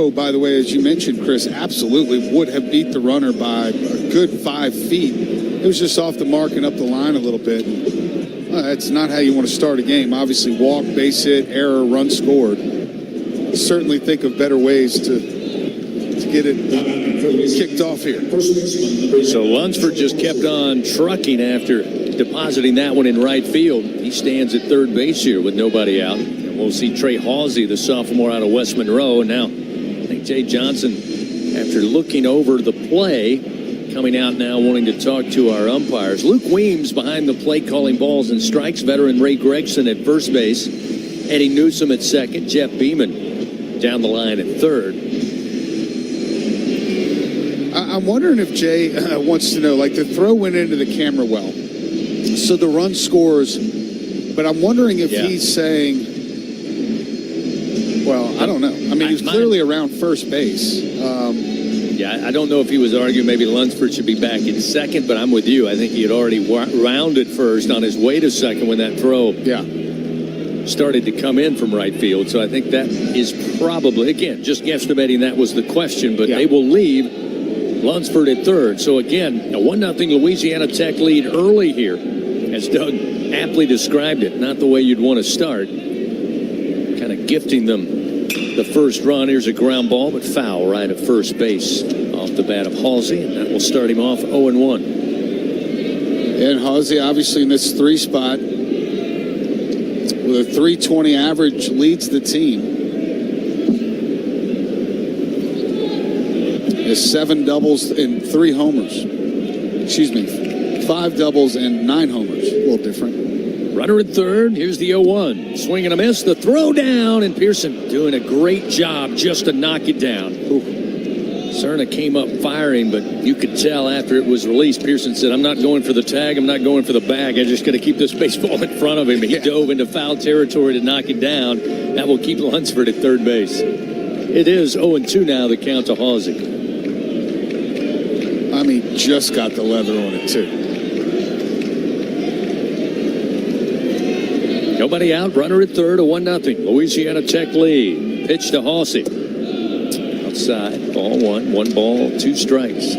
Oh, by the way, as you mentioned, Chris, absolutely would have beat the runner by a good 5 feet. It was just off the mark and up the line a little bit. That's not how you want to start a game. Obviously, walk, base hit, error, run scored. Certainly think of better ways to get it kicked off here. So Lunsford just kept on trucking after depositing that one in right field. He stands at third base here with nobody out. And we'll see Trey Halsey, the sophomore out of West Monroe. And now I think Jay Johnson, after looking over the play, coming out now wanting to talk to our umpires. Luke Weems behind the plate calling balls and strikes. Veteran Ray Gregson at first base. Eddie Newsome at second. Jeff Beeman down the line at third. I'm wondering if Jay wants to know, like the throw went into the camera well. So the run scores, but I'm wondering if he's saying, well, I don't know. I mean, he's clearly around first base. I don't know if he was arguing maybe Lunsford should be back in second, but I'm with you. I think he had already rounded first on his way to second when that throw started to come in from right field. So I think that is probably, again, just guesstimating that was the question, but they will leave Lunsford at third. So again, a 1-0 Louisiana Tech lead early here, as Doug aptly described it. Not the way you'd want to start. Kind of gifting them the first run. Here's a ground ball, but foul right at first base off the bat of Halsey, and that will start him off 0-1. And Halsey, obviously in this 3 spot, with a 320 average, leads the team. Has 7 doubles and 3 homers. Excuse me, 5 doubles and 9 homers. A little different. Runner at third. Here's the 0-1. Swing and a miss. The throw down, and Pearson doing a great job just to knock it down. Cerna came up firing, but you could tell after it was released, Pearson said, I'm not going for the tag. I'm not going for the bag. I'm just going to keep this baseball in front of him. He dove into foul territory to knock it down. That will keep Lunsford at third base. It is 0-2 now, the count to Halsey. I mean, just got the leather on it, too. Nobody out. Runner at third, a 1-0. Louisiana Tech lead. Pitch to Halsey. Outside. Ball 1. 1 ball, 2 strikes.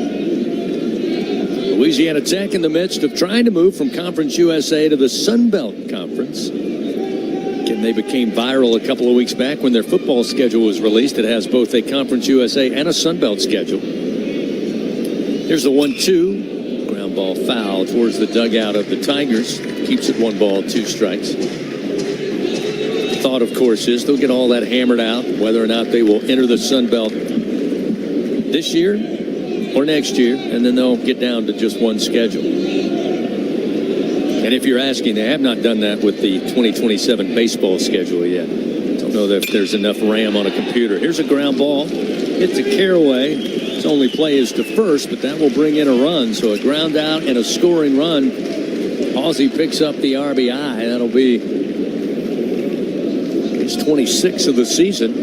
Louisiana Tech in the midst of trying to move from Conference USA to the Sun Belt Conference. Again, they became viral a couple of weeks back when their football schedule was released. It has both a Conference USA and a Sun Belt schedule. Here's the 1-2. Ground ball foul towards the dugout of the Tigers. Keeps it 1 ball, 2 strikes. Thought, of course, is they'll get all that hammered out, whether or not they will enter the Sun Belt this year or next year, and then they'll get down to just one schedule. And if you're asking, they have not done that with the 2027 baseball schedule yet. Don't know if there's enough RAM on a computer. Here's a ground ball. Hit to Caraway. His only play is to first, but that will bring in a run. So a ground out and a scoring run. Halsey picks up the RBI. That'll be his 26th of the season.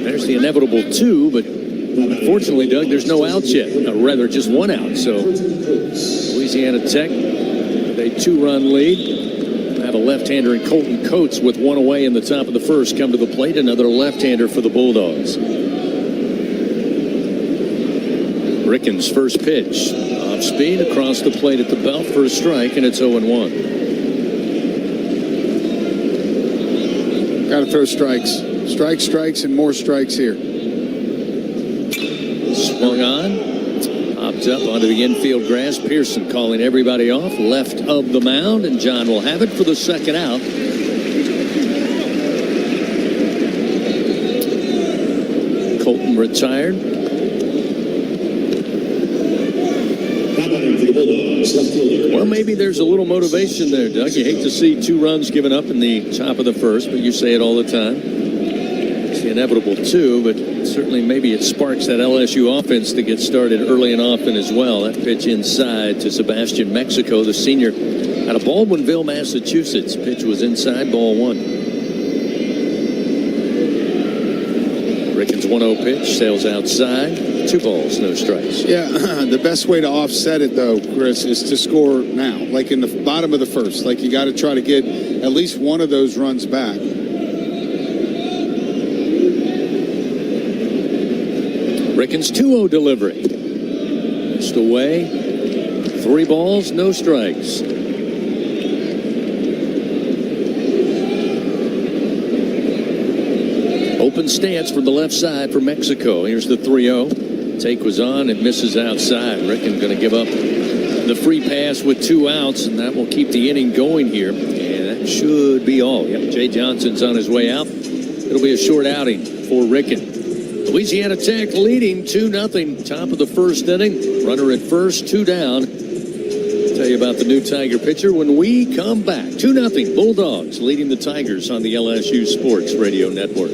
There's the inevitable 2, but unfortunately, Doug, there's no outs yet. Or rather, just 1 out. So Louisiana Tech with a 2-run lead. Have a left-hander in Colton Coates with 1 away in the top of the first come to the plate. Another left-hander for the Bulldogs. Rickens' first pitch. Off speed across the plate at the belt for a strike, and it's 0-1. Got to throw strikes. Strikes, and more strikes here. Swung on. Popped up onto the infield grass. Pearson calling everybody off left of the mound, and John will have it for the second out. Colton retired. Well, maybe there's a little motivation there, Doug. You hate to see 2 runs given up in the top of the first, but you say it all the time. It's the inevitable 2, but certainly maybe it sparks that LSU offense to get started early and often as well. That pitch inside to Sebastian Mexico, the senior out of Baldwinville, Massachusetts. Pitch was inside, ball 1. Rickens' 1-0 pitch, sails outside. 2 balls, no strikes. Yeah, the best way to offset it, though, Chris, is to score now, like in the bottom of the first. Like, you got to try to get at least one of those runs back. Ricken's 2-0 delivery. Missed away. 3 balls, no strikes. Open stance from the left side for Mexico. Here's the 3-0. Take was on and misses outside. Ricken going to give up the free pass with 2 outs, and that will keep the inning going here. And that should be all. Yep, Jay Johnson's on his way out. It'll be a short outing for Ricken. Louisiana Tech leading 2-0. Top of the first inning. Runner at first, 2 down. Tell you about the new Tiger pitcher when we come back. 2-0 Bulldogs leading the Tigers on the LSU Sports Radio Network.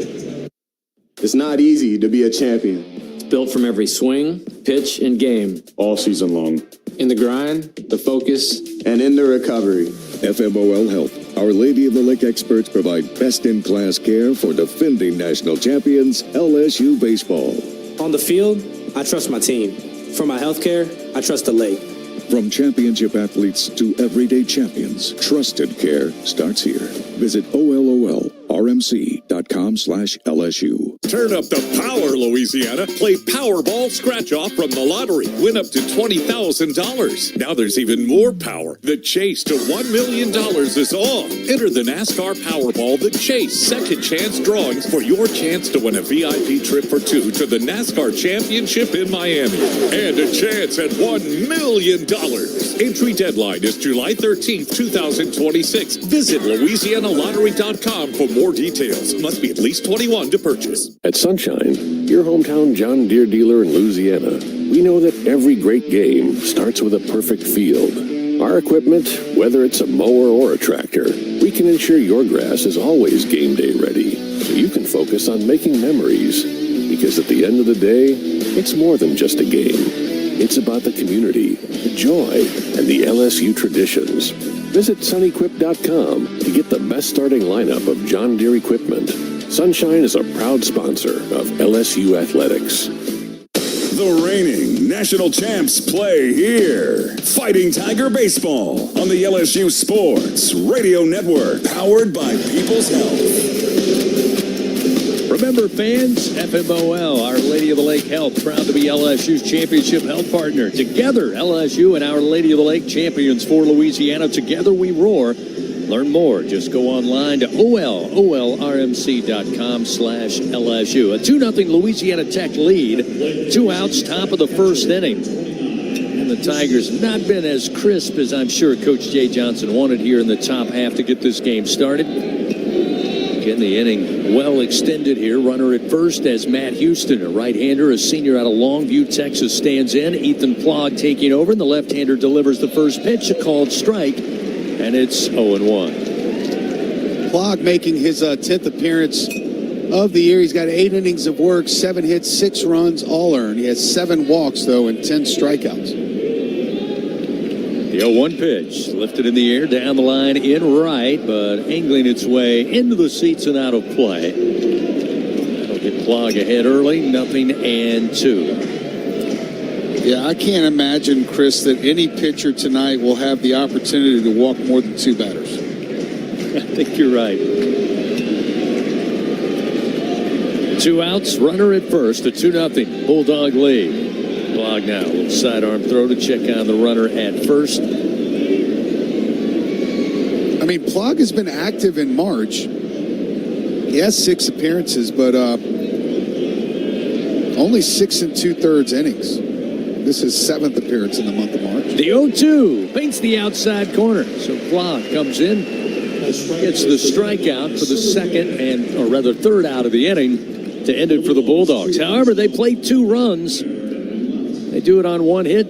It's not easy to be a champion. It's built from every swing, pitch, and game. All season long. In the grind, the focus, and in the recovery. FMOL Health. Our Lady of the Lake experts provide best-in-class care for defending national champions LSU baseball. On the field, I trust my team. For my health care, I trust the lake. From championship athletes to everyday champions, trusted care starts here. Visit OLOLRMC.com/LSU. Turn up the power, Louisiana. Play Powerball Scratch-Off from the lottery. Win up to $20,000. Now there's even more power. The chase to $1 million is on. Enter the NASCAR Powerball The Chase Second Chance Drawings for your chance to win a VIP trip for 2 to the NASCAR Championship in Miami. And a chance at $1 million. Entry deadline is July 13th, 2026. Visit LouisianaLottery.com for more details. Must be at least 21 to purchase. At Sunshine, your hometown John Deere dealer in Louisiana, we know that every great game starts with a perfect field. Our equipment, whether it's a mower or a tractor, we can ensure your grass is always game day ready, so you can focus on making memories. Because at the end of the day, it's more than just a game. It's about the community, the joy, and the LSU traditions. Visit sunequip.com to get the best starting lineup of John Deere equipment. Sunshine is a proud sponsor of LSU Athletics. The reigning national champs play here. Fighting Tiger Baseball on the LSU Sports Radio Network, powered by People's Health. Remember, fans, FMOL, Our Lady of the Lake Health, proud to be LSU's championship health partner. Together, LSU and Our Lady of the Lake champions for Louisiana. Together we roar. Learn more. Just go online to OLRMC.com/LSU. A 2-0 Louisiana Tech lead. 2 outs, top of the first inning. And the Tigers have not been as crisp as I'm sure Coach Jay Johnson wanted here in the top half to get this game started. Again, the inning well extended here. Runner at first as Matt Houston, a right-hander, a senior out of Longview, Texas, stands in. Ethan Plog taking over, and the left-hander delivers the first pitch, a called strike, and it's 0-1. Plog making his 10th appearance of the year. He's got 8 innings of work, 7 hits, 6 runs, all earned. He has 7 walks, though, and 10 strikeouts. The 0-1 pitch lifted in the air down the line in right, but angling its way into the seats and out of play. That'll get Plog ahead early, 0-2. Yeah, I can't imagine, Chris, that any pitcher tonight will have the opportunity to walk more than 2 batters. I think you're right. 2 outs, runner at first, a 2-0 Bulldog lead. Plog now, a little sidearm throw to check on the runner at first. I mean, Plog has been active in March. He has 6 appearances, but only 6 2/3 innings. This is 7th appearance in the month of March. The 0-2 paints the outside corner. So Plog comes in, gets the strikeout for the third out of the inning to end it for the Bulldogs. However, they played 2 runs. They do it on 1 hit.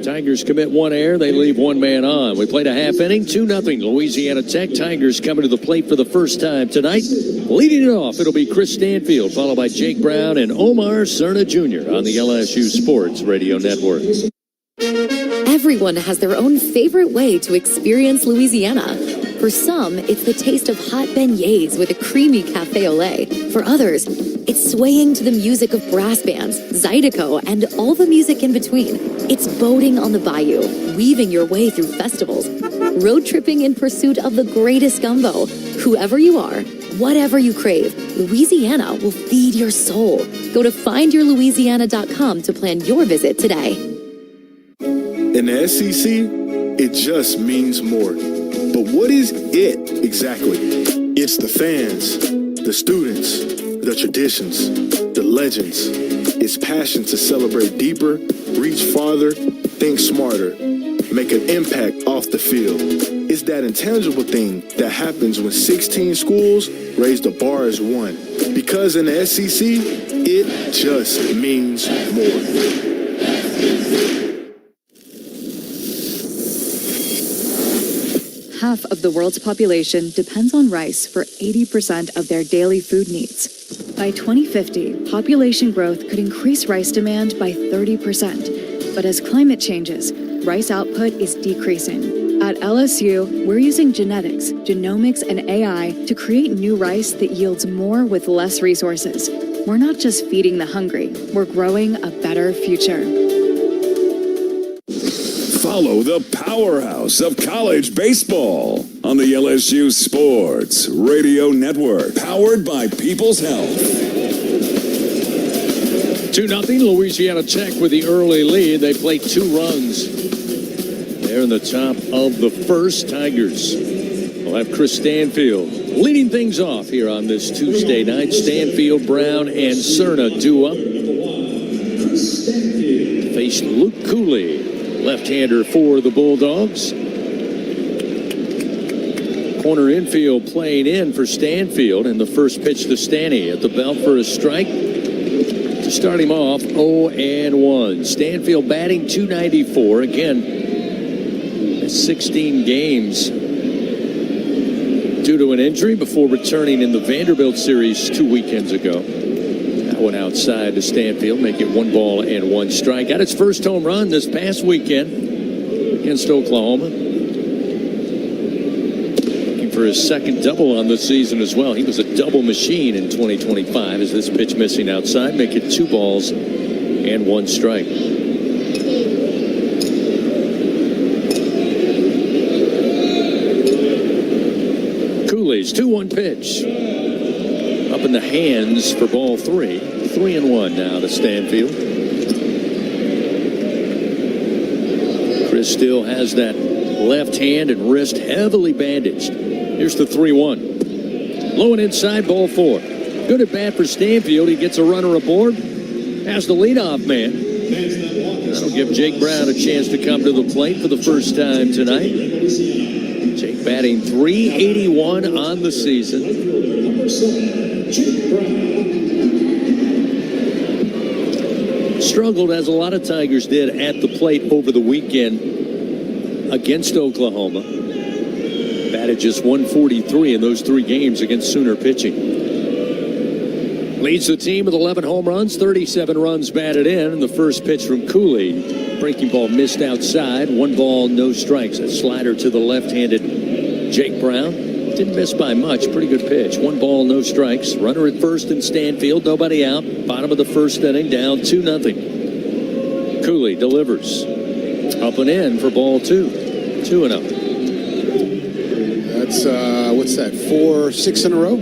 Tigers commit 1 error. They leave 1 man on. We played a half inning, 2-0 Louisiana Tech. Tigers coming to the plate for the first time tonight. Leading it off, it'll be Chris Stanfield, followed by Jake Brown and Omar Cerna Jr. on the LSU Sports Radio Network. Everyone has their own favorite way to experience Louisiana. For some, it's the taste of hot beignets with a creamy cafe au lait. For others, it's swaying to the music of brass bands, Zydeco, and all the music in between. It's boating on the bayou, weaving your way through festivals, road tripping in pursuit of the greatest gumbo. Whoever you are, whatever you crave, Louisiana will feed your soul. Go to findyourlouisiana.com to plan your visit today. In the SEC, it just means more. But what is it exactly? It's the fans, the students, the traditions, the legends. It's passion to celebrate deeper, reach farther, think smarter, make an impact off the field. It's that intangible thing that happens when 16 schools raise the bar as one. Because in the SEC, it just means more. Half of the world's population depends on rice for 80% of their daily food needs. By 2050, population growth could increase rice demand by 30%. But as climate changes, rice output is decreasing. At LSU, we're using genetics, genomics, and AI to create new rice that yields more with less resources. We're not just feeding the hungry, we're growing a better future. Follow the powerhouse of college baseball on the LSU Sports Radio Network, powered by People's Health. 2-0 Louisiana Tech with the early lead. They played 2 runs. They're in the top of the first. Tigers will have Chris Stanfield leading things off here on this Tuesday night. Stanfield, Brown, and Cerna due up. Face Luke Cooley, left-hander for the Bulldogs. Corner infield playing in for Stanfield, and the first pitch to Stanny at the belt for a strike to start him off 0-1. Stanfield batting .294. Again, 16 games due to an injury before returning in the Vanderbilt series 2 weekends ago. That one outside to Stanfield, make it 1-1 strike. Got its first home run this past weekend against Oklahoma. Looking for his second double on the season as well. He was a double machine in 2025 as this pitch missing outside, make it 2-1 strike. Cooley's 2-1 pitch. Up in the hands for ball 3. 3-1 now to Stanfield. Chris still has that left hand and wrist heavily bandaged. Here's the 3-1. Low and inside, ball 4. Good at bat for Stanfield. He gets a runner aboard. Has the leadoff man. That'll give Jake Brown a chance to come to the plate for the first time tonight. Jake batting .381 on the season. Struggled, as a lot of Tigers did, at the plate over the weekend against Oklahoma. Batted just .143 in those 3 games against Sooner pitching. Leads the team with 11 home runs, 37 runs batted in. And the first pitch from Cooley. Breaking ball missed outside. 1 ball, no strikes. A slider to the left-handed Jake Brown. Didn't miss by much. Pretty good pitch. 1 ball, no strikes. Runner at first in Stanfield. Nobody out. Bottom of the first inning. Down 2-0. Cooley delivers. Up and in for ball 2. 2-0. That's, what's that, 6 in a row?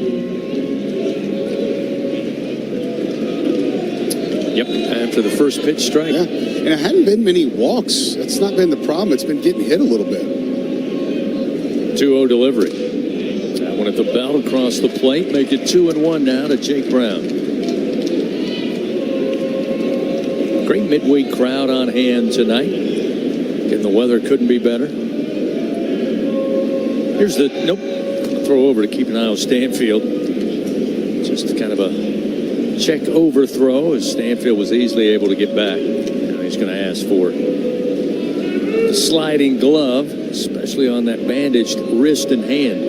Yep, after the first pitch strike. Yeah, and it hadn't been many walks. That's not been the problem. It's been getting hit a little bit. 2-0 delivery. That one at the belt across the plate. Make it 2-1 now to Jake Brown. Great midweek crowd on hand tonight. And the weather couldn't be better. Here's the throw over to keep an eye on Stanfield. Just kind of a check overthrow as Stanfield was easily able to get back. Now he's going to ask for the sliding glove, especially on that bandaged wrist and hand.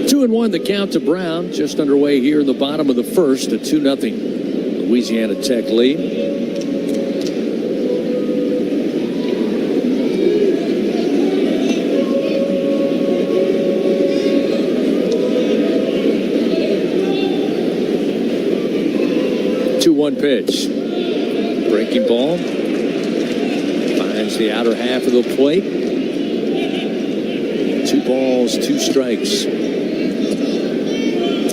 2-1 the count to Brown. Just underway here in the bottom of the first. A 2-0 Louisiana Tech lead. Pitch. Breaking ball. Finds the outer half of the plate. 2 balls, 2 strikes.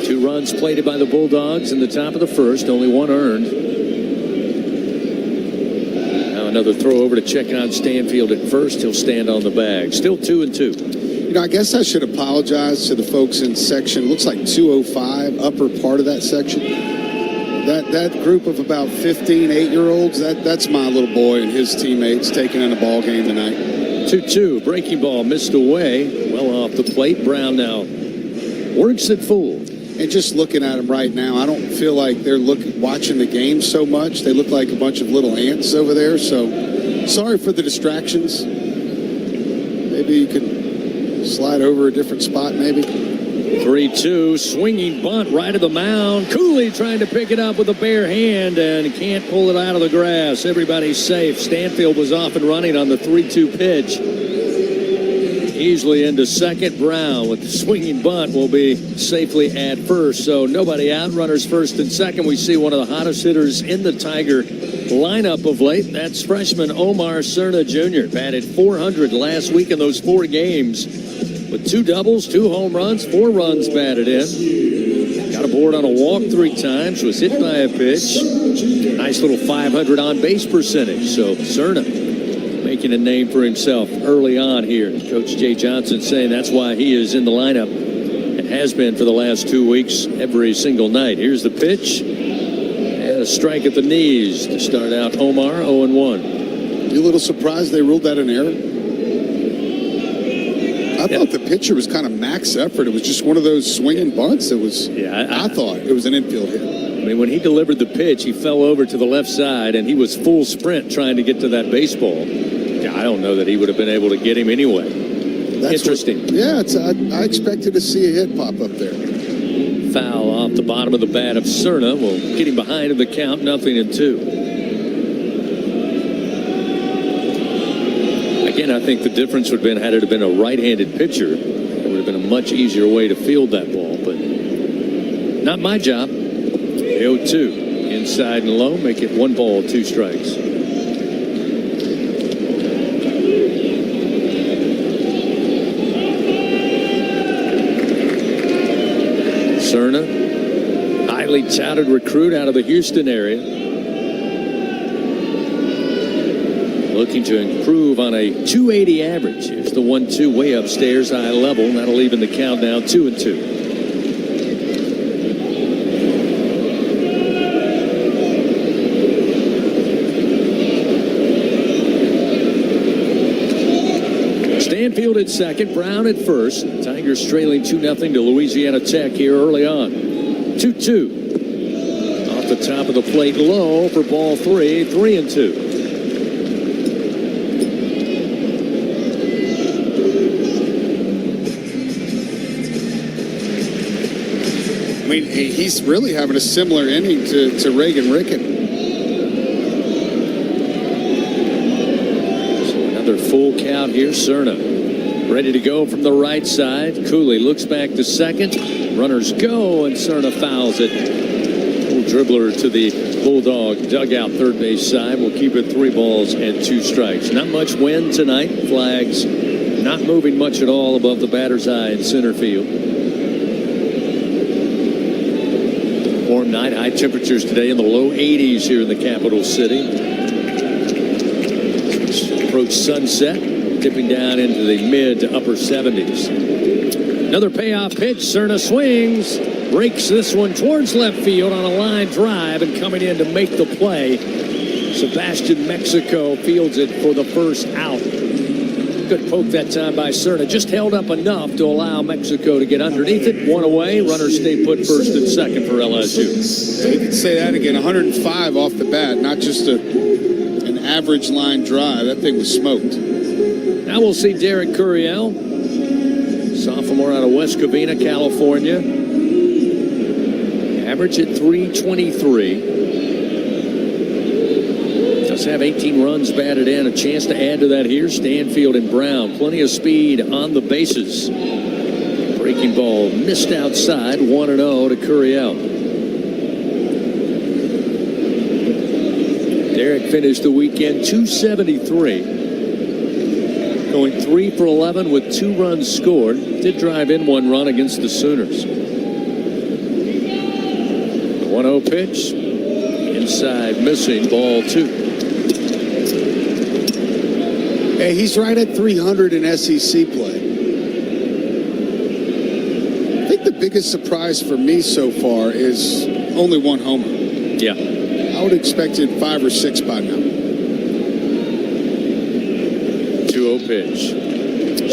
2 runs. runs plated by the Bulldogs in the top of the first, only one earned. Now another throw over to check on Stanfield at first. He'll stand on the bag. Still 2-2. You know, I guess I should apologize to the folks in section, looks like 205, upper part of that section. That group of about 15 8-year-olds, that's my little boy and his teammates taking in a ball game tonight. 2-2. Breaking ball missed away. Well off the plate. Brown now works it full. And just looking at them right now, I don't feel like they're watching the game so much. They look like a bunch of little ants over there. So sorry for the distractions. Maybe you could slide over a different spot, maybe. 3-2, swinging bunt right of the mound. Cooley trying to pick it up with a bare hand and can't pull it out of the grass. Everybody's safe. Stanfield was off and running on the 3-2 pitch. Easily into second. Brown with the swinging bunt will be safely at first. So nobody out. Runners first and second. We see one of the hottest hitters in the Tiger lineup of late. That's freshman Omar Cerna Jr. Batted .400 last week in those 4 games. With 2 doubles, 2 home runs, 4 runs batted in. Got aboard on a walk 3 times, was hit by a pitch. Nice little .500 on base percentage. So Cerna making a name for himself early on here. Coach Jay Johnson saying that's why he is in the lineup and has been for the last 2 weeks every single night. Here's the pitch and a strike at the knees to start out Omar 0-1. You a little surprised they ruled that an error? I thought the pitcher was kind of max effort. It was just one of those swinging bunts. It was. Yeah, I thought it was an infield hit. I mean, when he delivered the pitch, he fell over to the left side, and he was full sprint trying to get to that baseball. Yeah, I don't know that he would have been able to get him anyway. That's interesting. I expected to see a hit pop up there. Foul off the bottom of the bat of Cerna. Will get him behind in the count, 0-2. Again, I think the difference would have been had it been a right-handed pitcher, it would have been a much easier way to field that ball, but not my job. 0-2, inside and low, make it 1 ball, 2 strikes. Cerna, highly touted recruit out of the Houston area. Looking to improve on a .280 average. Here's the 1-2 way upstairs, high level. That'll even the count now 2-2. Stanfield at second, Brown at first. Tigers trailing 2-0 to Louisiana Tech here early on. 2-2. Off the top of the plate, low for ball 3, 3-2. I mean, he's really having a similar inning to Reagan Rickett. So another full count here. Cerna ready to go from the right side. Cooley looks back to second. Runners go, and Cerna fouls it. Little dribbler to the Bulldog dugout third base side. We'll keep it 3 balls and 2 strikes. Not much wind tonight. Flags not moving much at all above the batter's eye in center field. Warm night, high temperatures today in the low 80s here in the capital city. Approach sunset, dipping down into the mid to upper 70s. Another payoff pitch. Cerna swings, breaks this one towards left field on a line drive, and coming in to make the play, Sebastian Mexico fields it for the first out. Good poke that time by Cerna. Just held up enough to allow Mexico to get underneath it. 1 away. Runners stay put first and second for LSU. Yeah, you can say that again. 105 off the bat, not just an average line drive. That thing was smoked. Now we'll see Derek Curiel, sophomore out of West Covina, California. Average at .323. Does have 18 runs batted in. A chance to add to that here. Stanfield and Brown. Plenty of speed on the bases. Breaking ball missed outside. 1-0 to Curiel. Derek finished the weekend .273. Going 3 for 11 with 2 runs scored. Did drive in 1 run against the Sooners. 1-0 pitch. Inside missing, ball 2. Hey, he's right at 300 in SEC play. I think the biggest surprise for me so far is only 1 homer. Yeah. I would have expected 5 or 6 by now. 2-0 pitch.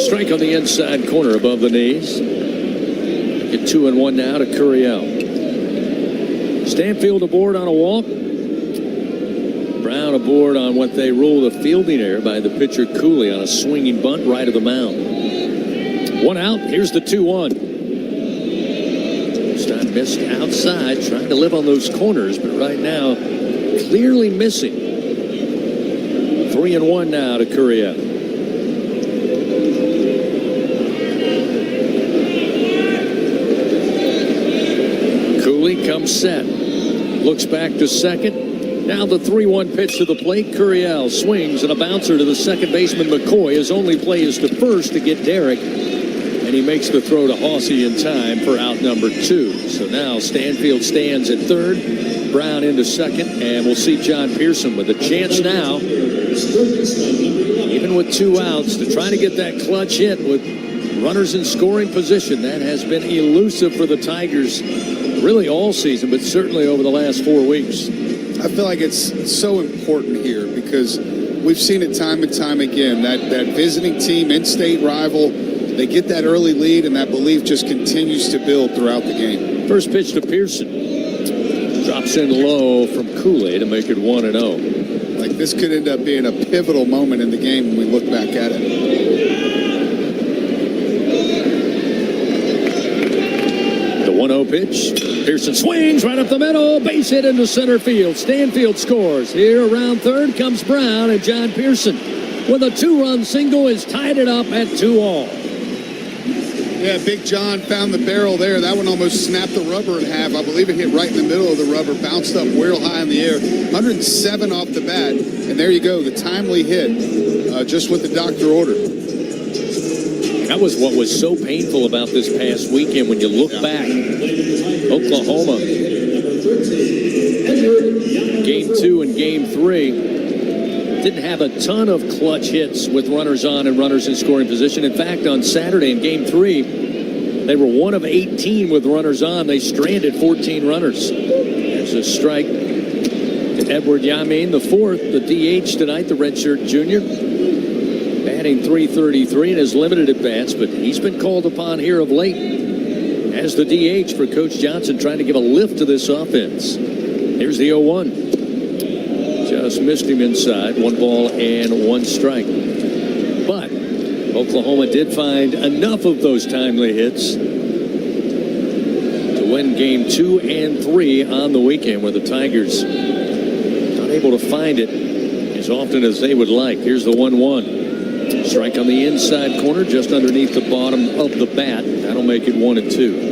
Strike on the inside corner above the knees. Get 2-1 now to Curiel. Stanfield aboard on a walk. Brown aboard on what they rule the fielding error by the pitcher Cooley on a swinging bunt right of the mound. 1 out. Here's the 2-1. Stein missed outside, trying to live on those corners, but right now clearly missing. 3-1 now to Curiel. Cooley comes set. Looks back to second. Now the 3-1 pitch to the plate. Curiel swings and a bouncer to the second baseman McCoy. His only play is to first to get Derek. And he makes the throw to Hossey in time for out number 2. So now Stanfield stands at third. Brown into second. And we'll see John Pearson with a chance now, even with 2 outs, to try to get that clutch hit with runners in scoring position. That has been elusive for the Tigers really all season, but certainly over the last 4 weeks. I feel like it's so important here because we've seen it time and time again. That visiting team, in-state rival, they get that early lead, and that belief just continues to build throughout the game. First pitch to Pearson. Drops in low from Cooley to make it 1-0. Like, this could end up being a pivotal moment in the game when we look back at it. The 1-0 pitch. Pearson swings right up the middle, base hit into center field. Stanfield scores. Here around third comes Brown, and John Pearson with a 2-run single has tied it up at 2-all. Yeah, Big John found the barrel there. That one almost snapped the rubber in half. I believe it hit right in the middle of the rubber, bounced up real high in the air. 107 off the bat, and there you go, the timely hit, just what the doctor ordered. That was what was so painful about this past weekend when you look back. Oklahoma, game 2 and game 3, didn't have a ton of clutch hits with runners on and runners in scoring position. In fact, on Saturday in game 3, they were 1 of 18 with runners on. They stranded 14 runners. There's a strike to Edward Yamin, the 4th, the DH tonight, the redshirt junior. Batting .333 and has limited at bats, but he's been called upon here of late as the DH for Coach Johnson, trying to give a lift to this offense. Here's the 0-1. Just missed him inside. 1 ball and 1 strike. But Oklahoma did find enough of those timely hits to win game 2 and 3 on the weekend, where the Tigers not able to find it as often as they would like. Here's the 1-1. Strike on the inside corner, just underneath the bottom of the bat. That'll make it 1-2.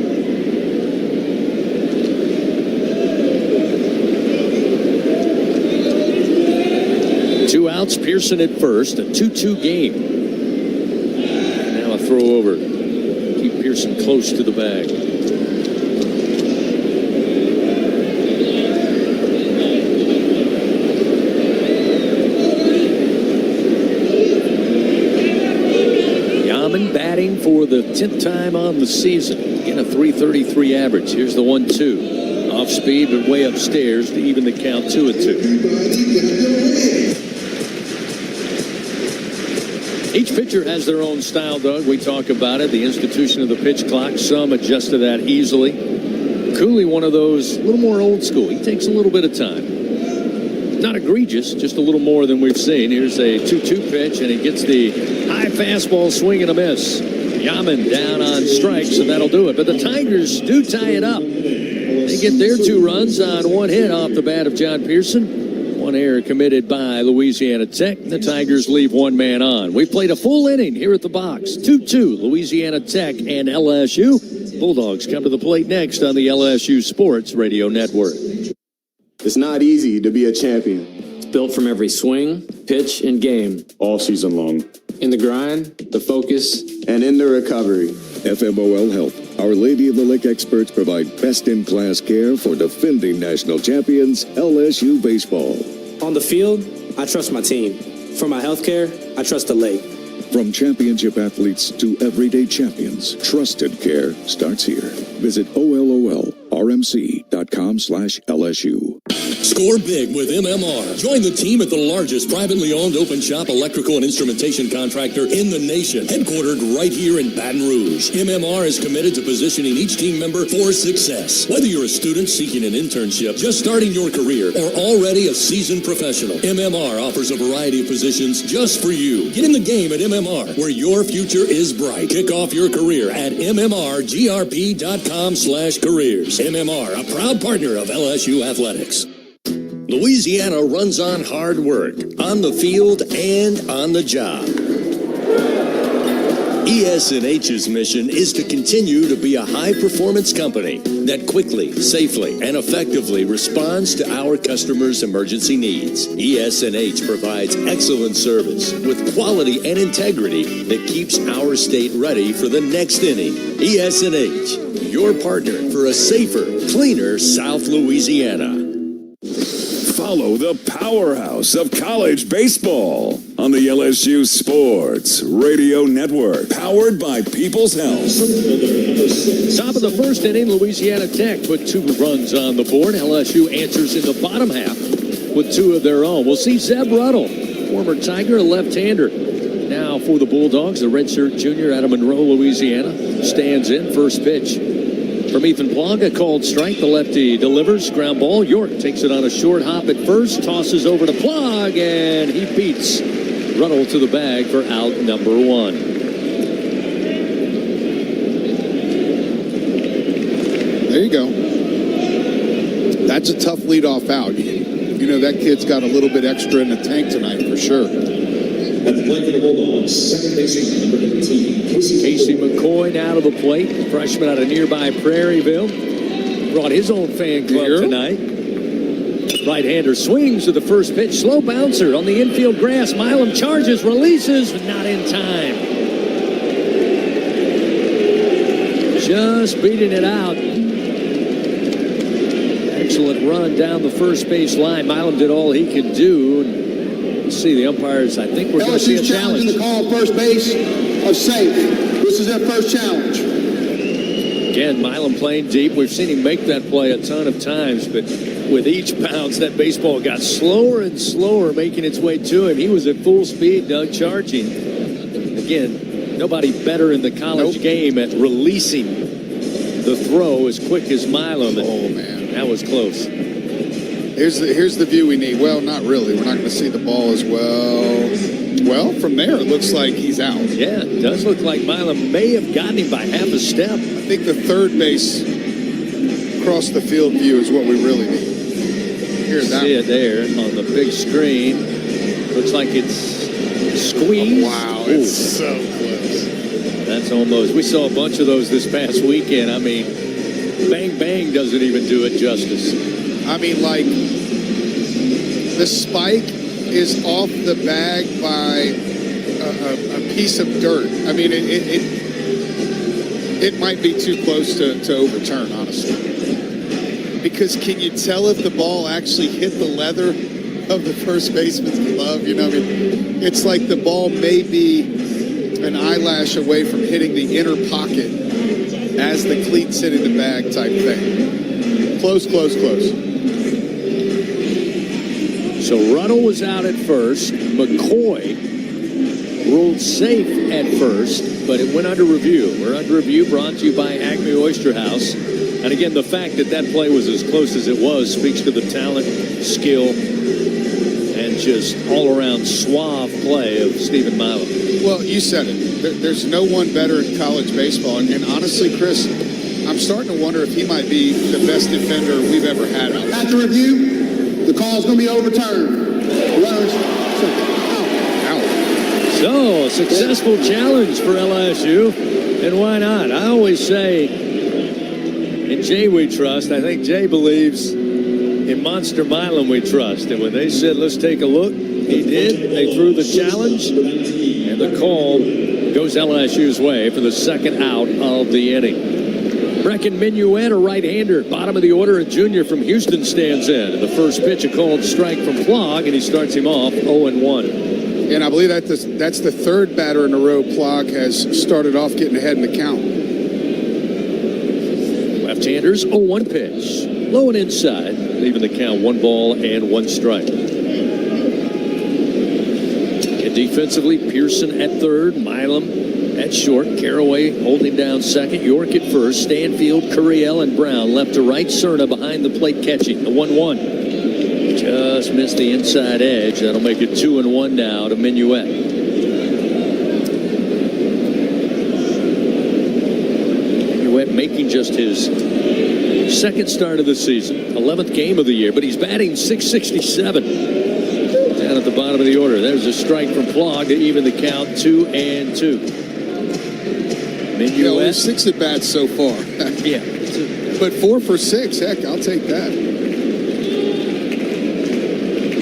Two outs, Pearson at first, a 2-2 game. And now a throw over. Keep Pearson close to the bag. Batting for the 10th time on the season. Again, a .333 average. Here's the 1-2. Off speed, but way upstairs to even the count 2-2. Each pitcher has their own style, Doug. We talk about it, the institution of the pitch clock. Some adjust to that easily. Cooley, one of those, a little more old school. He takes a little bit of time. Not egregious, just a little more than we've seen. Here's a 2-2 pitch, and he gets the high fastball swing and a miss. Yaman down on strikes, and that'll do it. But the Tigers do tie it up. They get their 2 runs on 1 hit off the bat of John Pearson. 1 error committed by Louisiana Tech. The Tigers leave 1 man on. We've played a full inning here at the box. 2-2, Louisiana Tech and LSU. Bulldogs come to the plate next on the LSU Sports Radio Network. It's not easy to be a champion. It's built from every swing, pitch, and game. All season long. In the grind, the focus, and in the recovery. FMOL Health. Our Lady of the Lake experts provide best-in-class care for defending national champions LSU baseball. On the field, I trust my team. For my health care, I trust the lake. From championship athletes to everyday champions, trusted care starts here. Visit OLOLRMC.com/LSU. Score big with MMR. Join the team at the largest privately owned open shop electrical and instrumentation contractor in the nation, headquartered right here in Baton Rouge. MMR is committed to positioning each team member for success. Whether you're a student seeking an internship, just starting your career, or already a seasoned professional, MMR offers a variety of positions just for you. Get in the game at MMR, where your future is bright. Kick off your career at MMRGRP.com/careers. MMR, a proud partner of LSU Athletics. Louisiana runs on hard work, on the field and on the job. ES&H's mission is to continue to be a high-performance company that quickly, safely, and effectively responds to our customers' emergency needs. ES&H provides excellent service with quality and integrity that keeps our state ready for the next inning. ES&H, your partner for a safer, cleaner South Louisiana. Follow the powerhouse of college baseball on the LSU Sports Radio Network, powered by People's Health. Top of the first inning, Louisiana Tech put 2 runs on the board. LSU answers in the bottom half with 2 of their own. We'll see Zeb Ruddle, former Tiger, a left-hander. Now for the Bulldogs, the redshirt junior out of Monroe, Louisiana, stands in. First pitch from Ethan Plog, a called strike. The lefty delivers. Ground ball. York takes it on a short hop at first. Tosses over to Plog, and he beats Ruddle to the bag for out number 1. There you go. That's a tough leadoff out. You know, that kid's got a little bit extra in the tank tonight for sure. At the plate for the Bulldogs, second baseman number 18, Casey McCoy now to the plate, freshman out of nearby Prairieville. Brought his own fan club tonight. Right-hander swings to the first pitch, slow bouncer on the infield grass. Milam charges, releases, but not in time. Just beating it out. Excellent run down the first base line. Milam did all he could do. See the umpires. I think we're going to see a challenge. The call first base of safe. This is their first challenge. Again, Milam playing deep. We've seen him make that play a ton of times, but with each bounce, that baseball got slower and slower, making its way to him. He was at full speed, Doug, charging. Again, nobody better in the college game at releasing the throw as quick as Milam. Oh man, that was close. Here's the view we need. Well, not really. We're not going to see the ball as well. Well, from there, it looks like he's out. Yeah, it does look like Milam may have gotten him by half a step. I think the third base across the field view is what we really need. Here's that. See it there on the big screen. Looks like it's squeezed. Oh, wow, it's so close. That's almost. We saw a bunch of those this past weekend. I mean, bang, bang doesn't even do it justice. I mean, like, the spike is off the bag by a piece of dirt. I mean, it might be too close to overturn, honestly. Because can you tell if the ball actually hit the leather of the first baseman's glove? You know, I mean, it's like the ball may be an eyelash away from hitting the inner pocket as the cleats hitting the bag type thing. Close, close, close. So Ruddle was out at first. McCoy ruled safe at first, but it went under review. We're under review, brought to you by Acme Oyster House. And again, the fact that that play was as close as it was speaks to the talent, skill, and just all-around suave play of Stephen Milam. Well, you said it. There's no one better in college baseball. And honestly, Chris, I'm starting to wonder if he might be the best defender we've ever had. After review, the call's going to be overturned. Runners out. So, a successful challenge for LSU. And why not? I always say, in Jay we trust. I think Jay believes in Monster Milam we trust. And when they said, let's take a look, he did. They threw the challenge. And the call goes LSU's way for the second out of the inning. Brecken Minuet, a right-hander, bottom of the order, a junior from Houston stands in. And the first pitch, a called strike from Plog, and he starts him off 0-1. And I believe that's the third batter in a row Plog has started off getting ahead in the count. Left-handers, 0-1 pitch. Low and inside, leaving the count 1 ball and 1 strike. And defensively, Pearson at third, Milam at short, Caraway holding down second, York at first, Stanfield, Curiel, and Brown left to right, Cerna behind the plate catching, the 1-1. Just missed the inside edge. That'll make it 2-1 now to Minuet. Minuet making just his second start of the season, 11th game of the year, but he's batting .667. Down at the bottom of the order. There's a strike from Plog to even the count 2-2. Minuet, 6 at bats so far. Yeah. But 4 for 6. Heck, I'll take that.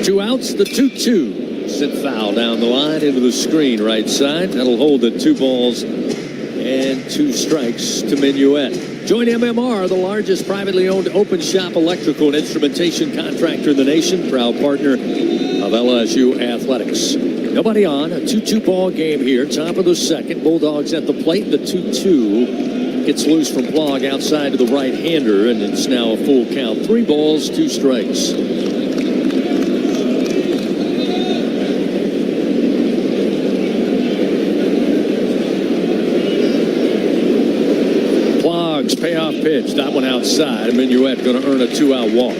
2 outs, the 2-2. Sent foul down the line into the screen right side. That'll hold the 2 balls and 2 strikes to Minuet. Join MMR, the largest privately owned open shop electrical and instrumentation contractor in the nation. Proud partner of LSU Athletics. Nobody on, a 2-2 ball game here. Top of the second, Bulldogs at the plate. The 2-2 gets loose from Plog outside to the right-hander, and it's now a full count. 3 balls, 2 strikes. Plog's payoff pitch, that one outside. Minuet going to earn a 2-out walk.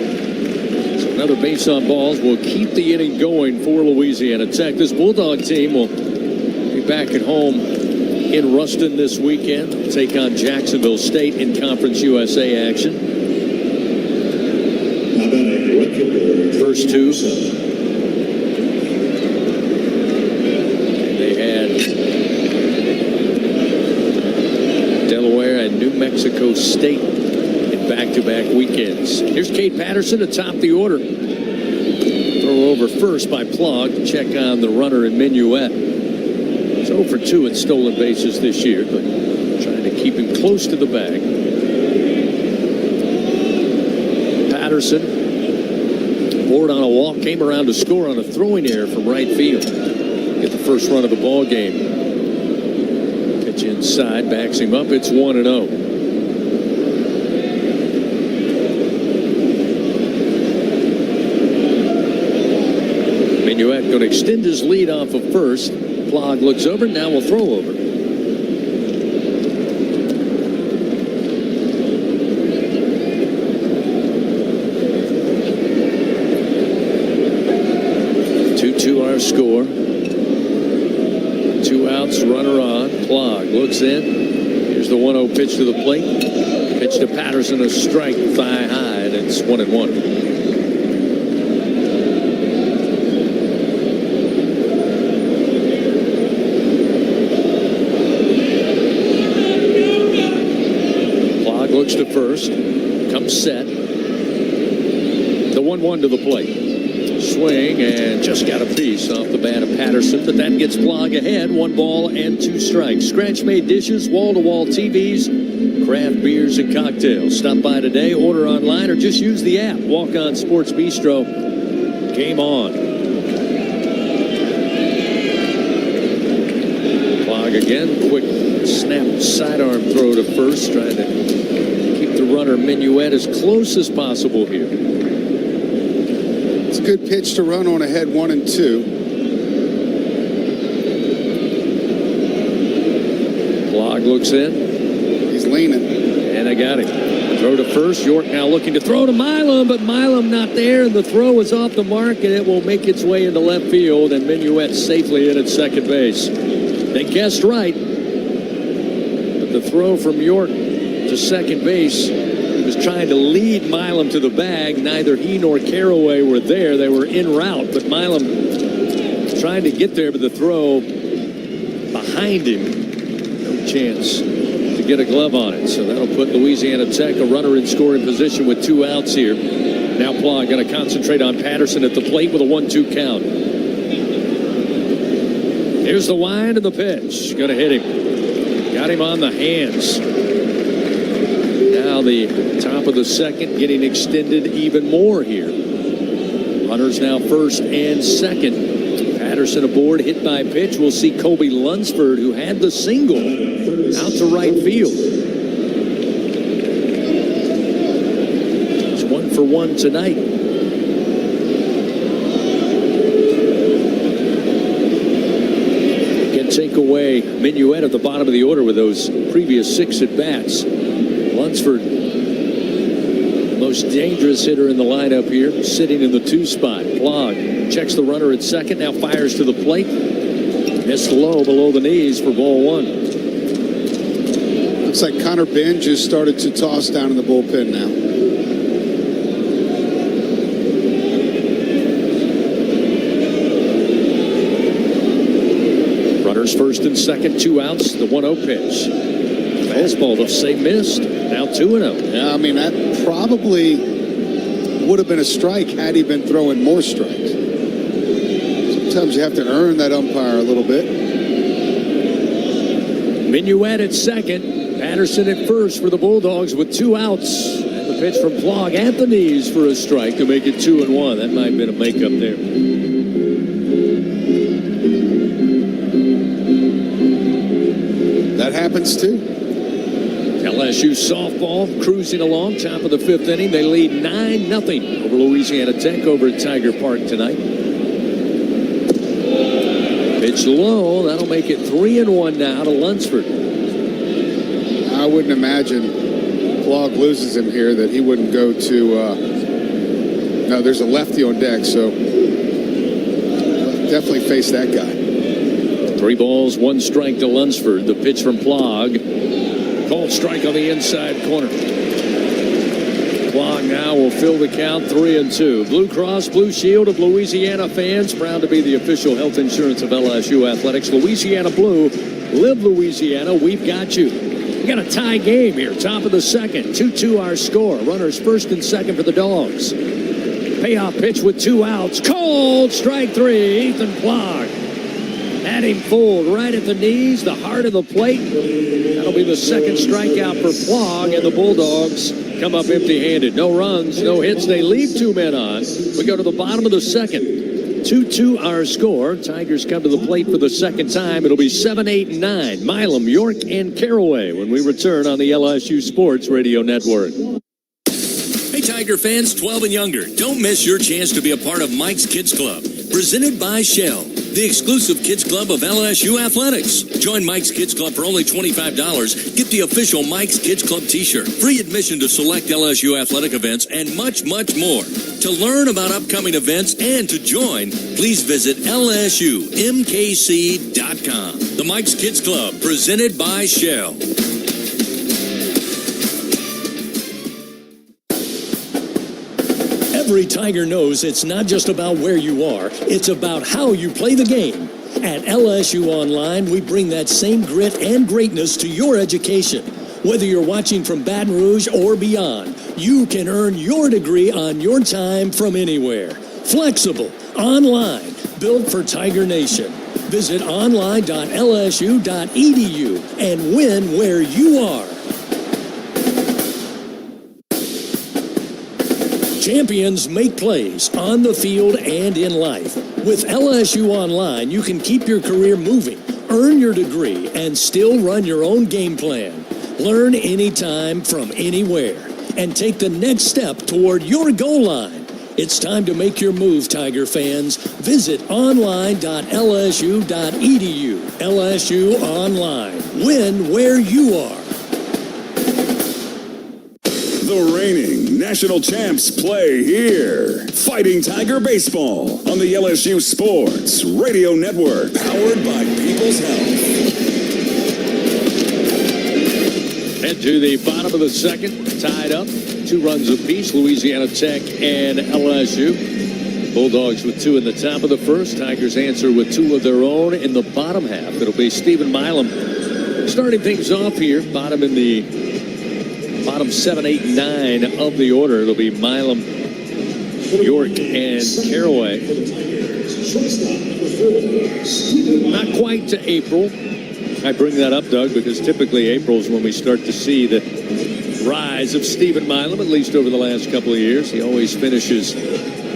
Another base on balls will keep the inning going for Louisiana Tech. This Bulldog team will be back at home in Ruston this weekend. Take on Jacksonville State in Conference USA action. First 2. They had Delaware and New Mexico State back-to-back weekends. Here's Cade Patterson atop the order. Throw over first by Plog to check on the runner in Minuet. He's 0 for 2 at stolen bases this year, but trying to keep him close to the bag. Patterson, board on a walk, came around to score on a throwing error from right field. Get the first run of the ball game. Pitch inside, backs him up. It's 1-0. Minuet going to extend his lead off of first. Plog looks over, now will throw over. Our score. 2 outs, runner on. Plog looks in. Here's the 1-0 pitch to the plate. Pitch to Patterson, a strike, thigh high, and it's 1-1. Plog looks to first. Comes set. The 1-1 to the plate. Swing and just got a piece off the bat of Patterson, but that gets Plog ahead. 1 ball and 2 strikes. Scratch-made dishes, wall-to-wall TVs, craft beers and cocktails. Stop by today, order online, or just use the app. Walk On Sports Bistro. Game on. Plog again. Quick snap sidearm throw to first, trying to keep the runner Minuet as close as possible here. It's a good pitch to run on ahead 1-2. Plog looks in. He's leaning. And I got him. Throw to first. York now looking to throw to Milam, but Milam not there, and the throw is off the mark, and it will make its way into left field, and Minuet safely in at second base. They guessed right, but the throw from York to second base was trying to lead Milam to the bag. Neither he nor Caraway were there. They were en route, but Milam trying to get there, but the throw behind him, no chance to get a glove on it. So that'll put Louisiana Tech a runner in scoring position with 2 outs here. Now Plog going to concentrate on Patterson at the plate with a 1-2 count. Here's the wind and the pitch. Going to hit him. Got him on the hands. now the top of the second getting extended even more here. Runners now first and second. Patterson aboard, hit by pitch. We'll see Kobe Lunsford, who had the single, out to right field. It's 1 for 1 tonight. Can take away Minuet at the bottom of the order with those previous 6 at-bats. Lunsford, most dangerous hitter in the lineup here, sitting in the 2 spot. Plog checks the runner at second, now fires to the plate. Missed low below the knees for ball 1. Looks like Connor Ben just started to toss down in the bullpen now. Runners first and second, 2 outs, the 1-0 pitch. Fastball to say missed. Now 2-0. Yeah, I mean, that probably would have been a strike had he been throwing more strikes. Sometimes you have to earn that umpire a little bit. Minuet at second. Patterson at first for the Bulldogs with 2 outs. And the pitch from Plog at the knees for a strike to make it 2-1. That might have been a makeup there. That happens too. LSU softball cruising along, top of the 5th inning. They lead 9-0 over Louisiana Tech over at Tiger Park tonight. Pitch low, that'll make it 3-1 now to Lunsford. I wouldn't imagine Plog loses him here that he wouldn't go to. No, there's a lefty on deck, so definitely face that guy. 3 balls, 1 strike to Lunsford. The pitch from Plog. Called strike on the inside corner. Plog now will fill the count 3-2. Blue Cross Blue Shield of Louisiana fans, proud to be the official health insurance of LSU Athletics. Louisiana Blue, live Louisiana, we've got you. We got a tie game here, top of the second. 2-2 our score. Runners first and second for the Dogs. Payoff pitch with 2 outs. Called strike 3, Ethan Plog. Had him fooled right at the knees, the heart of the plate. That'll be the second strikeout for Plog, and the Bulldogs come up empty-handed. No runs, no hits. They leave 2 men on. We go to the bottom of the second. 2-2 our score. Tigers come to the plate for the second time. It'll be 7, 8, and 9. Milam, York, and Caraway when we return on the LSU Sports Radio Network. Hey, Tiger fans 12 and younger, don't miss your chance to be a part of Mike's Kids Club, presented by Shell, the exclusive kids club of LSU Athletics. Join Mike's Kids Club for only $25. Get the official Mike's Kids Club t-shirt, free admission to select LSU athletic events, and much, much more. To learn about upcoming events and to join, please visit LSUMKC.com. The Mike's Kids Club, presented by Shell. Every Tiger knows it's not just about where you are, it's about how you play the game. At LSU Online, we bring that same grit and greatness to your education. Whether you're watching from Baton Rouge or beyond, you can earn your degree on your time from anywhere. Flexible, online, built for Tiger Nation. Visit online.lsu.edu and win where you are. Champions make plays on the field and in life. With LSU Online, you can keep your career moving, earn your degree, and still run your own game plan. Learn anytime from anywhere and take the next step toward your goal line. It's time to make your move, Tiger fans. Visit online.lsu.edu. LSU Online. Win where you are. The reigning national champs play here. Fighting Tiger Baseball on the LSU Sports Radio Network, powered by People's Health. Head to the bottom of the second, tied up, 2 runs apiece, Louisiana Tech and LSU. Bulldogs with 2 in the top of the first. Tigers answer with 2 of their own in the bottom half. It'll be Stephen Milam starting things off here, bottom 7, 8, 9 of the order. It'll be Milam, York, and Caraway. Not quite to April. I bring that up, Doug, because typically April is when we start to see the rise of Stephen Milam, at least over the last couple of years. He always finishes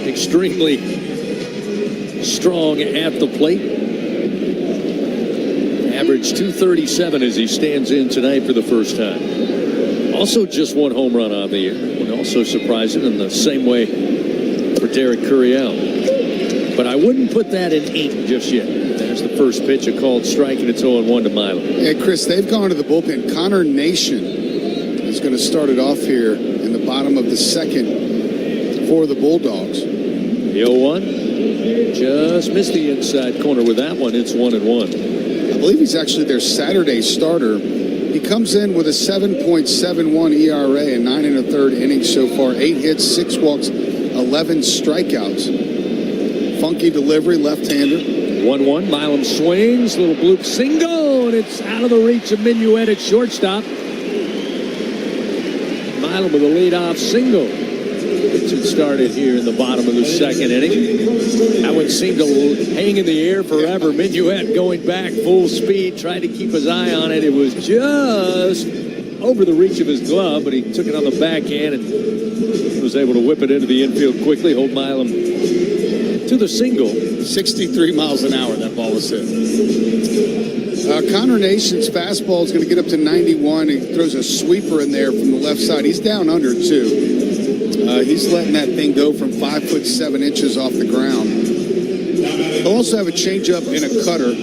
extremely strong at the plate. Average 237 as he stands in tonight for the first time. Also just one home run on the year. And also surprising in the same way for Derek Curiel. But I wouldn't put that in ink just yet. There's the first pitch, a called strike, and it's 0-1 to Milam. Hey, Chris, they've gone to the bullpen. Connor Nation is going to start it off here in the bottom of the second for the Bulldogs. The 0-1 just missed the inside corner with that one. It's 1-1. I believe he's actually their Saturday starter. He comes in with a 7.71 ERA and 9 1/3 innings so far. 8 hits, 6 walks, 11 strikeouts. Funky delivery, left-hander. 1-1. Milam swings, little bloop single, and it's out of the reach of Minuet at shortstop. Milam with a leadoff single. It started here in the bottom of the second inning. That one seemed to hang in the air forever. Minuet going back full speed, tried to keep his eye on it. It was just over the reach of his glove, but he took it on the backhand and was able to whip it into the infield quickly, hold Milam to the single. 63 miles an hour that ball was hit. Connor Nation's fastball is going to get up to 91. He throws a sweeper in there from the left side. He's down under, too. He's letting that thing go from 5'7" off the ground. He'll also have a changeup and a cutter.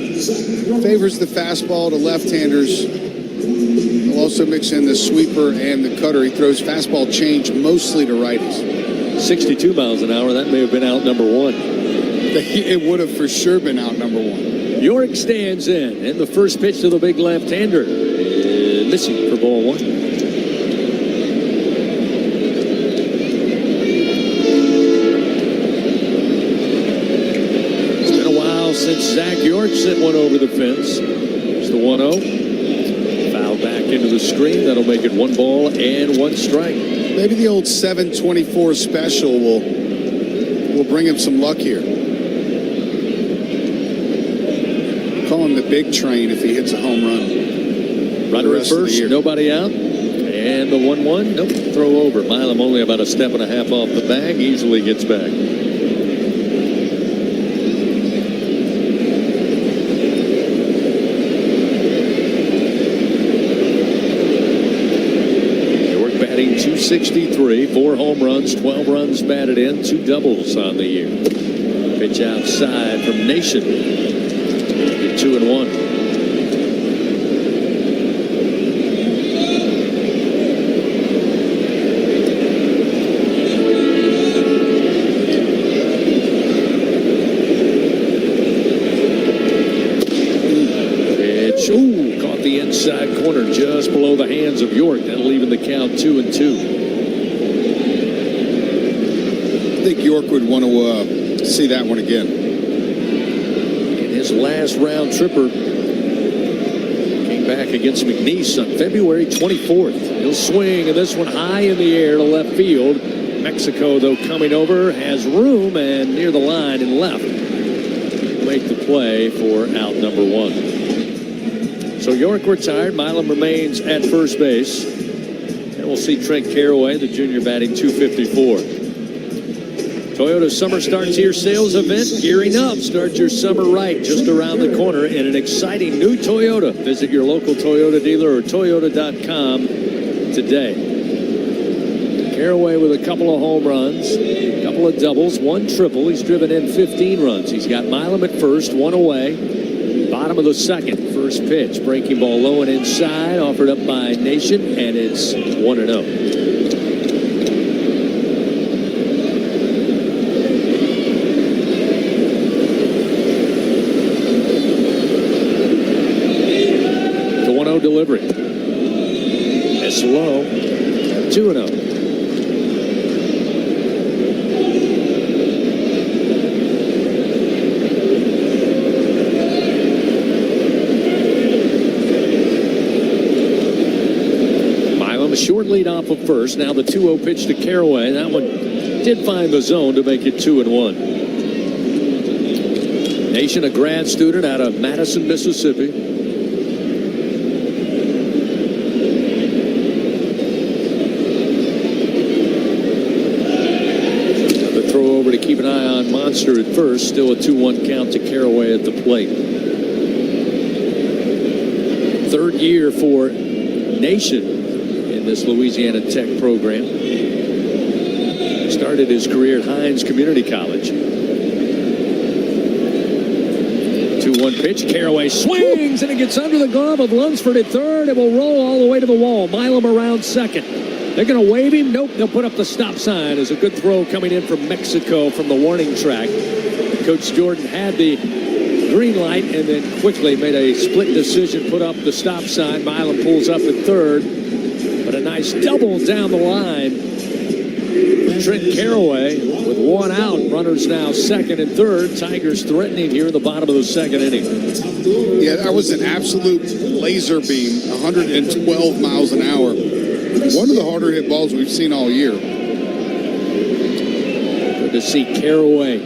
Favors the fastball to left-handers. He'll also mix in the sweeper and the cutter. He throws fastball change mostly to righties. 62 miles an hour. That may have been out number one. It would have for sure been out number one. York stands in, and the first pitch to the big left-hander is missing for ball one. It's been a while since Zach York sent one over the fence. It's the 1-0. Foul back into the screen. That'll make it 1 ball and 1 strike. Maybe the old 724 special will bring him some luck here. Call him the big train if he hits a home run. Runner at first, nobody out. And the 1-1, nope, throw over. Milam only about a step and a half off the bag, easily gets back. York batting .263, 4 home runs, 12 runs batted in, 2 doubles on the year. Pitch outside from Nation. 2-1. Pitch, caught the inside corner just below the hands of York. That'll even the count 2-2. I think York would want to see that one again. His last round tripper came back against McNeese on February 24th. He'll swing, and this one high in the air to left field. Mexico, though, coming over, has room and near the line and left. Make the play for out number 1. So York retired. Milam remains at first base. And we'll see Trent Caraway, the junior, batting .254. Toyota Summer Starts Here sales event gearing up. Start your summer right just around the corner in an exciting new Toyota. Visit your local Toyota dealer or Toyota.com today. Caraway with a couple of home runs, a couple of doubles, 1 triple. He's driven in 15 runs. He's got Milam at first, 1 away. Bottom of the second, first pitch. Breaking ball low and inside, offered up by Nation, and it's 1-0. Delivery. It's low. 2-0. Milam, a short lead off of first. Now the 2-0 pitch to Caraway. That one did find the zone to make it 2-1. Nation, a grad student out of Madison, Mississippi. monster at first. Still a 2-1 count to Caraway at the plate. Third year for Nation in this Louisiana Tech program. Started his career at Hines Community College. 2-1 pitch. Caraway swings, and it gets under the glove of Lunsford at third. It will roll all the way to the wall. Milam around second. They're going to wave him. Nope, they'll put up the stop sign. As a good throw coming in from Mexico from the warning track. Coach Jordan had the green light and then quickly made a split decision, put up the stop sign. Milam pulls up at third, but a nice double down the line. Trent Caraway with one out. Runners now second and third. Tigers threatening here in the bottom of the second inning. Yeah, that was an absolute laser beam, 112 miles an hour. One of the harder hit balls we've seen all year. Good to see Caraway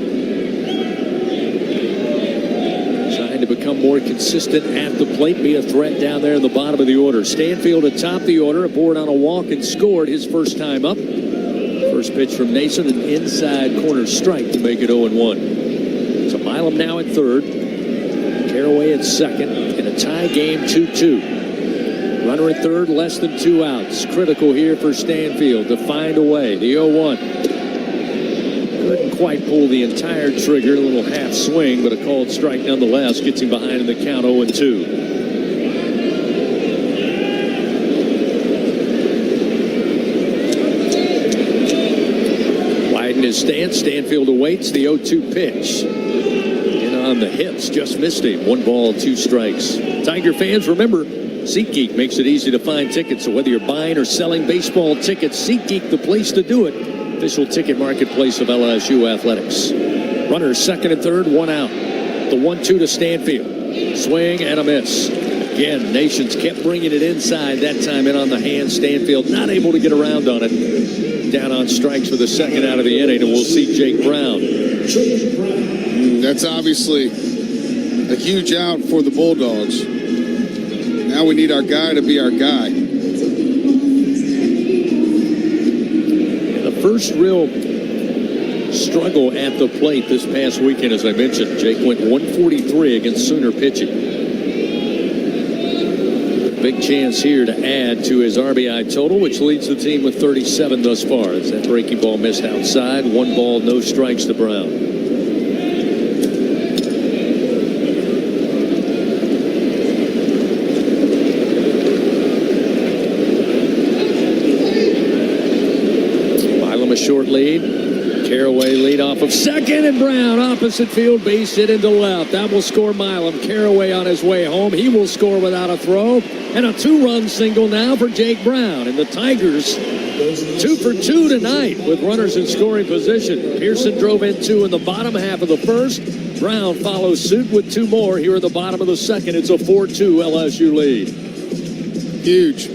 trying to become more consistent at the plate, be a threat down there in the bottom of the order. Stanfield atop the order, aboard on a walk and scored his first time up. First pitch from Nason, an inside corner strike to make it 0-1. So Milam now at third, Caraway at second, in a tie game 2-2. Runner at third, less than 2 outs. Critical here for Stanfield to find a way. The 0-1. Couldn't quite pull the entire trigger, a little half swing, but a called strike nonetheless. Gets him behind in the count 0-2. Widen his stance. Stanfield awaits the 0-2 pitch. In on the hips, just missed him. 1 ball, 2 strikes. Tiger fans, remember, SeatGeek makes it easy to find tickets. So whether you're buying or selling baseball tickets, SeatGeek, the place to do it. Official ticket marketplace of LSU athletics. Runners second and third, 1 out. The 1-2 to Stanfield. Swing and a miss. Again, Nations kept bringing it inside. That time in on the hand. Stanfield not able to get around on it. Down on strikes with the second out of the inning, and we'll see Jake Brown. That's obviously a huge out for the Bulldogs. Now we need our guy to be our guy. The first real struggle at the plate this past weekend, as I mentioned. Jake went 143 against Sooner pitching. Big chance here to add to his RBI total, which leads the team with 37 thus far. As that breaking ball missed outside. 1 ball, no strikes to Brown. A short lead. Caraway lead off of second, and Brown opposite field, base hit into left. That will score Milam. Caraway on his way home. He will score without a throw. And a 2-run single now for Jake Brown. And the Tigers 2 for 2 tonight with runners in scoring position. Pearson drove in 2 in the bottom half of the first. Brown follows suit with 2 more here in the bottom of the second. It's a 4-2 LSU lead. Huge.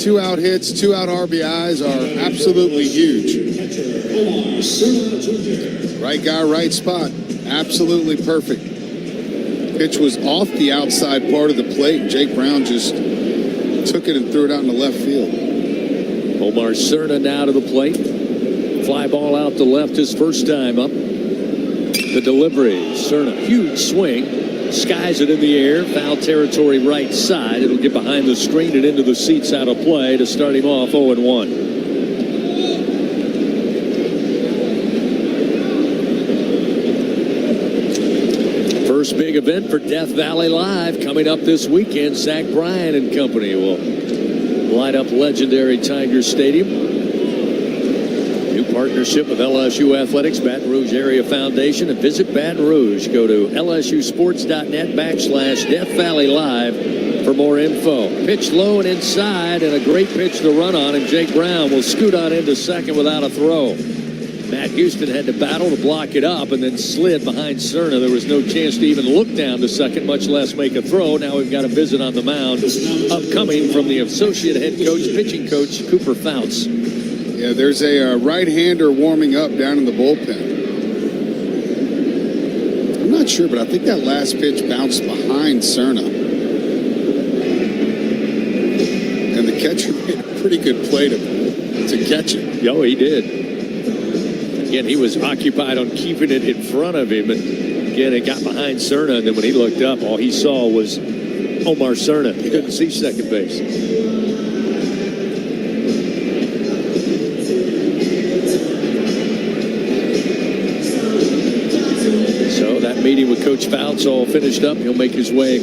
2 out hits, 2 out RBIs are absolutely huge. Right guy, right spot. Absolutely perfect. Pitch was off the outside part of the plate. Jake Brown just took it and threw it out in the left field. Omar Cerna now to the plate. Fly ball out to left his first time up. The delivery. Cerna, huge swing. Skies it in the air. Foul territory right side. It'll get behind the screen and into the seats out of play to start him off 0-1. First big event for Death Valley Live coming up this weekend. Zach Bryan and company will light up legendary Tiger Stadium. New partnership with LSU Athletics, Baton Rouge Area Foundation, and visit Baton Rouge. Go to lsusports.net/Death Valley Live for more info. Pitch low and inside, and a great pitch to run on, and Jake Brown will scoot on into second without a throw. Matt Houston had to battle to block it up and then slid behind Cerna. There was no chance to even look down to second, much less make a throw. Now we've got a visit on the mound upcoming from the associate head coach, pitching coach, Cooper Fouts. Yeah, there's a right-hander warming up down in the bullpen. I'm not sure, but I think that last pitch bounced behind Cerna. And the catcher made a pretty good play to catch it. Yo, he did. Again, he was occupied on keeping it in front of him. And again, it got behind Cerna. And then when he looked up, all he saw was Omar Cerna. He couldn't see second base. So that meeting with Coach Fouts all finished up. He'll make his way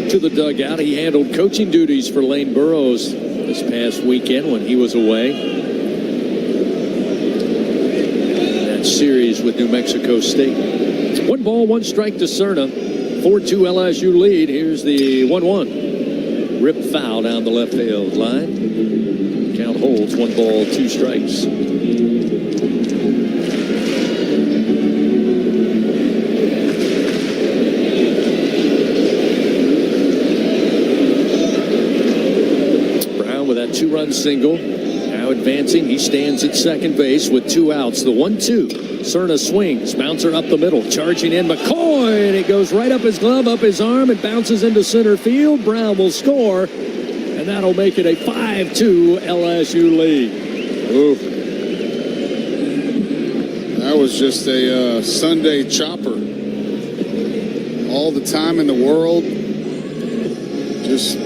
to the dugout. He handled coaching duties for Lane Burroughs this past weekend when he was away. That series with New Mexico State. 1 ball, 1 strike to Cerna. 4-2 LSU lead. Here's the 1-1. Rip foul down the left field line. Count holds. 1 ball, 2 strikes. With that 2-run single, now advancing, he stands at second base with 2 outs. The 1-2. Cerna swings, bouncer up the middle, charging in McCoy, and it goes right up his glove, up his arm, and bounces into center field. Brown will score, and that'll make it a 5-2 LSU lead. Oof. That was just a Sunday chopper. All the time in the world. Just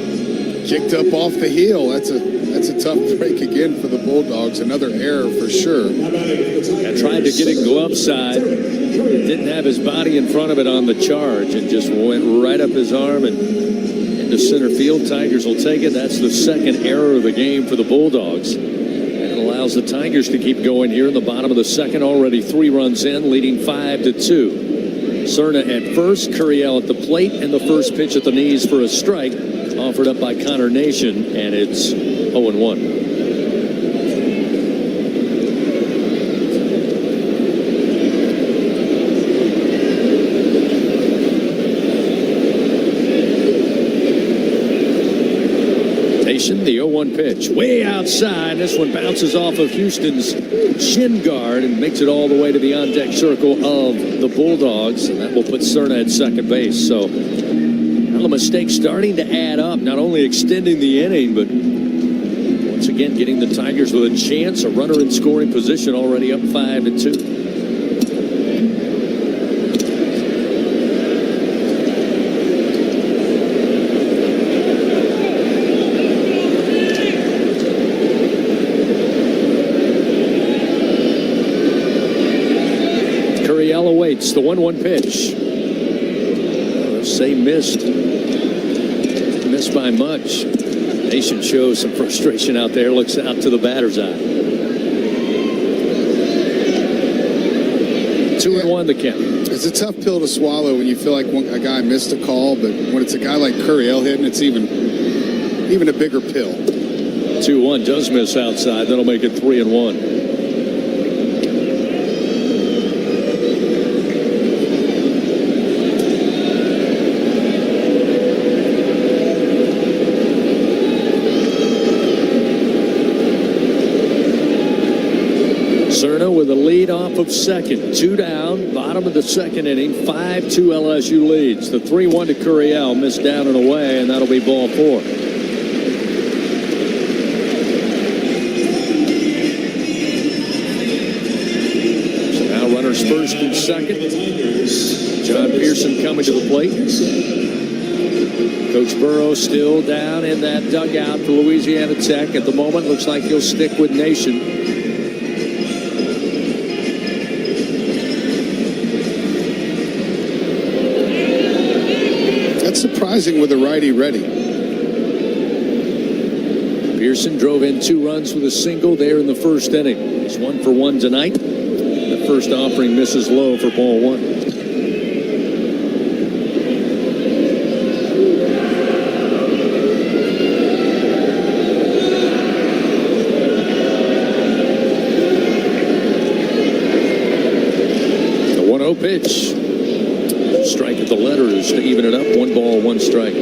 kicked up off the heel. That's a tough break again for the Bulldogs. Another error for sure. I tried to get it glove side. Didn't have his body in front of it on the charge and just went right up his arm and into center field. Tigers will take it. That's the second error of the game for the Bulldogs. And it allows the Tigers to keep going here in the bottom of the second. Already 3 runs in, leading 5-2. Cerna at first, Curiel at the plate, and the first pitch at the knees for a strike. Offered up by Connor Nation, and it's 0-1. Nation, the 0-1 pitch. Way outside. This one bounces off of Houston's shin guard and makes it all the way to the on-deck circle of the Bulldogs, and that will put Cerna at second base. So a mistake starting to add up, not only extending the inning, but once again getting the Tigers with a chance, a runner in scoring position, already up 5-2. Curiel awaits the 1-1 pitch. Say missed by much. Nation shows some frustration out there, looks out to the batter's eye. 2-1 the count. It's a tough pill to swallow when you feel like a guy missed a call, but when it's a guy like Curiel hitting, it's even a bigger pill. 2-1 does miss outside. That'll make it 3-1. With a lead off of second, 2 down, bottom of the second inning, 5-2 LSU leads. The 3-1 to Curiel, missed down and away, and that'll be ball 4. So now runners first and second. John Pearson coming to the plate. Coach Burrow still down in that dugout for Louisiana Tech. At the moment, looks like he'll stick with Nation. Surprising with a righty ready. Pearson drove in 2 runs with a single there in the first inning. He's 1 for 1 tonight. The first offering misses low for ball 1. The 1-0 pitch. Strike at the letters to even it up. 1 ball, 1 strike. The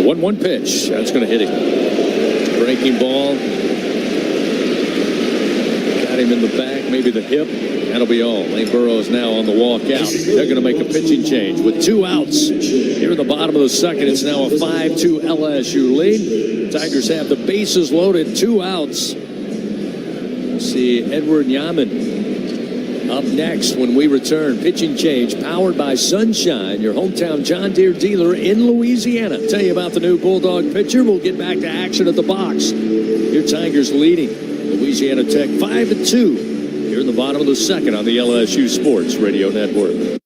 1-1 pitch. That's going to hit him. Breaking ball. Got him in the back. maybe the hip. That'll be all. Lane Burroughs now on the walk out. They're going to make a pitching change with 2 outs. Here in the bottom of the second, it's now a 5-2 LSU lead. Tigers have the bases loaded, 2 outs. See Edward Yaman up next when we return. Pitching change powered by Sunshine, your hometown John Deere dealer in Louisiana. Tell you about the new Bulldog pitcher. We'll get back to action at the box. Your Tigers leading Louisiana Tech 5-2. Here in the bottom of the second on the LSU Sports Radio Network.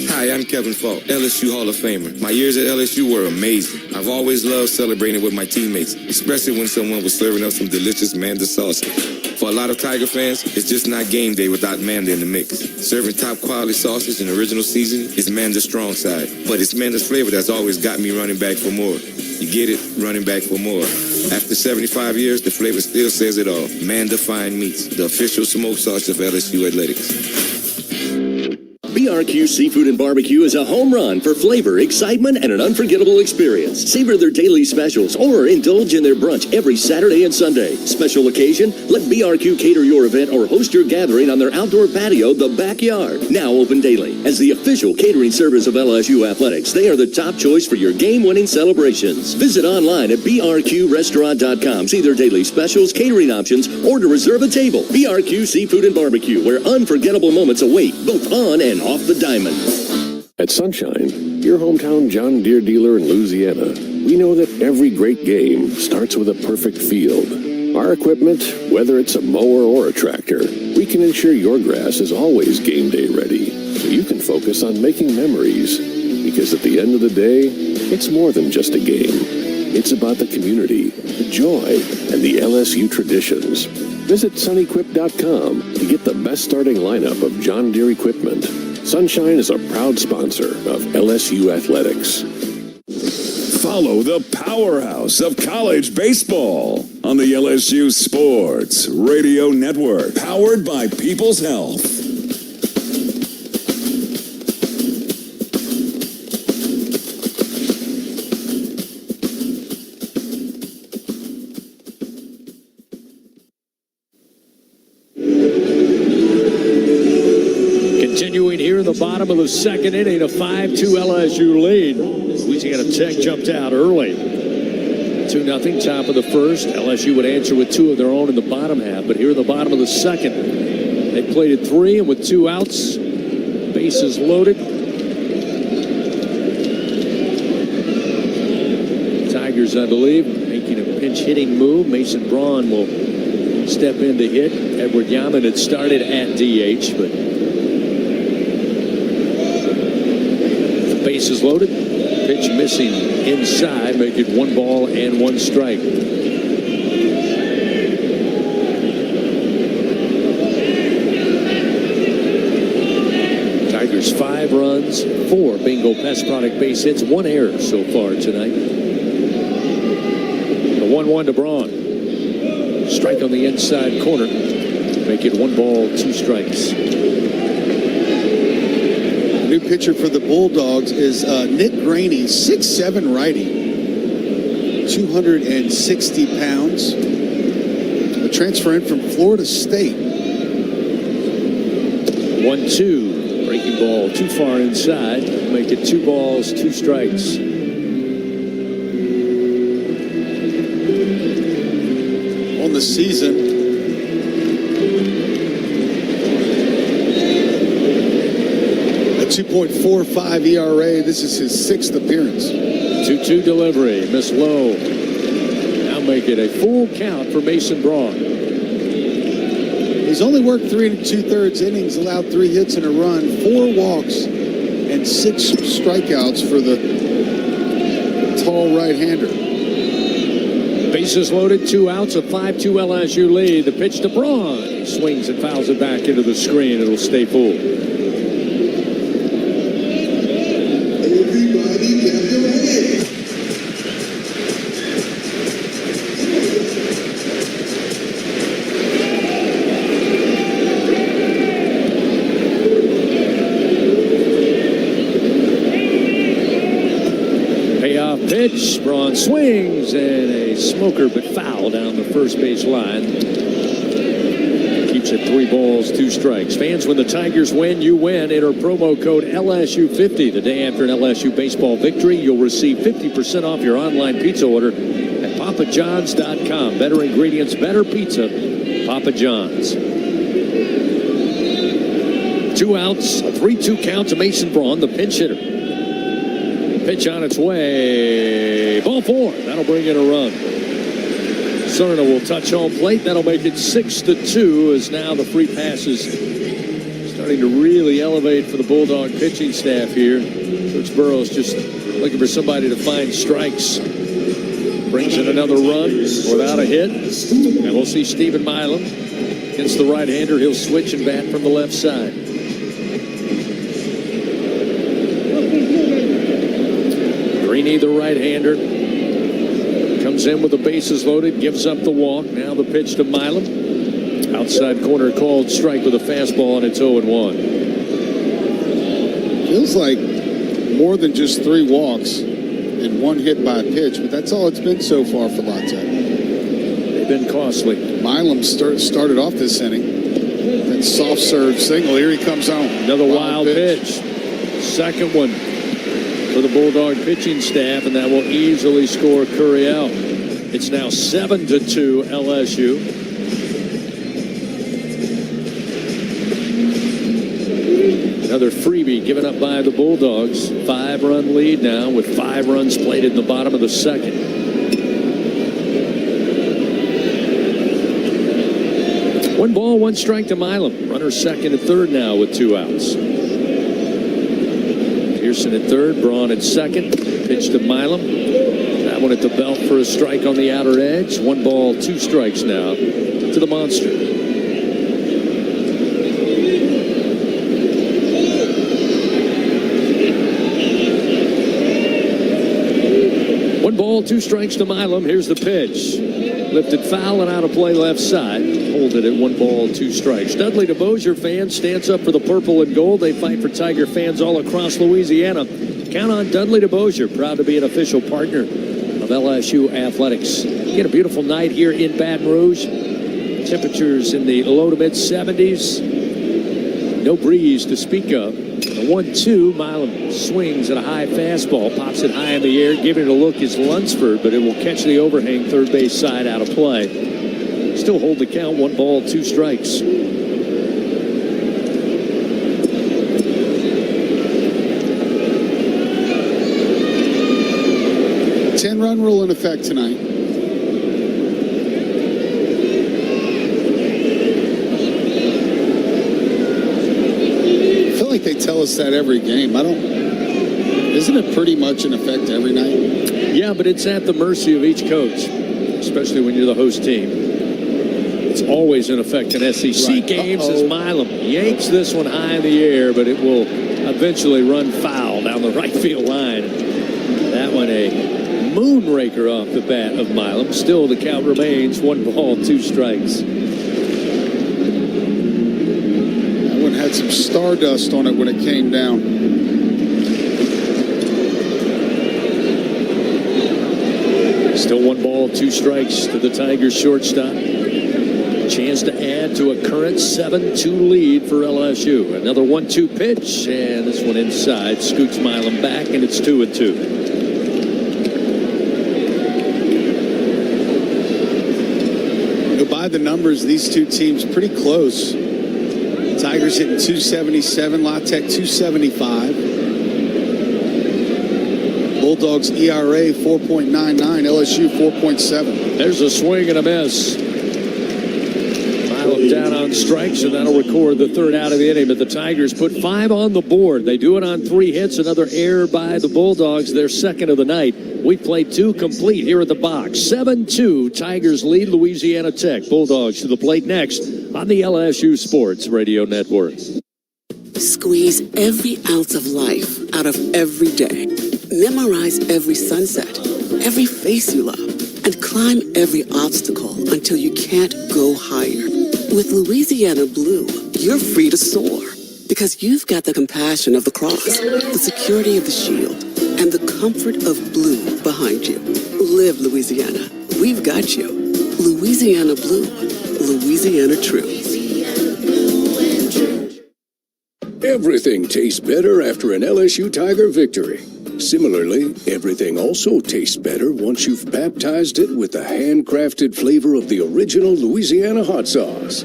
Hi, I'm Kevin Falk, LSU Hall of Famer. My years at LSU were amazing. I've always loved celebrating with my teammates, especially when someone was serving up some delicious Manda salsa. For a lot of Tiger fans, it's just not game day without Manda in the mix. Serving top quality sausage and original seasoning is Manda's strong side. But it's Manda's flavor that's always got me running back for more. You get it? Running back for more. After 75 years, the flavor still says it all. Manda Fine Meats, the official smoked sauce of LSU Athletics. BRQ Seafood and Barbecue is a home run for flavor, excitement, and an unforgettable experience. Savor their daily specials or indulge in their brunch every Saturday and Sunday. Special occasion? Let BRQ cater your event or host your gathering on their outdoor patio, The Backyard. Now open daily. As the official catering service of LSU Athletics, they are the top choice for your game-winning celebrations. Visit online at brqrestaurant.com. See their daily specials, catering options, or to reserve a table. BRQ Seafood and Barbecue, where unforgettable moments await, both on and off the diamond. At Sunshine, your hometown John Deere dealer in Louisiana, we know that every great game starts with a perfect field. Our equipment, whether it's a mower or a tractor, we can ensure your grass is always game day ready, so you can focus on making memories. Because at the end of the day, it's more than just a game. It's about the community, the joy, and the LSU traditions. Visit sunequip.com to get the best starting lineup of John Deere equipment. Sunshine is a proud sponsor of LSU Athletics. Follow the powerhouse of college baseball on the LSU Sports Radio Network, powered by People's Health. Continuing here in the bottom of the second inning, a 5-2 LSU lead. Louisiana Tech jumped out early. 2-0, top of the first. LSU would answer with 2 of their own in the bottom half, but here in the bottom of the second, they played at 3 and with 2 outs, bases loaded. Tigers, I believe, making a pinch hitting move. Mason Braun will step in to hit. Edward Yaman had started at DH, but bases loaded, pitch missing inside, make it 1 ball and 1 strike. Tigers 5 runs, 4 bingo pest product base hits, 1 error so far tonight. The 1-1 to Braun. Strike on the inside corner, make it 1 ball, 2 strikes. New pitcher for the Bulldogs is Nick Graney, 6'7" righty, 260 pounds. A transfer in from Florida State. 1-2, breaking ball too far inside, make it 2 balls, 2 strikes. On the season, a 2.45 ERA. This is his 6th appearance. 2-2 delivery, miss low. Now make it a full count for Mason Braun. He's only worked 3 2/3 innings, allowed 3 hits and a run, 4 walks, and 6 strikeouts for the tall right-hander. Bases loaded, 2 outs, a 5-2 LSU lead. The pitch to Braun. He swings and fouls it back into the screen. It'll stay full. Pitch, Braun swings, and a smoker but foul down the first base line. Keep pitch at 3 balls, 2 strikes. Fans, when the Tigers win, you win. Enter promo code LSU50 the day after an LSU baseball victory. You'll receive 50% off your online pizza order at papajohns.com. Better ingredients, better pizza. Papa John's. 2 outs, a 3-2 count to Mason Braun, the pinch hitter. Pitch on its way. Ball 4. That'll bring in a run. Cerna will touch home plate. That'll make it 6-2 as now the free pass is starting to really elevate for the Bulldog pitching staff here. Coach Burrows just looking for somebody to find strikes. Brings in another run without a hit. And we'll see Stephen Milam against the right-hander. He'll switch and bat from the left side. Greeny, the right-hander, comes in with the bases loaded, gives up the walk. Now the pitch to Milam. Outside corner called strike with a fastball, and it's 0-1. Feels like more than just 3 walks and 1 hit by a pitch, but that's all it's been so far for La Tech. They've been costly. Milam started off this inning. That soft serve single. Here he comes home. Another wild pitch. Second one for the Bulldog pitching staff, and that will easily score Curiel. It's now 7-2 LSU. Another freebie given up by the Bulldogs. 5-run lead now with 5 runs played in the bottom of the second. One ball, 1 strike to Milam. Runner second and third now with 2 outs. Pearson at third, Braun at second. Pitch to Milam. That one at the belt for a strike on the outer edge. 1 ball, 2 strikes now to the monster. One ball, 2 strikes to Milam. Here's the pitch. Lifted foul and out of play left side. Hold it at 1 ball, 2 strikes. Dudley DeBosier fan stands up for the purple and gold. They fight for Tiger fans all across Louisiana. Count on Dudley DeBosier, proud to be an official partner of LSU athletics. Get a beautiful night here in Baton Rouge. Temperatures in the low to mid 70s. No breeze to speak of. The 1-2, Milam swings at a high fastball, pops it high in the air. Giving it a look is Lunsford, but it will catch the overhang third base side out of play. Still hold the count, 1 ball, 2 strikes. 10-run rule in effect tonight. I feel like they tell us that every game. Isn't it pretty much in effect every night? Yeah, but it's at the mercy of each coach, especially when you're the host team. It's always in effect in SEC games as Milam yanks this one high in the air, but it will eventually run foul down the right field line. That one a moonraker off the bat of Milam. Still the count remains 1 ball, 2 strikes. That one had some stardust on it when it came down. Still 1 ball, 2 strikes to the Tigers shortstop. Chance to add to a current 7-2 lead for LSU. Another 1-2 pitch, and this one inside. Scoots Milam back, and it's 2-2. By the numbers, these two teams pretty close. Tigers hitting 277, La Tech 275. Bulldogs ERA 4.99, LSU 4.7. There's a swing and a miss. Milam down on strikes, and that'll record the 3rd out of the inning. But the Tigers put 5 on the board. They do it on 3 hits. Another error by the Bulldogs, their 2nd of the night. We played 2 complete here at the box. 7-2, Tigers lead Louisiana Tech. Bulldogs to the plate next on the LSU Sports Radio Network. Squeeze every ounce of life out of every day. Memorize every sunset, every face you love, and climb every obstacle until you can't go higher. With Louisiana Blue, you're free to soar because you've got the compassion of the cross, the security of the shield, and the comfort of blue behind you. Live Louisiana. We've got you. Louisiana Blue. Louisiana True. Everything tastes better after an LSU Tiger victory. Similarly, everything also tastes better once you've baptized it with the handcrafted flavor of the original Louisiana hot sauce.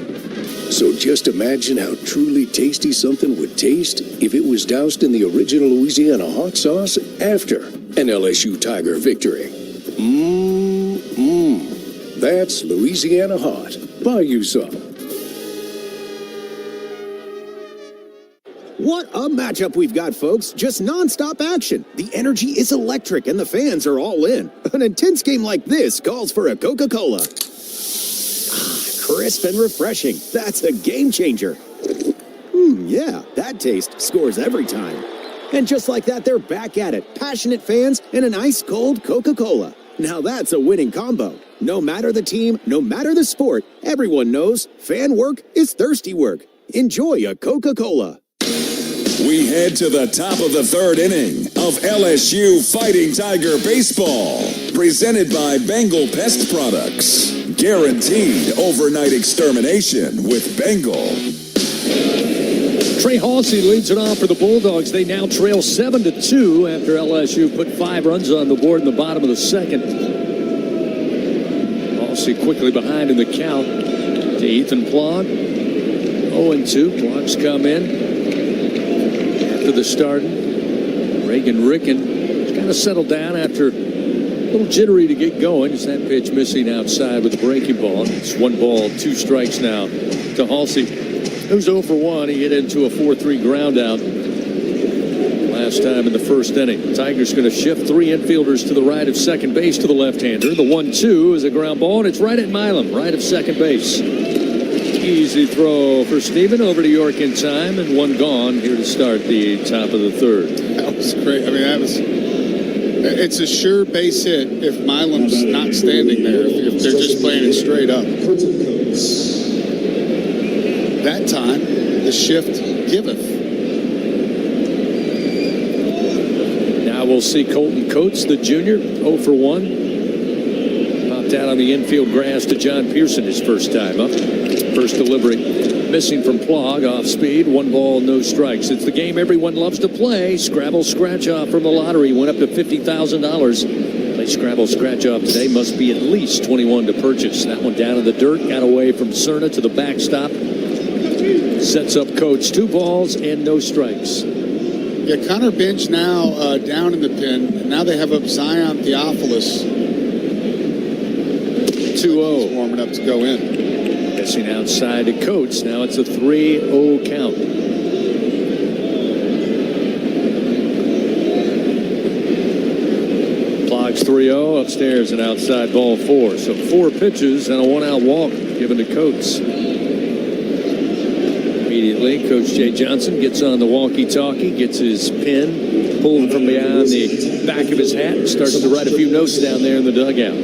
So just imagine how truly tasty something would taste if it was doused in the original Louisiana hot sauce after an LSU Tiger victory. That's Louisiana hot. Buy you some. What a matchup we've got, folks. Just nonstop action. The energy is electric and the fans are all in. An intense game like this calls for a Coca-Cola. Crisp and refreshing. That's a game changer. Yeah, that taste scores every time. And just like that, they're back at it. Passionate fans and an ice-cold Coca-Cola. Now that's a winning combo. No matter the team, no matter the sport, everyone knows fan work is thirsty work. Enjoy a Coca-Cola. We head to the top of the third inning of LSU Fighting Tiger Baseball, presented by Bengal Pest Products. Guaranteed overnight extermination with Bengal. Trey Halsey leads it off for the Bulldogs. They now trail 7-2 after LSU put 5 runs on the board in the bottom of the second. Halsey quickly behind in the count to Ethan Plog. 0-2. Plog's come in. After the start, Reagan Ricken kind of settled down after a little jittery to get going. Just that pitch missing outside with the breaking ball. It's 1 ball, 2 strikes now to Halsey, who's 0 for 1. He hit into a 4-3 ground out last time in the first inning. The Tigers going to shift 3 infielders to the right of second base to the left-hander. The 1-2 is a ground ball, and it's right at Milam, right of second base. Easy throw for Steven over to York in time, and 1 gone here to start the top of the third. That was great. I mean, it's a sure base hit if Milam's not standing there, if they're just playing it straight up. That time, the shift giveth. Now we'll see Colton Coates, the junior, 0 for 1. Popped out on the infield grass to John Pearson his first time up. First delivery missing from Plog, off speed, 1 ball, no strikes. It's the game everyone loves to play. Scrabble Scratch Off from the lottery went up to $50,000. Play Scrabble Scratch Off today. Must be at least 21 to purchase. That one down in the dirt, got away from Cerna to the backstop. Sets up Coates, 2 balls and no strikes. Yeah, Connor Bench now down in the pen. Now they have up Zion Theophilus. 2-0. He's warming up to go in. Guessing outside to Coates. Now it's a 3-0 count. Plog's 3-0 upstairs and outside ball 4. So 4 pitches and a 1-out walk given to Coates. Immediately, Coach Jay Johnson gets on the walkie-talkie, gets his pen pulled from behind the back of his hat, and starts to write a few notes down there in the dugout.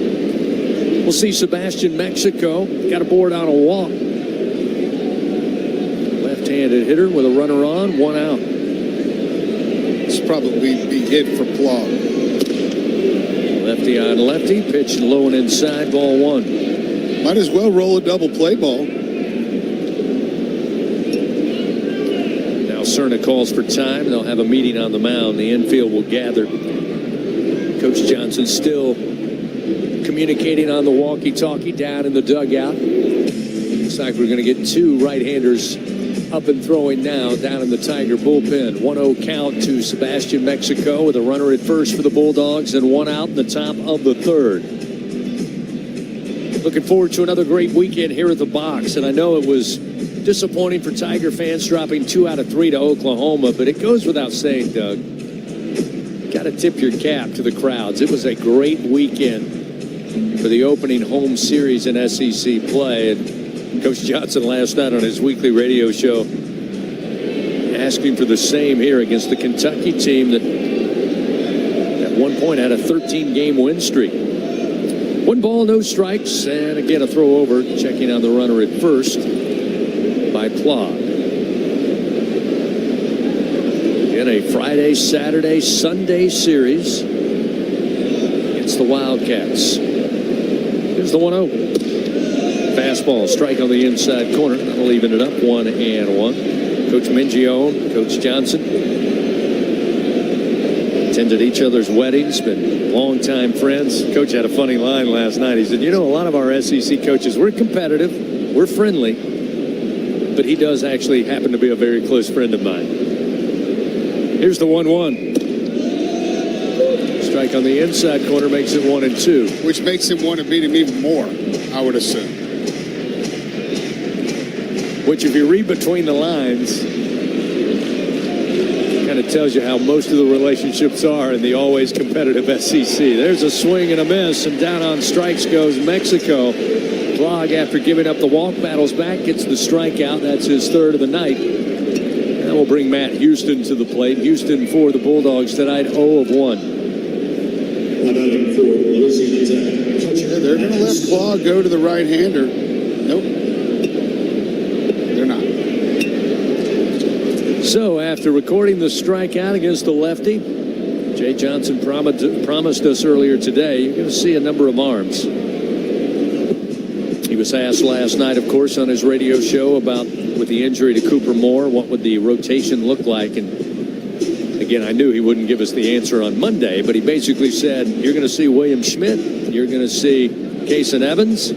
We'll see Sebastian Mexico got aboard on a walk. Left-handed hitter with a runner on, 1 out. It's probably be hit for Plog. Lefty on lefty, pitch low and inside, ball 1. Might as well roll a double play ball. Now Cerna calls for time. They'll have a meeting on the mound. The infield will gather. Coach Johnson still communicating on the walkie-talkie down in the dugout. Looks like we're going to get 2 right-handers up and throwing now down in the Tiger bullpen. 1-0 count to Sebastian Mexico with a runner at first for the Bulldogs and 1 out in the top of the third. Looking forward to another great weekend here at the box, and I know it was disappointing for Tiger fans dropping 2 out of 3 to Oklahoma, but it goes without saying, Doug, got to tip your cap to the crowds. It was a great weekend for the opening home series in SEC play. And Coach Johnson last night on his weekly radio show asking for the same here against the Kentucky team that at one point had a 13-game win streak. 1 ball, no strikes, and again a throw over, checking on the runner at first by Plog. Again, a Friday, Saturday, Sunday series against the Wildcats. Here's the 1-0. Fastball, strike on the inside corner. That'll even it up, 1-1. Coach Mingione, Coach Johnson. Attended each other's weddings, been longtime friends. Coach had a funny line last night. He said, a lot of our SEC coaches, we're competitive, we're friendly, but he does actually happen to be a very close friend of mine. Here's the 1-1. Strike on the inside corner makes it 1-2. Which makes him want to beat him even more, I would assume. Which, if you read between the lines, kind of tells you how most of the relationships are in the always competitive SEC. There's a swing and a miss, and down on strikes goes Mexico. Blog, after giving up the walk, battles back, gets the strikeout. That's his third of the night. That will bring Matt Houston to the plate. Houston for the Bulldogs tonight, 0-1. Yeah, they're going to let Blog go to the right-hander. Nope. They're not. So, after recording the strikeout against the lefty, Jay Johnson promised us earlier today, you're going to see a number of arms. He was asked last night, of course, on his radio show about, with the injury to Cooper Moore, what would the rotation look like? And again, I knew he wouldn't give us the answer on Monday, but he basically said, you're going to see William Schmidt, you're going to see Kaysen Evans.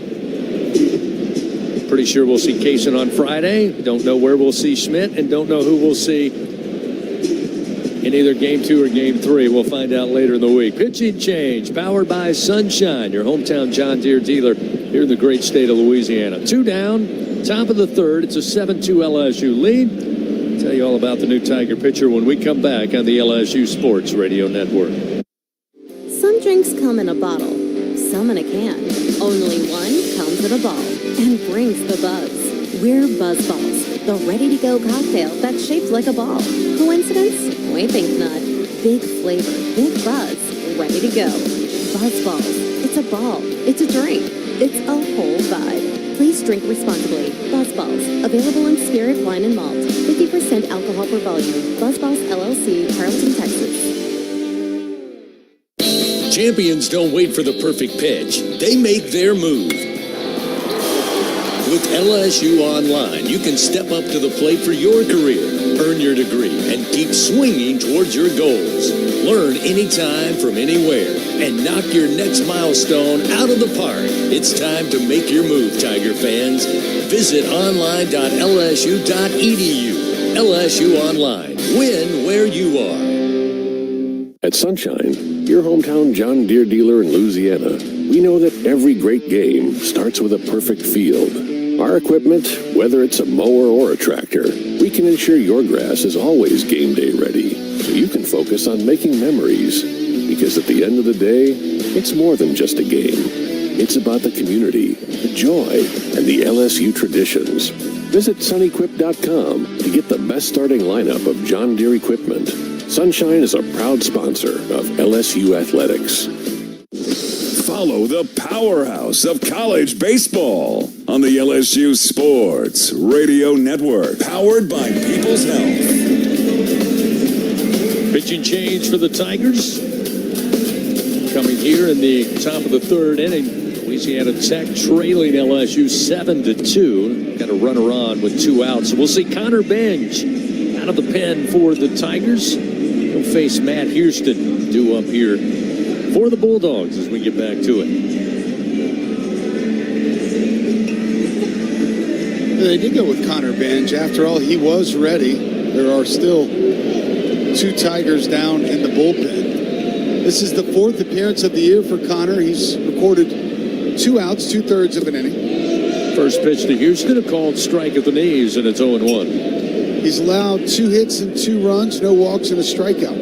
Pretty sure we'll see Kaysen on Friday. Don't know where we'll see Schmidt, and don't know who we'll see in either Game 2 or Game 3. We'll find out later in the week. Pitching change, powered by Sunshine, your hometown John Deere dealer here in the great state of Louisiana. 2 down, top of the third. It's a 7-2 LSU lead. I'll tell you all about the new Tiger pitcher when we come back on the LSU Sports Radio Network. Some drinks come in a bottle, some in a can. Only one comes in a ball and brings the buzz. We're Buzz Balls, the ready-to-go cocktail that's shaped like a ball. Coincidence? We think not. Big flavor, big buzz, ready to go. Buzz Balls. It's a ball. It's a drink. It's a whole vibe. Please drink responsibly. Buzz Balls. Available in spirit, wine, and malt. 50% alcohol per volume. Buzz Balls LLC, Carrollton, Texas. Champions don't wait for the perfect pitch. They make their move. With LSU Online, you can step up to the plate for your career, earn your degree, and keep swinging towards your goals. Learn anytime from anywhere and knock your next milestone out of the park. It's time to make your move, Tiger fans. Visit online.lsu.edu. LSU Online. Win where you are. At Sunshine, your hometown John Deere dealer in Louisiana, we know that every great game starts with a perfect field. Our equipment, whether it's a mower or a tractor, we can ensure your grass is always game day ready, so you can focus on making memories. Because at the end of the day, it's more than just a game. It's about the community, the joy, and the LSU traditions. Visit sunequip.com to get the best starting lineup of John Deere equipment. Sunshine is a proud sponsor of LSU Athletics. Follow the powerhouse of college baseball on the LSU Sports Radio Network, powered by People's Health. Pitching change for the Tigers. Coming here in the top of the third inning, Louisiana Tech trailing LSU 7-2. Got a runner on with 2 outs. So we'll see Connor Benj out of the pen for the Tigers. He'll face Matt Houston due up here for the Bulldogs as we get back to it. They did go with Connor Benj. After all, he was ready. There are still 2 Tigers down in the bullpen. This is the 4th appearance of the year for Connor. He's recorded 2 outs, 2/3 of an inning. First pitch to Houston, a called strike at the knees, and it's 0-1. He's allowed 2 hits and 2 runs, no walks, and a strikeout.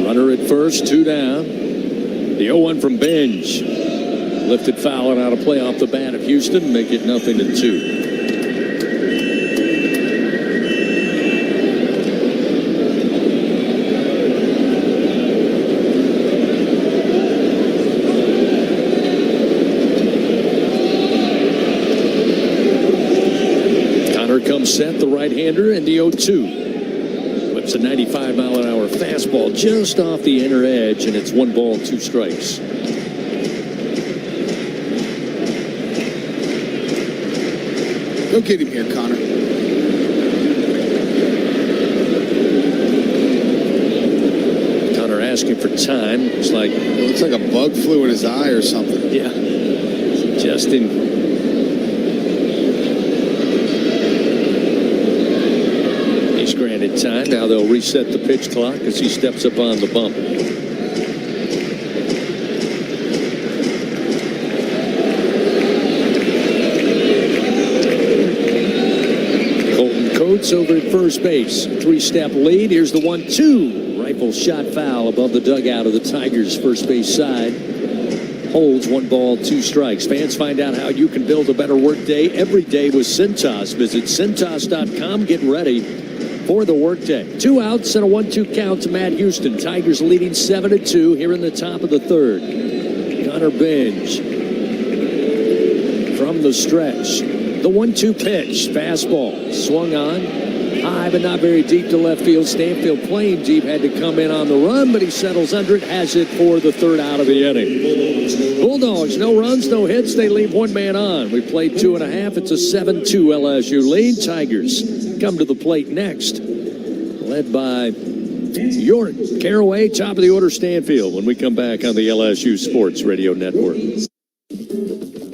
Runner at first, 2 down. The 0-1 from Benj. Lifted foul and out of play off the bat of Houston, make it 0-2. Comes set, the right-hander, and the 0-2. Whips a 95-mile-an-hour fastball just off the inner edge, and it's 1 ball, 2 strikes. Go get him here, Connor. Connor asking for time. It looks like a bug flew in his eye or something. Yeah. Justin. He's granted time. Now they'll reset the pitch clock as he steps up on the bump. Coates over at first base. 3-step lead. Here's the 1-2. Rifle shot foul above the dugout of the Tigers' first base side. Holds 1 ball, 2 strikes. Fans, find out how you can build a better workday every day with Cintas. Visit Cintas.com. Get ready for the workday. 2 outs and a 1-2 count to Matt Houston. Tigers leading 7-2 here in the top of the third. Connor Benj from the stretch. The 1-2 pitch, fastball, swung on, high but not very deep to left field. Stanfield playing deep, had to come in on the run, but he settles under it, has it for the 3rd out of the inning. Bulldogs, no runs, no hits, they leave 1 man on. We played 2.5, it's a 7-2 LSU lead. Tigers come to the plate next, led by York, Caraway, top of the order, Stanfield, when we come back on the LSU Sports Radio Network.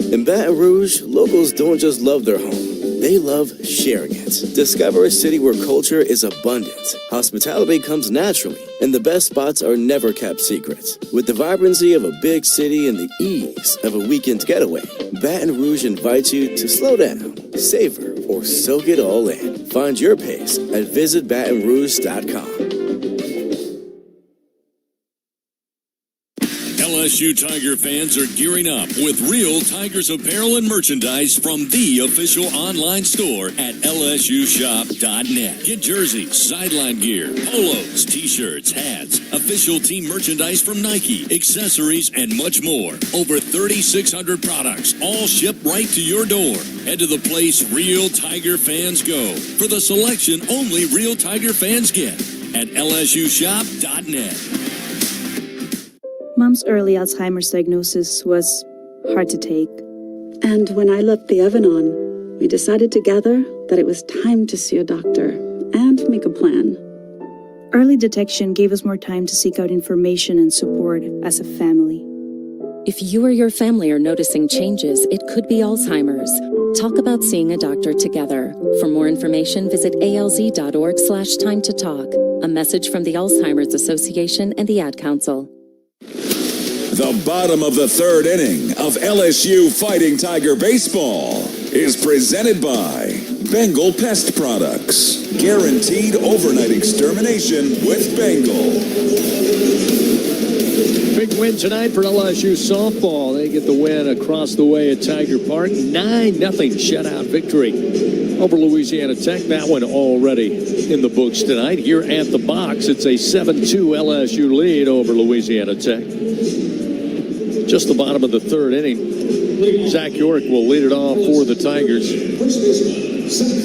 In Baton Rouge, locals don't just love their home, they love sharing it. Discover a city where culture is abundant, hospitality comes naturally, and the best spots are never kept secret. With the vibrancy of a big city and the ease of a weekend getaway, Baton Rouge invites you to slow down, savor, or soak it all in. Find your pace at visitbatonrouge.com. LSU Tiger fans are gearing up with real Tigers apparel and merchandise from the official online store at lsushop.net. Get jerseys, sideline gear, polos, t-shirts, hats, official team merchandise from Nike, accessories, and much more. Over 3,600 products, all shipped right to your door. Head to the place real Tiger fans go for the selection only real Tiger fans get at lsushop.net. Mom's early Alzheimer's diagnosis was hard to take. And when I left the oven on, we decided together that it was time to see a doctor and make a plan. Early detection gave us more time to seek out information and support as a family. If you or your family are noticing changes, it could be Alzheimer's. Talk about seeing a doctor together. For more information, visit alz.org/time to talk. A message from the Alzheimer's Association and the Ad Council. The bottom of the 3rd inning of LSU Fighting Tiger Baseball is presented by Bengal Pest Products. Guaranteed overnight extermination with Bengal. Big win tonight for LSU softball. They get the win across the way at Tiger Park. 9-0 shutout victory over Louisiana Tech. That one already in the books tonight. Here at the box, it's a 7-2 LSU lead over Louisiana Tech. Just the bottom of the 3rd inning. Zach York will lead it off for the Tigers.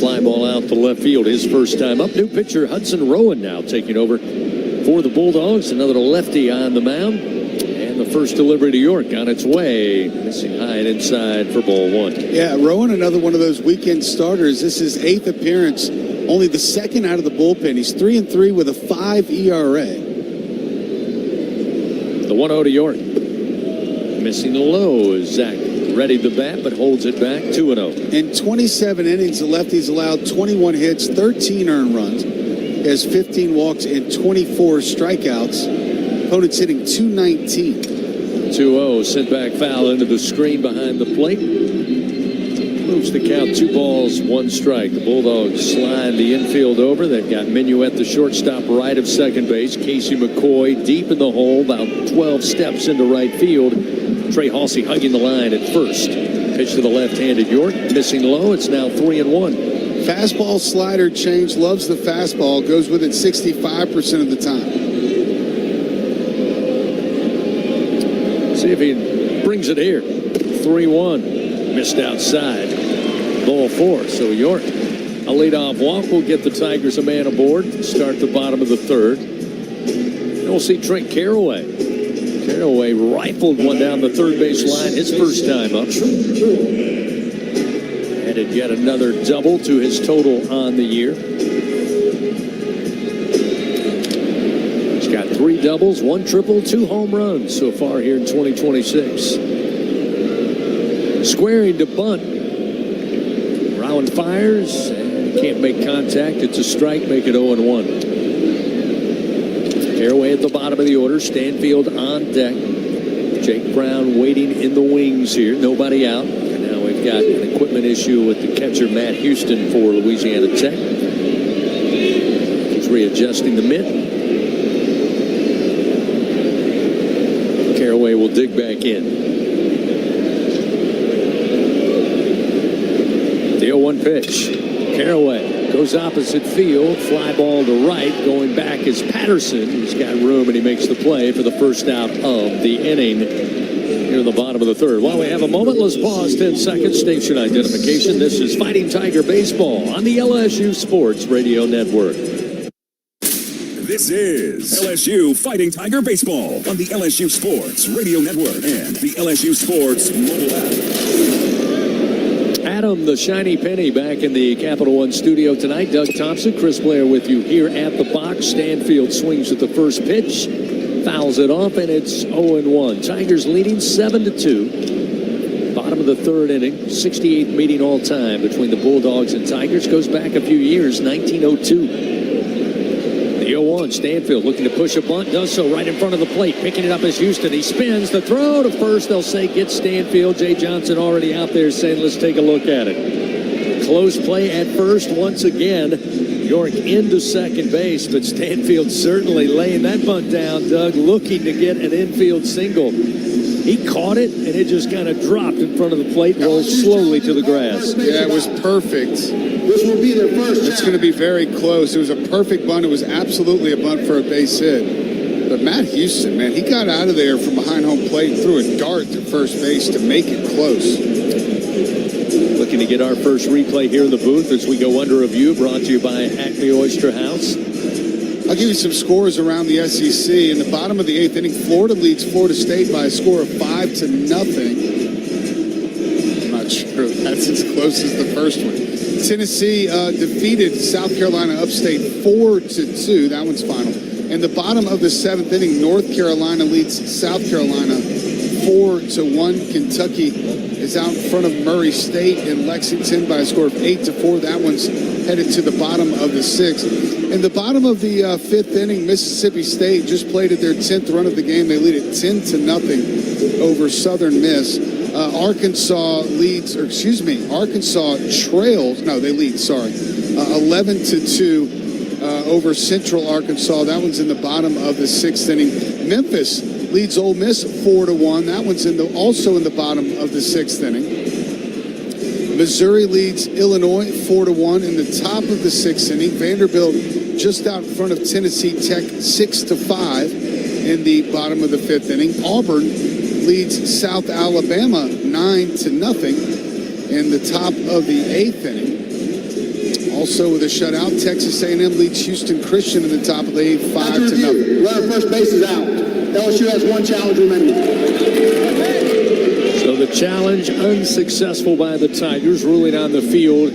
Fly ball out to left field, his first time up. New pitcher Hudson Rowan now taking over for the Bulldogs. Another lefty on the mound. And the first delivery to York on its way. Missing high and inside for ball 1. Yeah, Rowan, another one of those weekend starters. This is his 8th appearance. Only the 2nd out of the bullpen. He's 3-3 with a 5 ERA. The 1-0 to York. Missing the low as Zach readied the bat, but holds it back. 2-0. In 27 innings, the lefty's allowed 21 hits, 13 earned runs. He has 15 walks and 24 strikeouts. Opponent's hitting .219. 2-0, sent back foul into the screen behind the plate. Moves the count 2 balls, 1 strike. The Bulldogs slide the infield over. They've got Minuet, the shortstop, right of second base. Casey McCoy deep in the hole, about 12 steps into right field. Trey Halsey hugging the line at first. Pitch to the left-handed York, missing low. It's now 3-1. Fastball slider change, loves the fastball, goes with it 65% of the time. See if he brings it here. 3-1. Missed outside. Ball 4. So York, a leadoff walk will get the Tigers a man aboard. Start the bottom of the 3rd. And we'll see Trent Caraway. Caraway rifled one down the third base line his first time up. Added yet another double to his total on the year. He's got 3 doubles, 1 triple, 2 home runs so far here in 2026. Squaring to bunt. Rowan fires and can't make contact. It's a strike. Make it 0-1. Caraway at the bottom of the order. Stanfield on deck. Jake Brown waiting in the wings here. Nobody out. And now we've got an equipment issue with the catcher, Matt Houston, for Louisiana Tech. He's readjusting the mitt. Caraway will dig back in. The 0-1 pitch. Caraway goes opposite field. Fly ball to right. Going back is Patterson. He's got room and he makes the play for the first out of the inning here in the bottom of the third. While we have a moment, let's pause 10 seconds. Station identification. This is Fighting Tiger Baseball on the LSU Sports Radio Network. This is LSU Fighting Tiger Baseball on the LSU Sports Radio Network and the LSU Sports mobile app. Adam, the shiny penny, back in the Capital One studio tonight. Doug Thompson, Chris Blair with you here at the box. Stanfield swings at the first pitch, fouls it off, and it's 0-1. Tigers leading 7-2. Bottom of the third inning, 68th meeting all time between the Bulldogs and Tigers. Goes back a few years, 1902. The 0-1, Stanfield looking to push a bunt, does so right in front of the plate. Picking it up is Houston. He spins the throw to first. They'll say get Stanfield. Jay Johnson already out there saying let's take a look at it. Close play at first once again. York into second base, but Stanfield certainly laying that bunt down, Doug, looking to get an infield single. He caught it, and it just kind of dropped in front of the plate and rolled slowly to the grass. Yeah, it was perfect. This will be their first. It's going to be very close. It was a perfect bunt. It was absolutely a bunt for a base hit. But Matt Houston, man, he got out of there from behind home plate and threw a dart to first base to make it close. Looking to get our first replay here in the booth as we go under review, brought to you by Acme Oyster House. I'll give you some scores around the SEC. In the bottom of the 8th inning, Florida leads Florida State by a score of 5-0. I'm not sure that's as close as the first one. Tennessee defeated South Carolina Upstate 4-2. That one's final. In the bottom of the 7th inning, North Carolina leads South Carolina 4-1. Kentucky is out in front of Murray State in Lexington by a score of 8-4. That one's headed to the bottom of the 6th. In the bottom of the 5th inning, Mississippi State just played at their 10th run of the game. They lead it 10-0 over Southern Miss. Arkansas trails. No, they lead. 11-2 over Central Arkansas. That one's in the bottom of the 6th inning. Memphis leads Ole Miss 4-1. That one's also in the bottom of the 6th inning. Missouri leads Illinois 4-1 in the top of the 6th inning. Vanderbilt just out in front of Tennessee Tech 6-5 in the bottom of the 5th inning. Auburn leads South Alabama 9-0 in the top of the 8th inning. Also with a shutout, Texas A&M leads Houston Christian in the top of the 8th 5-0. Runner first base is out. LSU has one challenge remaining. So the challenge unsuccessful by the Tigers. Ruling on the field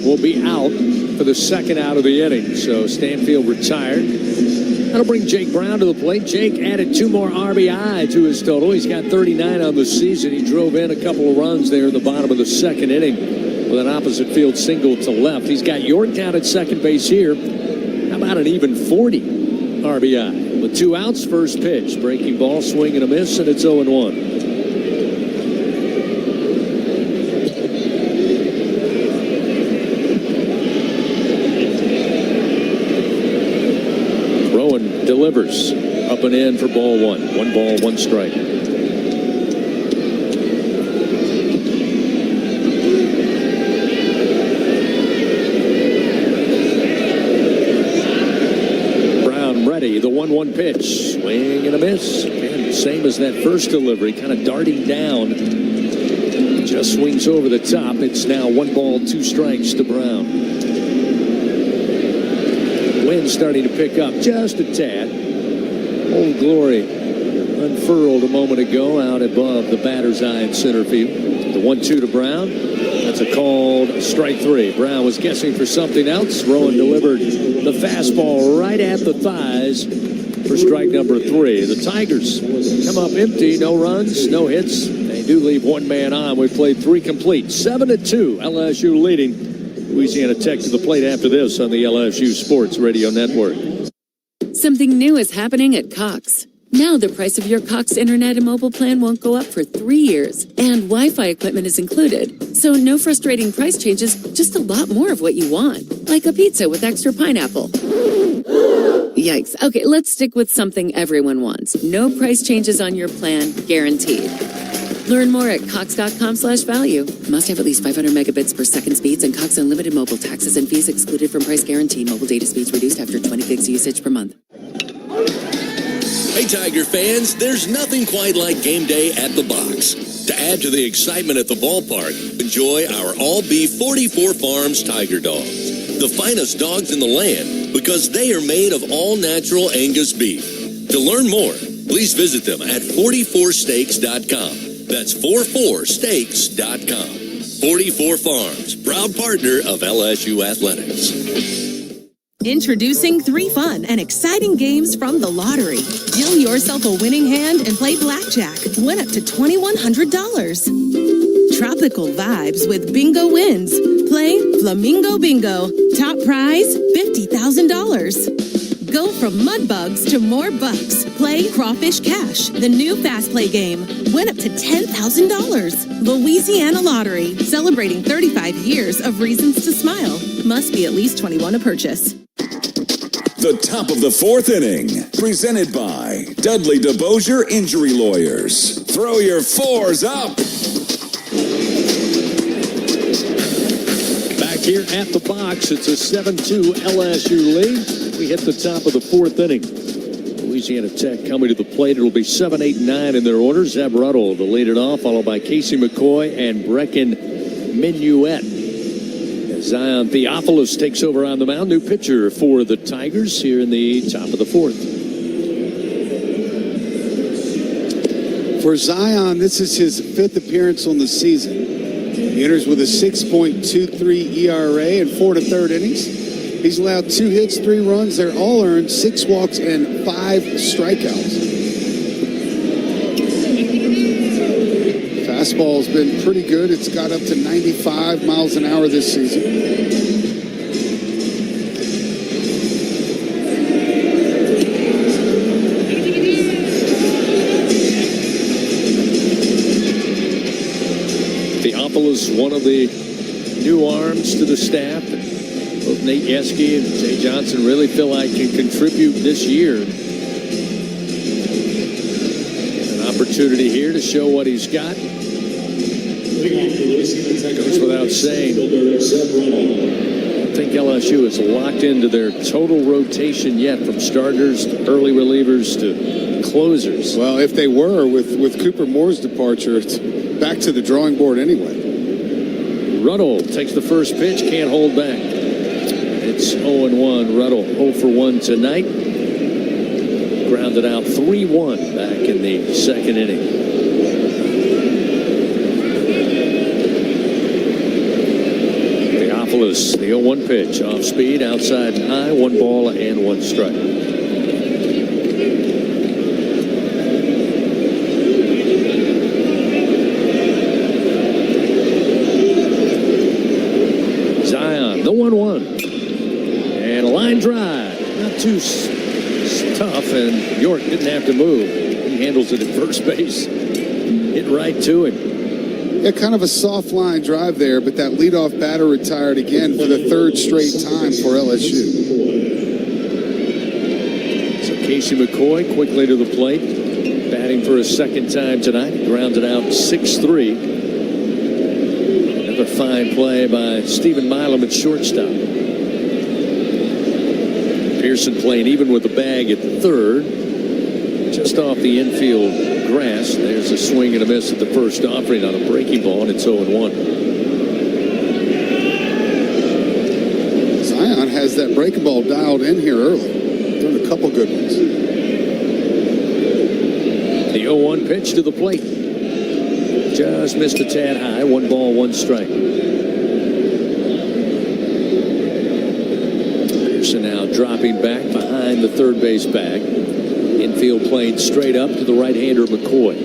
will be out for the second out of the inning. So Stanfield retired. That'll bring Jake Brown to the plate. Jake added 2 more RBI to his total. He's got 39 on the season. He drove in a couple of runs there in the bottom of the 2nd inning with an opposite field single to left. He's got York down at second base here. How about an even 40 RBI? With 2 outs, first pitch. Breaking ball, swing and a miss, and it's 0-1. Delivers up and in for ball 1. 1 ball, 1 strike. Brown ready. The 1-1 pitch. Swing and a miss. Again, same as that first delivery. Kind of darting down. Just swings over the top. It's now 1 ball, 2 strikes to Brown. Wind starting to pick up just a tad. Old Glory unfurled a moment ago out above the batter's eye in center field. The 1-2 to Brown. That's a called strike 3. Brown was guessing for something else. Rowan delivered the fastball right at the thighs for strike number 3. The Tigers come up empty. No runs, no hits. They do leave one man on. We played 3 complete. 7-2. LSU leading Louisiana Tech to the plate after this on the LSU Sports Radio Network. Something new is happening at Cox. Now the price of your Cox internet and mobile plan won't go up for 3 years, and Wi-Fi equipment is included. So no frustrating price changes, just a lot more of what you want. Like a pizza with extra pineapple. Yikes. Okay, let's stick with something everyone wants. No price changes on your plan, guaranteed. Learn more at cox.com/value. Must have at least 500 megabits per second speeds and Cox Unlimited mobile taxes and fees excluded from price guarantee. Mobile data speeds reduced after 20 gigs usage per month. Hey, Tiger fans, there's nothing quite like game day at the box. To add to the excitement at the ballpark, enjoy our all-beef 44 Farms Tiger Dogs. The finest dogs in the land because they are made of all-natural Angus beef. To learn more, please visit them at 44steaks.com. That's 44steaks.com. 44 Farms, proud partner of LSU Athletics. Introducing 3 fun and exciting games from the lottery. Deal yourself a winning hand and play blackjack. Win up to $2,100. Tropical vibes with bingo wins. Play Flamingo Bingo. Top prize, $50,000. Go from mud bugs to more bucks. Play Crawfish Cash, the new fast play game. Win up to $10,000. Louisiana Lottery, celebrating 35 years of reasons to smile. Must be at least 21 to purchase. The top of the 4th inning, presented by Dudley DeBosier Injury Lawyers. Throw your 4s up. Back here at the box, it's a 7-2 LSU lead. We hit the top of the 4th inning. Louisiana Tech coming to the plate. It'll be 7, 8, 9 in their order. Zeb Ruddle to lead it off, followed by Casey McCoy and Brecken Minuet. Zion Theophilus takes over on the mound. New pitcher for the Tigers here in the top of the 4th. For Zion, this is his 5th appearance on the season. He enters with a 6.23 ERA in 4 1/3 innings. He's allowed 2 hits, 3 runs. They're all earned, 6 walks, and 5 strikeouts. Fastball's been pretty good. It's got up to 95 miles an hour this season. Theophilus, one of the new arms to the staff. Both Nate Yeske and Jay Johnson really feel like can contribute this year. An opportunity here to show what he's got. Goes without saying. I don't think LSU is locked into their total rotation yet, from starters to early relievers to closers. Well, if they were, with Cooper Moore's departure, it's back to the drawing board anyway. Ruddle takes the first pitch, can't hold back. It's 0-1. Ruddle 0 for 1 tonight. Grounded out 3-1 back in the 2nd inning. Theophilus, the 0-1 pitch, off speed, outside and high, 1 ball and 1 strike. Zion, the 1-1. And a line drive. Not too tough, and York didn't have to move. He handles it at first base. Hit right to him. Yeah, kind of a soft line drive there, but that leadoff batter retired again for the 3rd straight time for LSU. So Casey McCoy quickly to the plate, batting for a 2nd time tonight. He grounded out 6-3. Another fine play by Stephen Milam at shortstop. Pearson playing even with the bag at the 3rd. Just off the infield grass. There's a swing and a miss at the first offering on a breaking ball, and it's 0-1. Zion has that breaking ball dialed in here early. Doing a couple good ones. The 0-1 pitch to the plate. Just missed a tad high. 1 ball, 1 strike. Pearson now dropping back behind the third base bag. Infield playing straight up to the right-hander McCoy.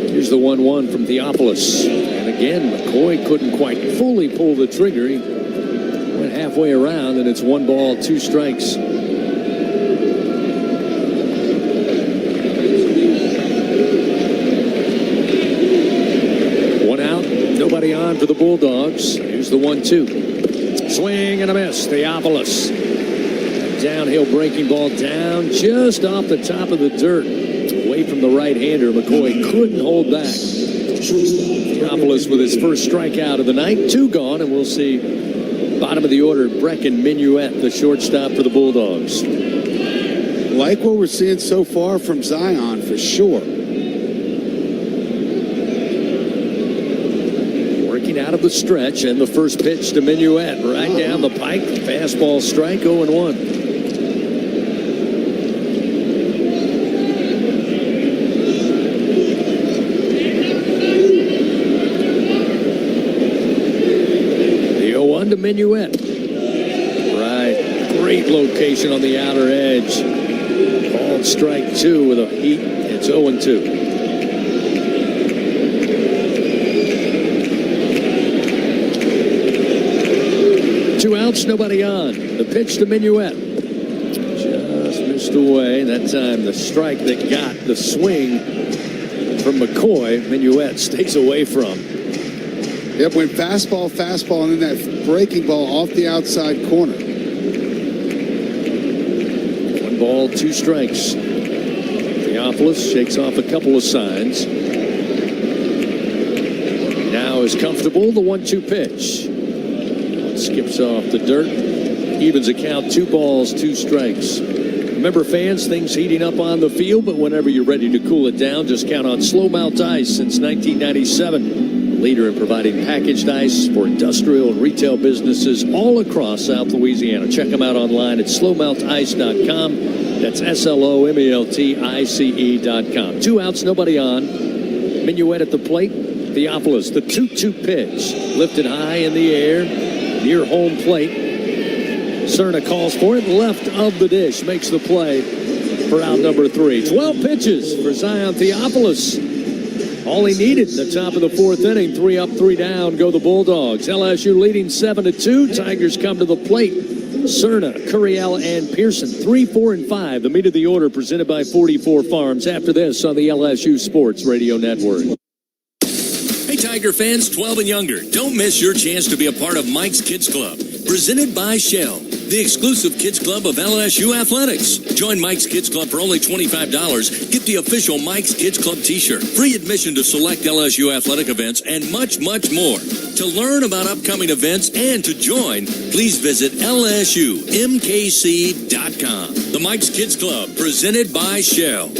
Here's the 1-1 from Theophilus. And again, McCoy couldn't quite fully pull the trigger. He went halfway around, and it's 1 ball, 2 strikes. One out, nobody on for the Bulldogs. Here's the 1-2. Swing and a miss. Theophilus. Downhill breaking ball down just off the top of the dirt. Away from the right-hander. McCoy couldn't hold back. Theophilus with his first strikeout of the night. 2 gone, and we'll see bottom of the order, Brecken Minuet, the shortstop for the Bulldogs. Like what we're seeing so far from Zion, for sure. Working out of the stretch, and the first pitch to Minuet right down the pike. Fastball strike, 0-1. To Minuet. Right. Great location on the outer edge. Called strike 2 with a heat. It's 0-2. Two outs, nobody on. The pitch to Minuet. Just missed away. That time the strike that got the swing from McCoy, Minuet stays away from. Yep, went fastball, and then that breaking ball off the outside corner. 1 ball, 2 strikes. Theophilus shakes off a couple of signs. Now is comfortable, the 1-2 pitch. Skips off the dirt. Evens a count, 2 balls, 2 strikes. Remember, fans, things heating up on the field, but whenever you're ready to cool it down, just count on Slow Melt Ice since 1997. Leader in providing packaged ice for industrial and retail businesses all across South Louisiana. Check them out online at slowmeltice.com. That's SLOMELTICE.com. 2 outs, nobody on. Minuet at the plate. Theophilus, the 2-2 pitch. Lifted high in the air, near home plate. Cerna calls for it, left of the dish. Makes the play for out number 3. 12 pitches for Zion Theophilus. All he needed in the top of the 4th inning. 3 up, 3 down, go the Bulldogs. LSU leading 7-2. Tigers come to the plate. Cerna, Curiel, and Pearson. 3, 4, and 5. The meat of the order presented by 44 Farms. After this on the LSU Sports Radio Network. Hey, Tiger fans 12 and younger, don't miss your chance to be a part of Mike's Kids Club. Presented by Shell, the exclusive kids club of LSU Athletics. Join Mike's Kids Club for only $25. Get the official Mike's Kids Club t-shirt, free admission to select LSU athletic events, and much, much more. To learn about upcoming events and to join, please visit LSUMKC.com. The Mike's Kids Club, presented by Shell.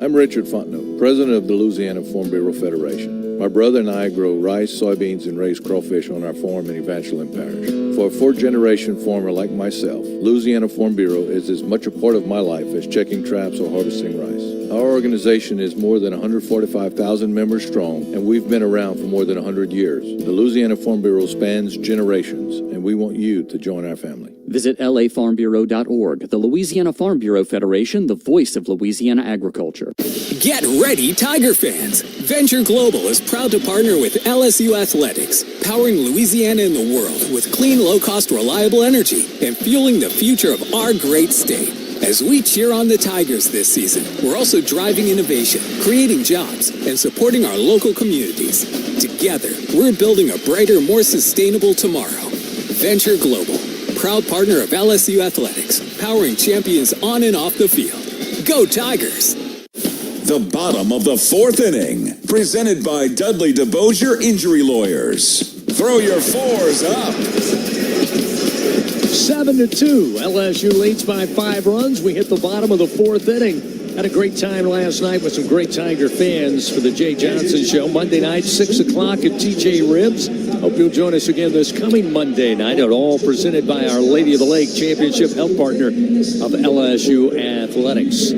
I'm Richard Fontenot, president of the Louisiana Farm Bureau Federation. My brother and I grow rice, soybeans, and raise crawfish on our farm in Evangeline Parish. For a 4th-generation farmer like myself, Louisiana Farm Bureau is as much a part of my life as checking traps or harvesting rice. Our organization is more than 145,000 members strong, and we've been around for more than 100 years. The Louisiana Farm Bureau spans generations, and we want you to join our family. Visit lafarmbureau.org. The Louisiana Farm Bureau Federation, the voice of Louisiana agriculture. Get ready, Tiger fans! Venture Global is proud to partner with LSU Athletics, powering Louisiana and the world with clean, low-cost, reliable energy and fueling the future of our great state. As we cheer on the Tigers this season, we're also driving innovation, creating jobs, and supporting our local communities. Together, we're building a brighter, more sustainable tomorrow. Venture Global, proud partner of LSU Athletics, powering champions on and off the field. Go Tigers! The bottom of the 4th inning, presented by Dudley DeBosier Injury Lawyers. Throw your 4s up. 7-2. LSU leads by 5 runs. We hit the bottom of the 4th inning. Had a great time last night with some great Tiger fans for the Jay Johnson Show. Monday night, 6 o'clock at TJ Ribs. Hope you'll join us again this coming Monday night. It all presented by Our Lady of the Lake, championship health partner of LSU Athletics.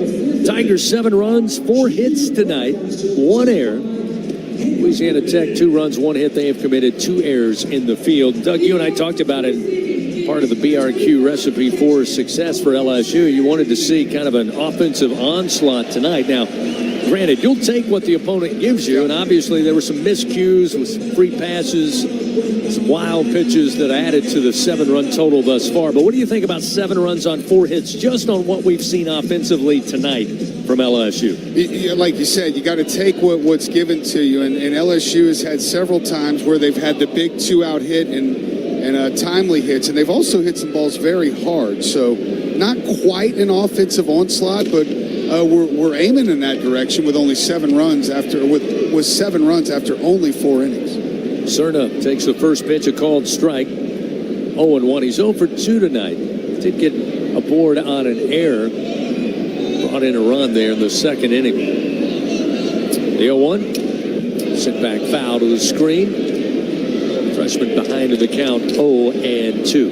Tigers 7 runs, 4 hits tonight, 1 error. We Louisiana Tech, 2 runs, 1 hit. They have committed 2 errors in the field. Doug, you and I talked about it, part of the BRQ recipe for success for LSU. You wanted to see kind of an offensive onslaught tonight. Now, granted, you'll take what the opponent gives you, and obviously there were some miscues with some free passes, some wild pitches that added to the 7-run total thus far. But what do you think about 7 runs on 4 hits just on what we've seen offensively tonight from LSU? Like you said, you got to take what's given to you, and LSU has had several times where they've had the big 2-out hit and timely hits, and they've also hit some balls very hard. So not quite an offensive onslaught, but we're aiming in that direction with only 7 runs with 7 runs after only 4 innings. Cerna takes the first pitch, a called strike. 0-1. He's 0 for 2 tonight. Did get aboard on an error. Brought in a run there in the 2nd inning. The 0-1. Sent back foul to the screen. Freshman behind in the count, 0-2.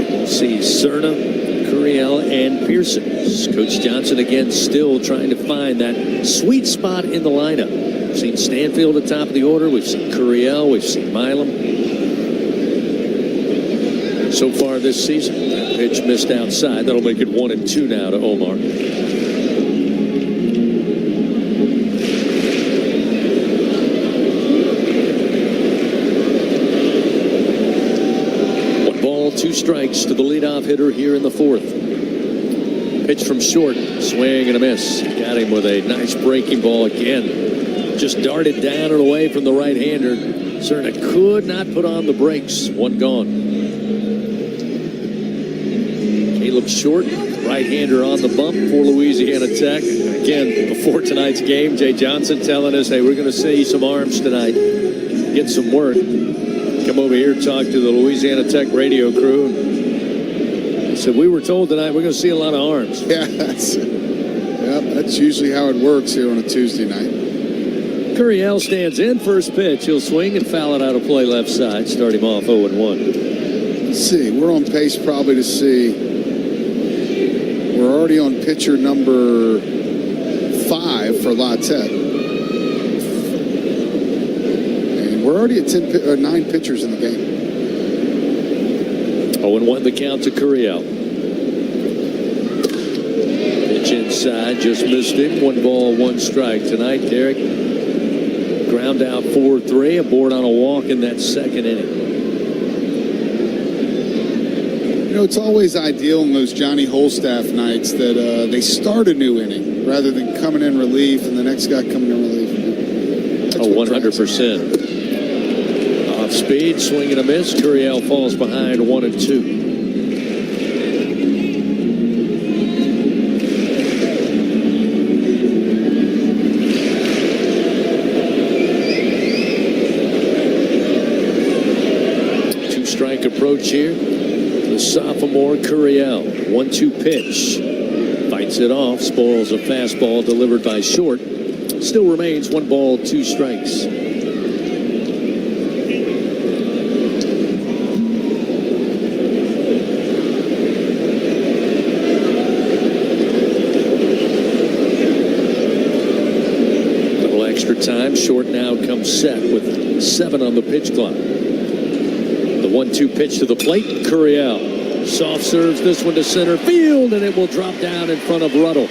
We'll see Cerna, Curiel, and Pearson. Coach Johnson again still trying to find that sweet spot in the lineup. We've seen Stanfield at the top of the order. We've seen Curiel. We've seen Milam. So far this season, that pitch missed outside. That'll make it 1-2 now to Omar. One ball, 2 strikes to the leadoff hitter here in the 4th. Pitch from short, swing and a miss. Got him with a nice breaking ball again. Just darted down and away from the right-hander. Cerna could not put on the brakes. 1 gone. Caleb Short, right-hander on the bump for Louisiana Tech. Again, before tonight's game, Jay Johnson telling us, hey, we're going to see some arms tonight. Get some work. Come over here, talk to the Louisiana Tech radio crew. He said, we were told tonight we're going to see a lot of arms. Yeah, that's usually how it works here on a Tuesday night. Curiel stands in, first pitch. He'll swing and foul it out of play left side. Start him off 0-1. Let's see. We're on pace probably to see. We're already on pitcher number 5 for La Tech. And we're already at 9 pitchers in the game. 0-1 the count to Curiel. Pitch inside, just missed him. 1 ball, 1 strike tonight, Derek. Ground out 4-3, aboard on a walk in that 2nd inning. You know, it's always ideal in those Johnny Holstaff nights that they start a new inning rather than coming in relief and the next guy coming in relief. 100%. Off speed, swing and a miss. Curiel falls behind 1-2. Approach here. The sophomore Curiel. 1-2 pitch. Fights it off. Spoils a fastball delivered by Short. Still remains 1 ball, 2 strikes. Little extra time. Short now comes set with 7 on the pitch clock. 1-2 pitch to the plate. Curiel soft serves this one to center field, and it will drop down in front of Ruddle.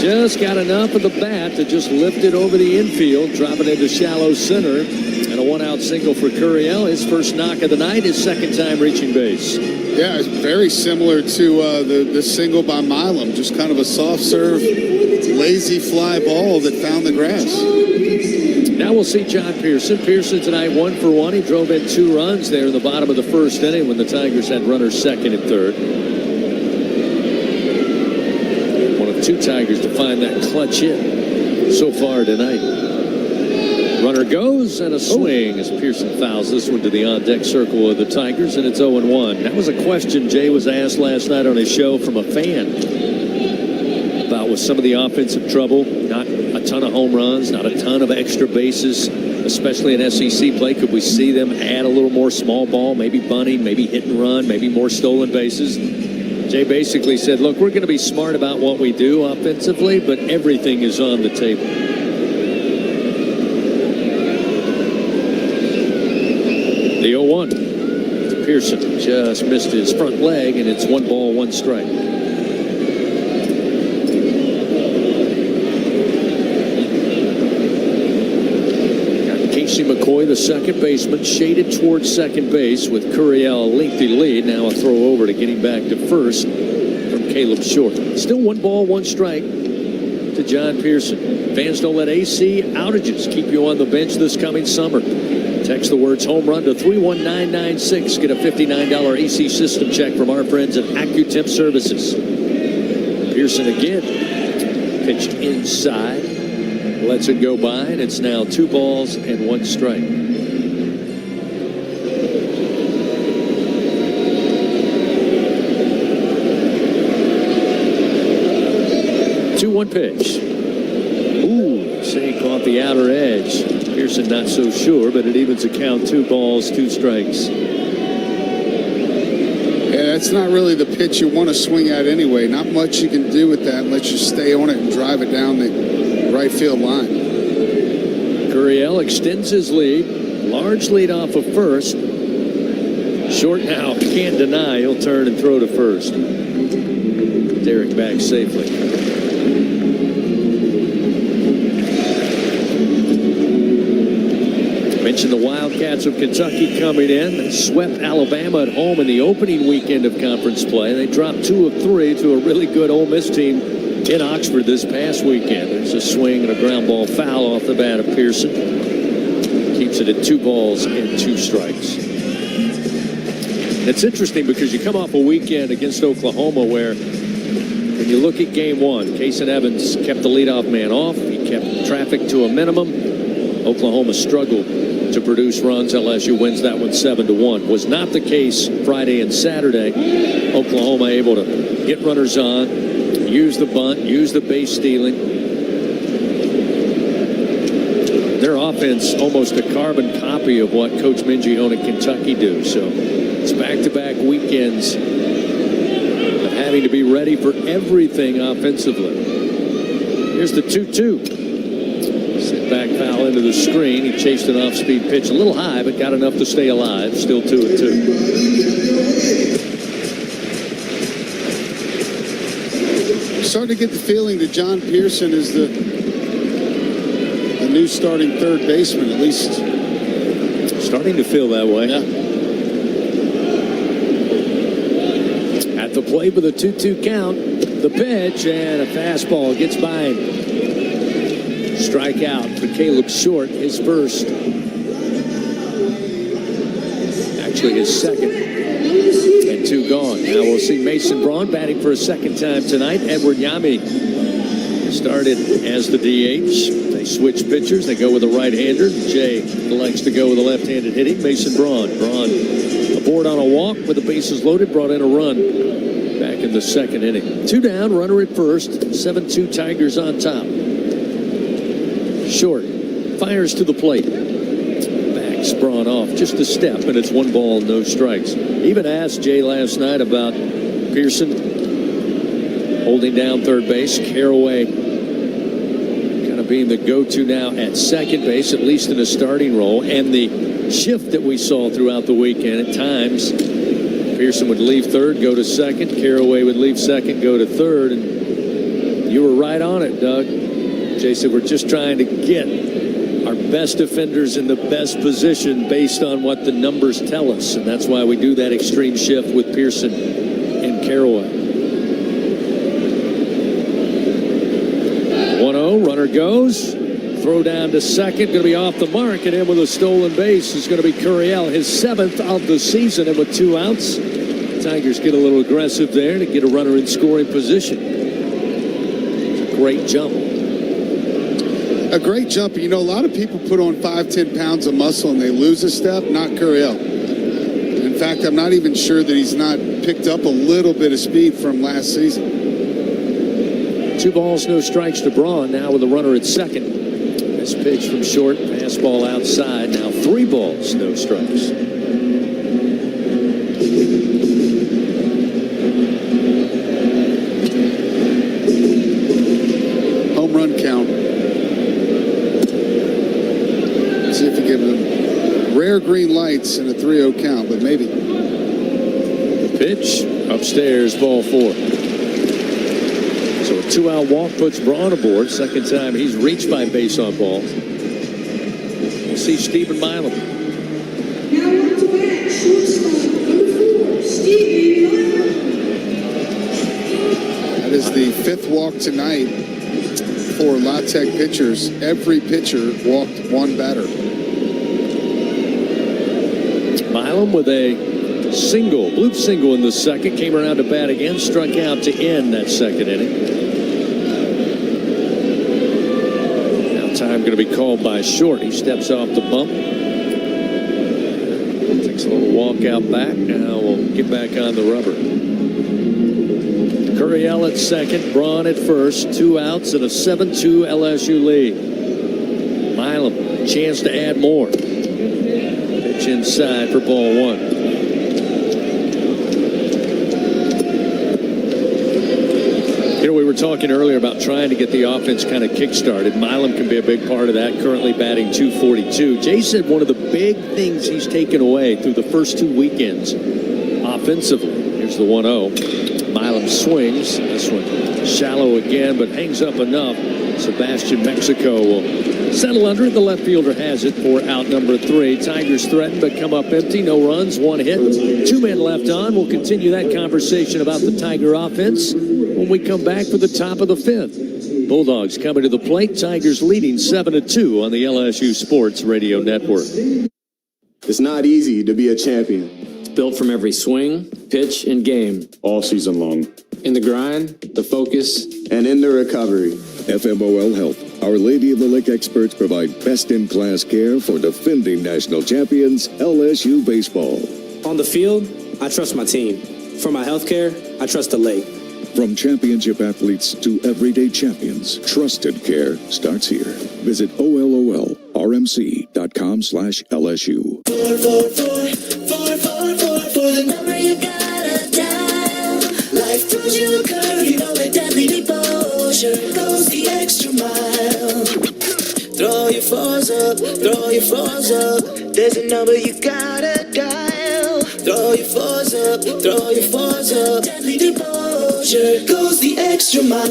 Just got enough of the bat to just lift it over the infield, drop it into shallow center, and a 1-out single for Curiel. His first knock of the night, his 2nd time reaching base. Yeah, it's very similar to the single by Milam. Just kind of a soft serve, lazy fly ball that found the grass. Now we'll see John Pearson. Pearson tonight 1 for 1. He drove in 2 runs there in the bottom of the 1st inning when the Tigers had runners 2nd and 3rd. One of 2 Tigers to find that clutch hit so far tonight. Runner goes and a swing as Pearson fouls this one to the on-deck circle of the Tigers, and it's 0-1. That was a question Jay was asked last night on his show from a fan about with some of the offensive trouble, not a ton of home runs, not a ton of extra bases, especially in SEC play. Could we see them add a little more small ball, maybe bunting, maybe hit and run, maybe more stolen bases? Jay basically said, look, we're going to be smart about what we do offensively, but everything is on the table. The 0-1. Pearson just missed his front leg, and it's 1 ball, 1 strike. Casey McCoy, the second baseman, shaded towards second base with Curiel a lengthy lead. Now a throw over to get him back to first from Caleb Short. Still 1 ball, 1 strike to John Pearson. Fans, don't let AC outages keep you on the bench this coming summer. Text the words home run to 31996. Get a $59 AC system check from our friends at AccuTemp Services. Pearson again. Pitch inside. Lets it go by, and it's now 2 balls and 1 strike. 2-1 pitch. Ooh, say caught the outer edge. Pearson not so sure, but it evens the count. 2 balls, 2 strikes. Yeah, that's not really the pitch you want to swing at anyway. Not much you can do with that unless you stay on it and drive it down the right field line. Curiel extends his lead. Large lead off of first. Short now, can't deny. He'll turn and throw to first. Derek back safely. Mentioned the Wildcats of Kentucky coming in. They swept Alabama at home in the opening weekend of conference play. They dropped 2 of 3 to a really good Ole Miss team in Oxford this past weekend. There's a swing and a ground ball foul off the bat of Pearson. Keeps it at 2 balls and 2 strikes. It's interesting because you come off a weekend against Oklahoma where when you look at game 1, Kason Evans kept the leadoff man off. He kept traffic to a minimum. Oklahoma struggled to produce runs. LSU wins that one 7-1. Was not the case Friday and Saturday. Oklahoma able to get runners on, use the bunt, use the base stealing. Their offense almost a carbon copy of what Coach Mingione at Kentucky do. So it's back-to-back weekends of having to be ready for everything offensively. Here's the 2-2. Sit back foul into the screen. He chased an off-speed pitch a little high, but got enough to stay alive. Still 2-2. Starting to get the feeling that John Pearson is the new starting third baseman, at least. Starting to feel that way. Yeah. At the plate with a 2-2 count, the pitch and a fastball gets by him. Strikeout for Caleb Short, his first. Actually his second. And 2 gone. Now we'll see Mason Braun batting for a second time tonight. Edward Yami started as the DH. They switch pitchers. They go with a right-hander. Jay elects to go with a left-handed hitting. Mason Braun. Braun aboard on a walk with the bases loaded. Brought in a run back in the second inning. 2 down, runner at first. 7-2 Tigers on top. Short fires to the plate. Backs Braun off just a step, and it's 1 ball, no strikes. Even asked Jay last night about Pearson holding down third base. Caraway kind of being the go-to now at second base, at least in a starting role. And the shift that we saw throughout the weekend at times, Pearson would leave third, go to second. Caraway would leave second, go to third. And you were right on it, Doug. Jay said, we're just trying to get our best defenders in the best position based on what the numbers tell us. And that's why we do that extreme shift with Pearson and Caraway. 1-0, runner goes. Throw down to second, going to be off the mark, and in with a stolen base is going to be Curiel, his 7th of the season, and with 2 outs. Tigers get a little aggressive there to get a runner in scoring position. It's a great jump. A great jump. You know, a lot of people put on 5-10 pounds of muscle and they lose a step. Not Curiel. In fact, I'm not even sure that he's not picked up a little bit of speed from last season. 2 balls, no strikes to Braun. Now with a runner at second. This pitch from Short, fastball outside. Now 3 balls, no strikes. Home run count. Let's see if we give them rare green lights and a 3-0 count, but maybe. Pitch upstairs, ball 4. So a 2-out walk puts Braun aboard. Second time he's reached by base on ball. We'll see Stephen Milam. That is the 5th walk tonight for La Tech pitchers. Every pitcher walked one batter. Milam with a single, bloop single in the second, came around to bat again, struck out to end that second inning. Now time going to be called by Short. He steps off the bump. Takes a little walk out back. Now we'll get back on the rubber. Curriell at second, Braun at first, 2 outs and a 7-2 LSU lead. Milam, chance to add more. Pitch inside for ball 1. You know, we were talking earlier about trying to get the offense kind of kick-started. Milam can be a big part of that, currently batting .242. Jay said one of the big things he's taken away through the first 2 weekends offensively. Here's the 1-0. Milam swings. This one shallow again, but hangs up enough. Sebastian Mexico will settle under it. The left fielder has it for out number 3. Tigers threaten but come up empty. No runs, 1 hit. 2 men left on. We'll continue that conversation about the Tiger offense when we come back for the top of the 5th. Bulldogs coming to the plate. Tigers leading 7-2 on the LSU Sports Radio Network. It's not easy to be a champion. It's built from every swing, pitch, and game. All season long. In the grind, the focus, and in the recovery. FMOL Health, Our Lady of the Lake experts provide best-in-class care for defending national champions LSU baseball. On the field, I trust my team. For my health care, I trust the lake. From championship athletes to everyday champions, trusted care starts here. Visit OLOLRMC.com/LSU. For the number you gotta dial. Life throws you a curve, you know that deadly devotion goes the extra mile. Throw your fours up, throw your fours up. There's a number you gotta dial. Throw your fours up, throw your fours up. Deadly devotion goes the extra mile.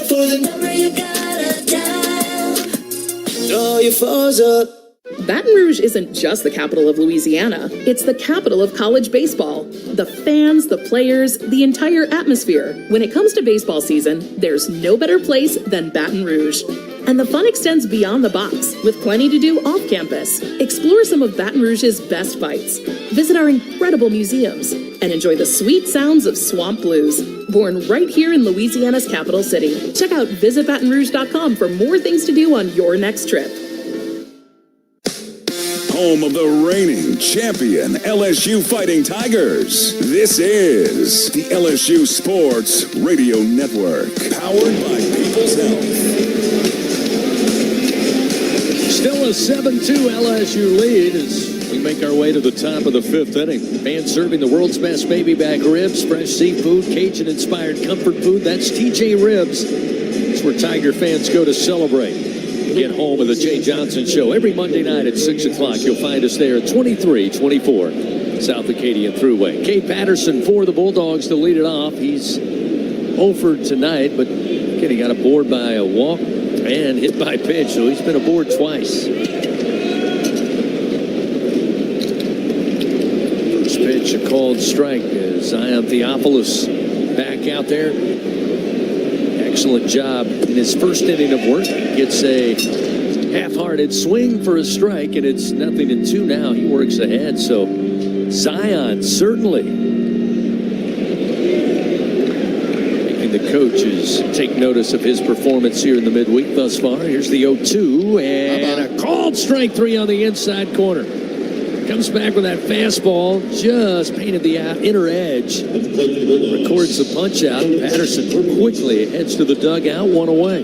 For the number you gotta dial. Throw your fours up. Baton Rouge isn't just the capital of Louisiana, it's the capital of college baseball. The fans, the players, the entire atmosphere. When it comes to baseball season, there's no better place than Baton Rouge. And the fun extends beyond the box, with plenty to do off campus. Explore some of Baton Rouge's best bites. Visit our incredible museums and enjoy the sweet sounds of swamp blues, born right here in Louisiana's capital city. Check out visitbatonrouge.com for more things to do on your next trip. Home of the reigning champion LSU Fighting Tigers. This is the LSU Sports Radio Network, powered by People's Health. Still a 7-2 LSU lead as we make our way to the top of the 5th inning. Fans serving the world's best baby back ribs, fresh seafood, Cajun-inspired comfort food. That's TJ Ribs. It's where Tiger fans go to celebrate. Get home with the Jay Johnson Show every Monday night at 6 o'clock. You'll find us there at 2324 South Acadian Thruway. Kay Patterson for the Bulldogs to lead it off. He's 0 for tonight, but he got aboard by a walk and hit by pitch, so he's been aboard twice. First pitch, a called strike. Zion Theophilus back out there. Excellent job in his first inning of work. He gets a half-hearted swing for a strike, and it's 0-2 now. He works ahead, so Zion certainly making the coaches take notice of his performance here in the midweek thus far. Here's the 0-2, and a called strike 3 on the inside corner. Comes back with that fastball, just painted the inner edge. Records the punch out. Patterson quickly heads to the dugout, 1 away.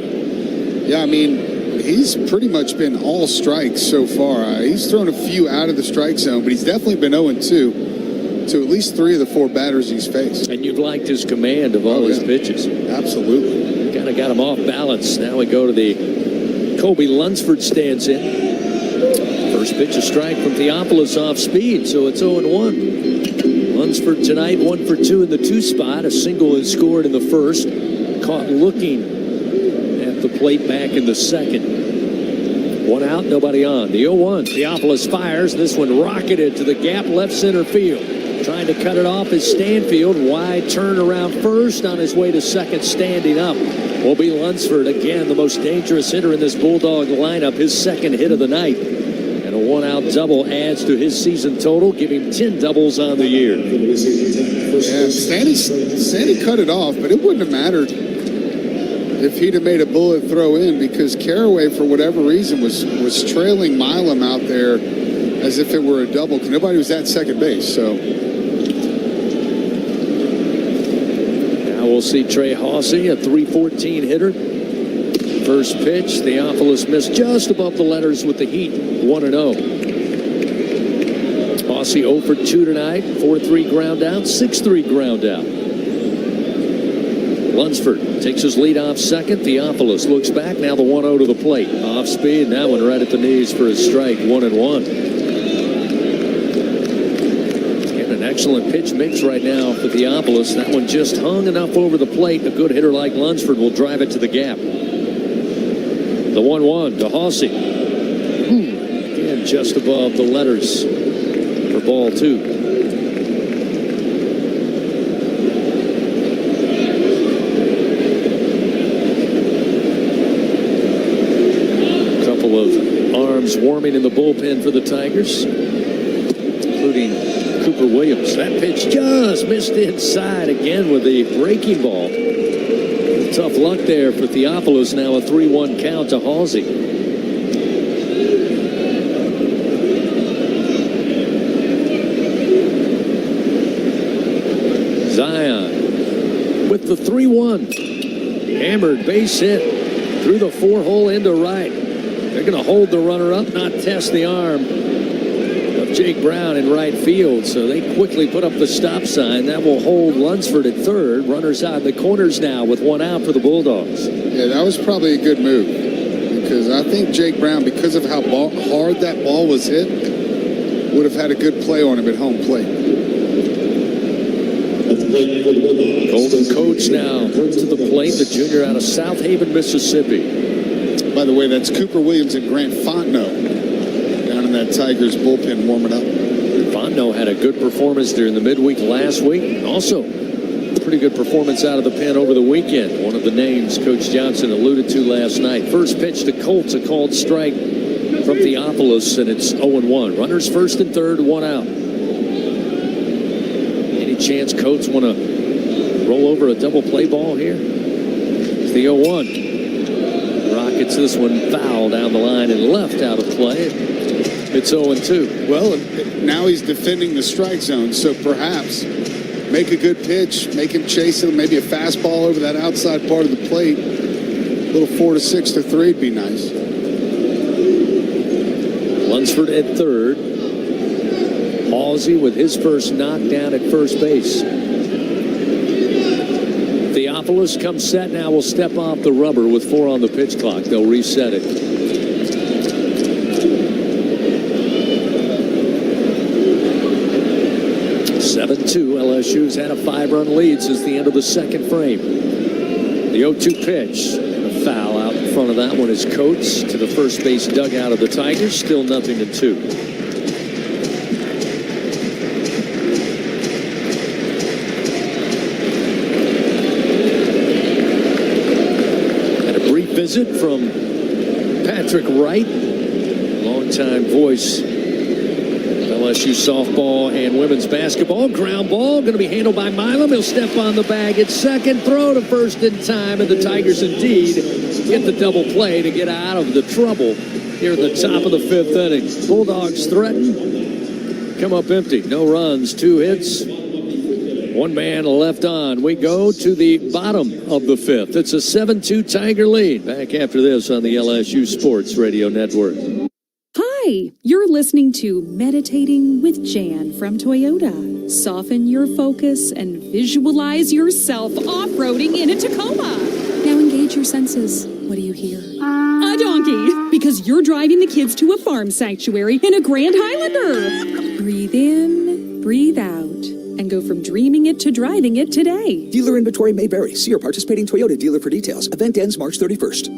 Yeah, I mean, he's pretty much been all strikes so far. He's thrown a few out of the strike zone, but he's definitely been 0-2. to at least 3 of the 4 batters he's faced. And you've liked his command of all his pitches. Absolutely. Kind of got him off balance. Now we go to the Kobe Lunsford stands in. First pitch a strike from Theophilus off speed, so it's 0-1. Lunsford tonight 1 for 2 in the 2 spot. A single is scored in the first. Caught looking at the plate back in the second. 1 out, nobody on. The 0-1. Theophilus fires. This one rocketed to the gap left center field. Trying to cut it off is Stanfield. Wide turn around first. On his way to second, standing up will be Lunsford. Again, the most dangerous hitter in this Bulldog lineup. His second hit of the night. And a 1-out double adds to his season total, giving 10 doubles on the year. Yeah, Sandy cut it off, but it wouldn't have mattered if he'd have made a bullet throw in, because Carraway, for whatever reason, was trailing Milam out there as if it were a double, because nobody was at second base. So now we'll see Trey Hawsey, a .314 hitter. First pitch, Theophilus missed just above the letters with the heat, 1-0. Hawsey 0 for 2 tonight, 4-3 ground out, 6-3 ground out. Lunsford takes his lead off second. Theophilus looks back. Now the 1-0 to the plate. Off speed. That one right at the knees for a strike. 1-1. Getting an excellent pitch mix right now for Theophilus. That one just hung enough over the plate. A good hitter like Lunsford will drive it to the gap. The 1-1 to Hawsey. Again, just above the letters for ball 2. Warming in the bullpen for the Tigers, including Cooper Williams. That pitch just missed inside again with the breaking ball. Tough luck there for Theophilus. Now a 3-1 count to Halsey. Zion with the 3-1. Hammered base hit through the 4-hole into right. They're going to hold the runner up, not test the arm of Jake Brown in right field. So they quickly put up the stop sign. That will hold Lunsford at third. Runners out in the corners now with 1 out for the Bulldogs. Yeah, that was probably a good move, because I think Jake Brown, because of how hard that ball was hit, would have had a good play on him at home plate. Golden Coach now to the plate, the junior out of South Haven, Mississippi. By the way, that's Cooper Williams and Grant Fontenot down in that Tigers bullpen warming up. Fontenot had a good performance during the midweek last week. Also, pretty good performance out of the pen over the weekend. One of the names Coach Johnson alluded to last night. First pitch to Colts, a called strike from Theophilus, and it's 0-1. Runners first and third, 1 out. Any chance Colts want to roll over a double play ball here? It's the 0-1. Rockets this one foul down the line and left out of play. It's 0-2. Well, now he's defending the strike zone, so perhaps make a good pitch, make him chase it, maybe a fastball over that outside part of the plate. A little 4-6 to 3 would be nice. Lunsford at third. Halsey with his first knockdown at first base. Theophilus comes set now, will step off the rubber with 4 on the pitch clock. They'll reset it. LSU's had a 5-run lead since the end of the second frame. The 0-2 pitch. A foul out in front of that one is Coates to the first base dugout of the Tigers. Still 0-2. Visit from Patrick Wright, longtime voice of LSU softball and women's basketball. Ground ball going to be handled by Milam. He'll step on the bag at second, throw to first in time, and the Tigers indeed get the double play to get out of the trouble here at the top of the 5th inning. Bulldogs threaten, come up empty. No runs, 2 hits. 1 man left on. We go to the bottom of the 5th. It's a 7-2 Tiger lead. Back after this on the LSU Sports Radio Network. Hi, Hey, you're listening to Meditating with Jan from Toyota. Soften your focus and visualize yourself off-roading in a Tacoma. Now engage your senses. What do you hear? A donkey, because you're driving the kids to a farm sanctuary in a Grand Highlander. Breathe in, breathe out, and go from dreaming it to driving it today. Dealer inventory may vary. See your participating Toyota dealer for details. Event ends March 31st.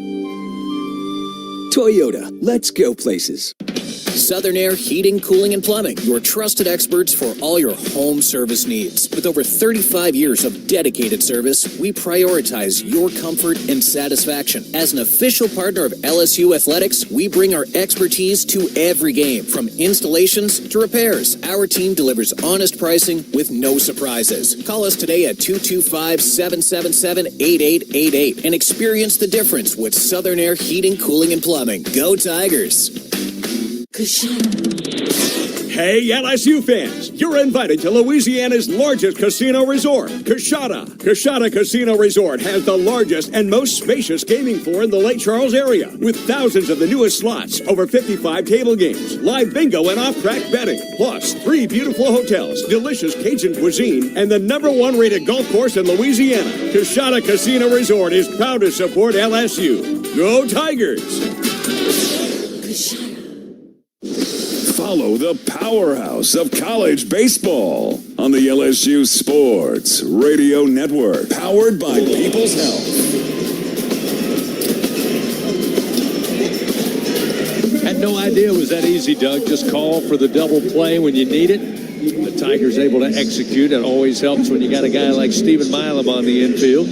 Toyota, let's go places. Southern Air Heating, Cooling, and Plumbing, your trusted experts for all your home service needs. With over 35 years of dedicated service, we prioritize your comfort and satisfaction. As an official partner of LSU Athletics, we bring our expertise to every game, from installations to repairs. Our team delivers honest pricing with no surprises. Call us today at 225-777-8888 and experience the difference with Southern Air Heating, Cooling, and Plumbing. Go Tigers! Hey, LSU fans, you're invited to Louisiana's largest casino resort, Coshada. Coshada Casino Resort has the largest and most spacious gaming floor in the Lake Charles area, with thousands of the newest slots, over 55 table games, live bingo and off-track betting, plus 3 beautiful hotels, delicious Cajun cuisine, and the #1 rated golf course in Louisiana. Coshada Casino Resort is proud to support LSU. Go Tigers! Follow the powerhouse of college baseball on the LSU Sports Radio Network, powered by People's Health. Had no idea it was that easy, Doug. Just call for the double play when you need it. The Tigers able to execute. It always helps when you got a guy like Stephen Milam on the infield.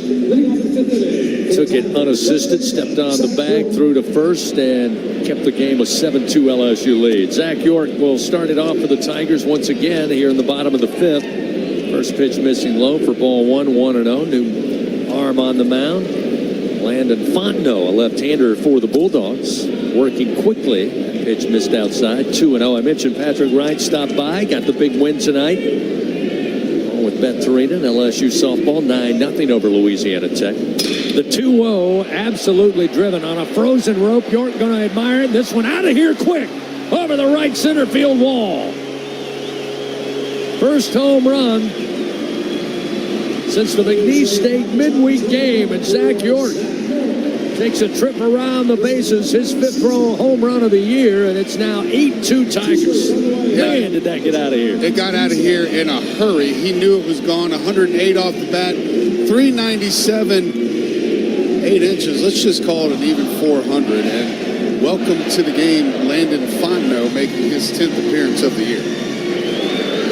Took it unassisted, stepped on the bag, threw to first, and kept the game a 7-2 LSU lead. Zach York will start it off for the Tigers once again here in the bottom of the 5th. First pitch missing low for ball 1-0. New arm on the mound. Landon Fontenot, a left-hander for the Bulldogs, working quickly. That pitch missed outside. 2-0. I mentioned Patrick Wright stopped by, got the big win tonight. Along with Beth Tarina, LSU softball 9-0 over Louisiana Tech. The 2-0, absolutely driven on a frozen rope. York going to admire it. This one out of here quick, over the right center field wall. First home run since the McNeese State midweek game, and Zach York takes a trip around the bases, his 5th home run of the year, and it's now 8-2 Tigers. Man, did that get out of here. It got out of here in a hurry. He knew it was gone. 108 off the bat, 397, 8 inches. Let's just call it an even 400. And welcome to the game, Landon Fontenot, making his 10th appearance of the year.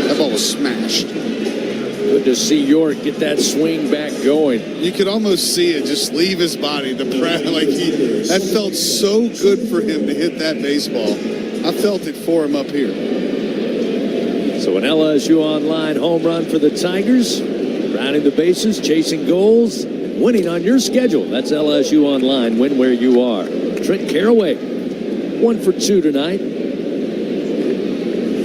That ball was smashed. Good to see York get that swing back going. You could almost see it just leave his body. That felt so good for him to hit that baseball. I felt it for him up here. So an LSU Online home run for the Tigers. Rounding the bases, chasing goals, winning on your schedule. That's LSU Online. Win where you are. Trent Caraway, 1 for 2 tonight.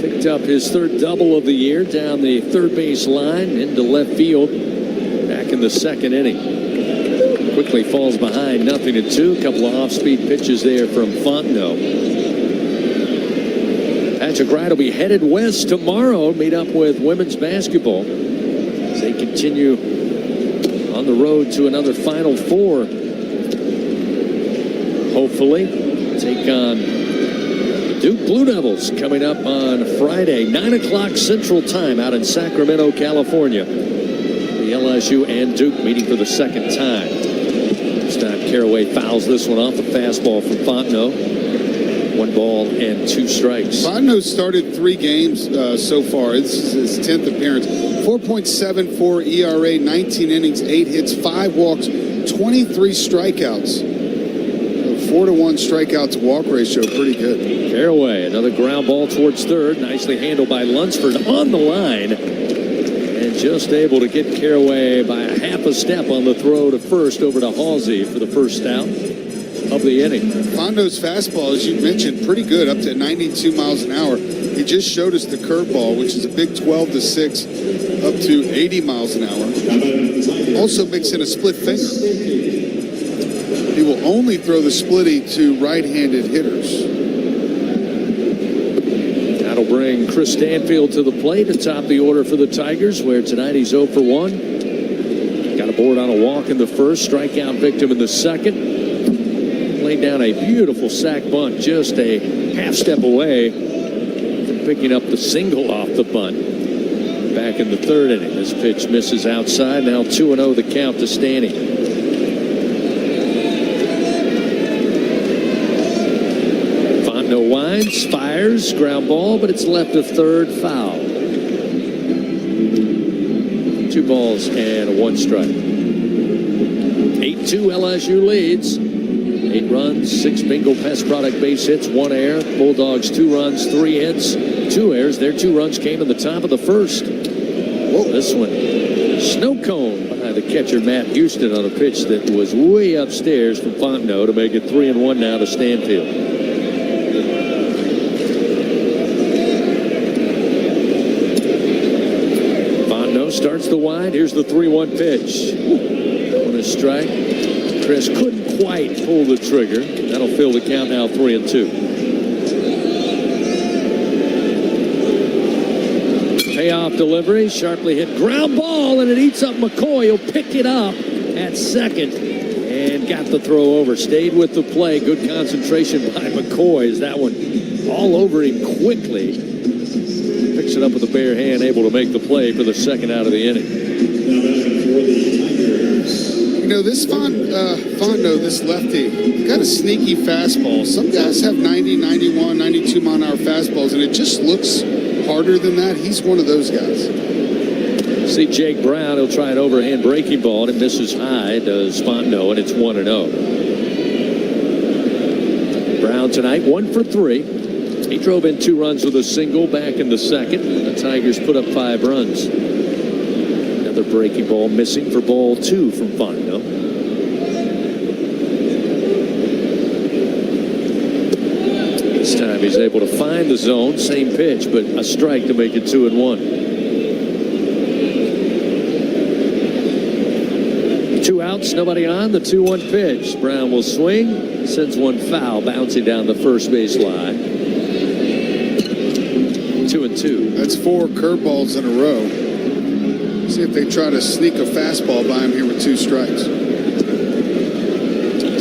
Picked up his 3rd double of the year down the third base line into left field. Back in the 2nd inning. Quickly falls behind 0-2. A couple of off-speed pitches there from Fontenot. Patrick Wright will be headed west tomorrow. Meet up with women's basketball as they continue on the road to another Final Four. Hopefully take on the Duke Blue Devils coming up on Friday, 9 o'clock Central Time out in Sacramento, California. The LSU and Duke meeting for the 2nd time. This time Caraway fouls this one off, a fastball from Fontenot. 1 ball and 2 strikes. Fontenot started 3 games so far. This is his 10th appearance. 4.74 ERA, 19 innings, 8 hits, 5 walks, 23 strikeouts. 4-to-1 strikeout to walk ratio, pretty good. Caraway, another ground ball towards third. Nicely handled by Lunsford on the line. And just able to get Caraway by a half a step on the throw to first over to Halsey for the first out of the inning. Fontenot's fastball, as you mentioned, pretty good, up to 92 miles an hour. He just showed us the curveball, which is a big 12-6, up to 80 miles an hour. Also mix in a split finger. He will only throw the splitty to right-handed hitters. bring Chris Stanfield to the plate atop the order for the Tigers, where tonight he's 0 for 1. Got a board on a walk in the first, strikeout victim in the second. Laid down a beautiful sac bunt, just a half step away from picking up the single off the bunt. Back in the third inning, this pitch misses outside. Now 2-0 the count to Stanny. Winds, fires, ground ball, but it's left of third, foul. 2 balls and 1 strike. 8-2 LSU leads. 8 runs, 6 bingo pest product base hits, 1 error. Bulldogs 2 runs, 3 hits, 2 errors. Their 2 runs came in the top of the first. Whoa, this one, snow cone by the catcher Matt Houston on a pitch that was way upstairs from Fontenot to make it 3-1 now to Stanfield. Starts the wide. Here's the 3-1 pitch. On a strike. Chris couldn't quite pull the trigger. That'll fill the count now 3-2. Payoff delivery. Sharply hit ground ball, and it eats up McCoy. He'll pick it up at second and got the throw over. Stayed with the play. Good concentration by McCoy as that one all over him quickly. Picks it up with a bare hand, able to make the play for the second out of the inning. You know, this Fondo, this lefty, got a sneaky fastball. Some guys have 90, 91, 92 mile-an-hour fastballs, and it just looks harder than that. He's one of those guys. See Jake Brown, he'll try an overhand breaking ball, and it misses high, does Fontenot, and it's 1-0. Brown tonight, 1 for 3. He drove in 2 runs with a single back in the second. The Tigers put up 5 runs. Another breaking ball missing for ball 2 from Fontenot. This time he's able to find the zone. Same pitch, but a strike to make it 2-1. 2 outs, nobody on. The 2-1 pitch. Brown will swing. Sends one foul, bouncing down the first base line. 2-2. That's 4 curveballs in a row. See if they try to sneak a fastball by him here with 2 strikes.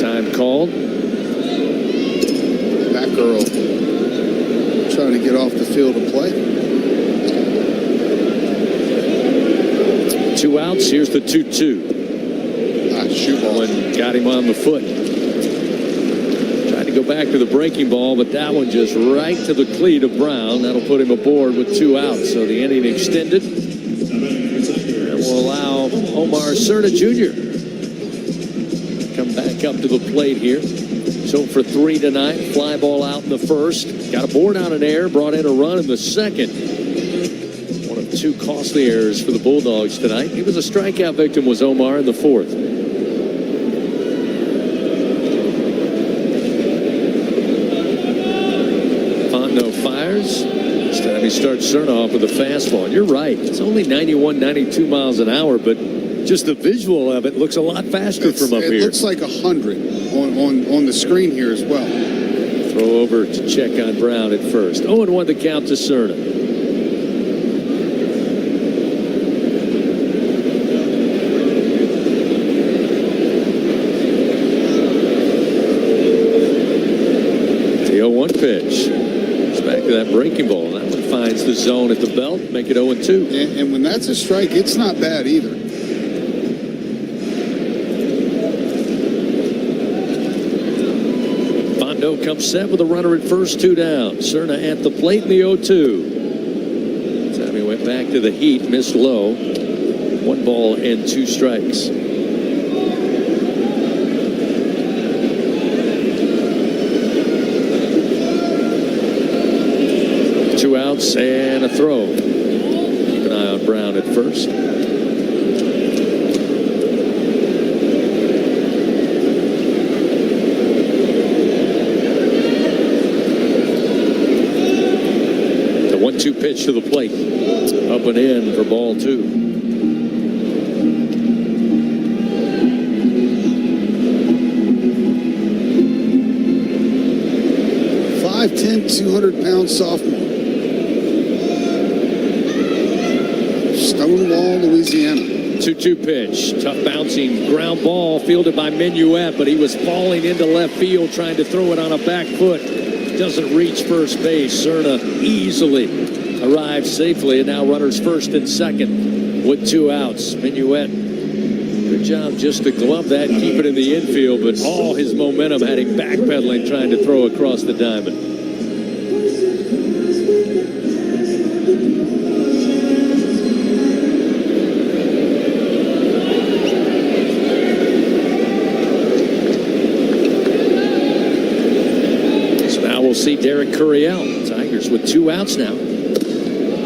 Time called. Back Earl trying to get off the field of play. 2 outs. Here's the 2-2. Shoot ball. One got him on the foot. Go back to the breaking ball, but that one just right to the cleat of Brown. That'll put him aboard with 2 outs. So the inning extended. That will allow Omar Cerna Jr. to come back up to the plate here. So for 3 tonight. Fly ball out in the first. Got a board on an error. Brought in a run in the second. One of 2 costly errors for the Bulldogs tonight. He was a strikeout victim, was Omar in the fourth. Fires. This time he starts Cerna off with a fastball. And you're right. It's only 91, 92 miles an hour, but just the visual of it looks a lot faster from up here. It looks like 100 on the screen here as well. Throw over to check on Brown at first. 0-1 the count to Cerna. The 0-1 pitch. Back to that breaking ball. That one finds the zone at the belt. Make it 0-2. And when that's a strike, it's not bad either. Fontenot comes set with a runner at first, 2 down. Cerna at the plate in the 0-2. Time he went back to the heat, missed low. 1 ball and 2 strikes. And a throw. Keep an eye on Brown at first. The 1-2 pitch to the plate. Up and in for ball 2. .5'10", 200-pound sophomore. Stonewall, Louisiana. 2-2 pitch. Tough bouncing ground ball fielded by Minuet, but he was falling into left field trying to throw it on a back foot. Doesn't reach first base. Cerna easily arrives safely, and now runners first and second with 2 outs. Minuet, good job just to glove that, keep it in the infield, but all his momentum had him backpedaling trying to throw across the diamond. We'll see Derek Curiel. Tigers with 2 outs now.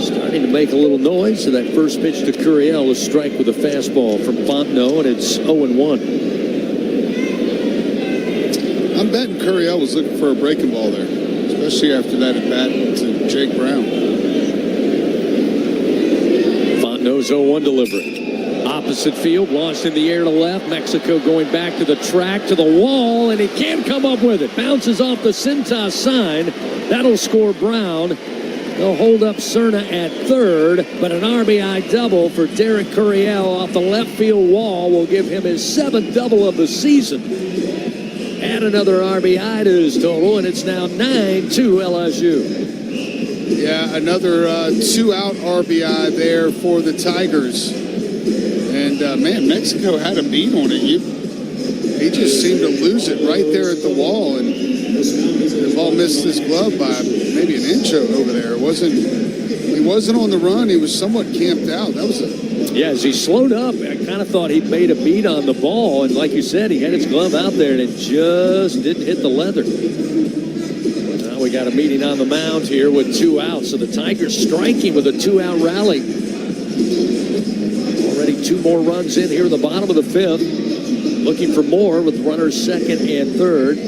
Starting to make a little noise. So that first pitch to Curiel, a strike with a fastball from Fontenot, and it's 0-1. I'm betting Curiel was looking for a breaking ball there, especially after that at bat to Jake Brown. Fontenot's 0-1 delivery. Opposite field, launched in the air to left. Mexico going back to the track, to the wall, and he can't come up with it. Bounces off the Cintas sign. That'll score Brown. They'll hold up Cerna at third, but an RBI double for Derek Curiel off the left field wall will give him his 7th double of the season. Add another RBI to his total, and it's now 9-2 LSU. Yeah, another 2-out RBI there for the Tigers. And, man, Mexico had a beat on it. He just seemed to lose it right there at the wall, and the ball missed his glove by maybe an inch over there. He wasn't on the run. He was somewhat camped out. That was Yeah, as he slowed up, I kind of thought he'd made a beat on the ball, and like you said, he had his glove out there, and it just didn't hit the leather. Now we got a meeting on the mound here with 2 outs, so the Tigers striking with a 2-out rally. 2 more runs in here in the bottom of the 5th. Looking for more with runners second and third.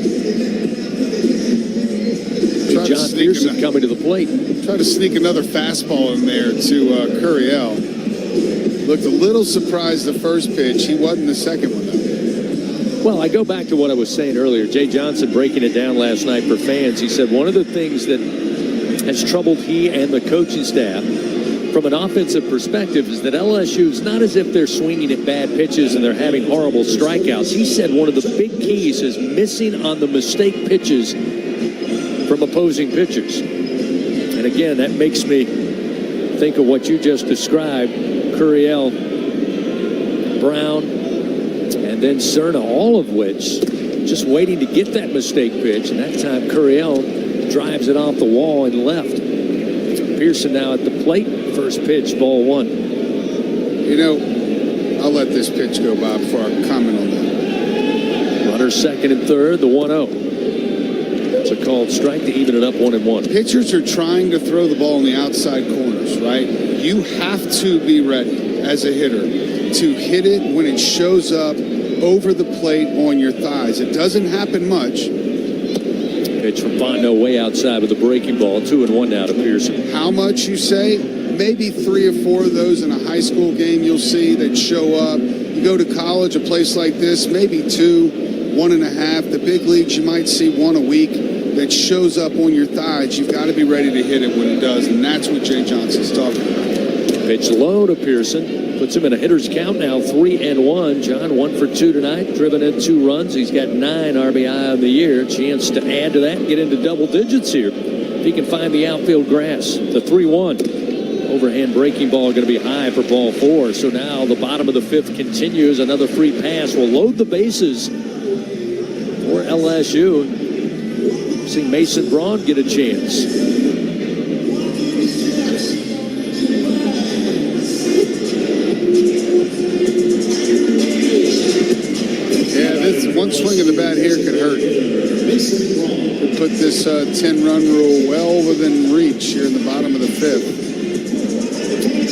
John Pearson coming to the plate. Try to sneak another fastball in there to Curiel. Looked a little surprised the first pitch. He wasn't the second one, though. Well, I go back to what I was saying earlier. Jay Johnson breaking it down last night for fans. He said one of the things that has troubled he and the coaching staff from an offensive perspective is that LSU is not as if they're swinging at bad pitches and they're having horrible strikeouts. He said one of the big keys is missing on the mistake pitches from opposing pitchers. And again, that makes me think of what you just described. Curiel, Brown, and then Cerna, all of which just waiting to get that mistake pitch. And that time Curiel drives it off the wall and left. Pearson now at the plate. First pitch, ball 1. You know, I'll let this pitch go by before I comment on that. Runners second and third, the 1-0. It's a called strike to even it up 1-1. Pitchers are trying to throw the ball in the outside corners, right? You have to be ready as a hitter to hit it when it shows up over the plate on your thighs. It doesn't happen much. Pitch from Fontenot way outside with a breaking ball. 2-1 now to Pearson. How much you say? Maybe 3 or 4 of those in a high school game you'll see that show up. You go to college, a place like this, maybe 2, 1.5. The big leagues, you might see 1 a week that shows up on your thighs. You've got to be ready to hit it when it does, and that's what Jay Johnson's talking about. Pitch low to Pearson. Puts him in a hitter's count now, 3-1. John 1 for 2 tonight, driven in 2 runs. He's got 9 RBI of the year. Chance to add to that and get into double digits here if he can find the outfield grass. The 3-1. Overhand breaking ball going to be high for ball 4. So now the bottom of the 5th continues. Another free pass will load the bases for LSU. See Mason Braun get a chance. Yeah, this one swing of the bat here could hurt. Could put this 10-run rule well within reach here in the bottom of the 5th.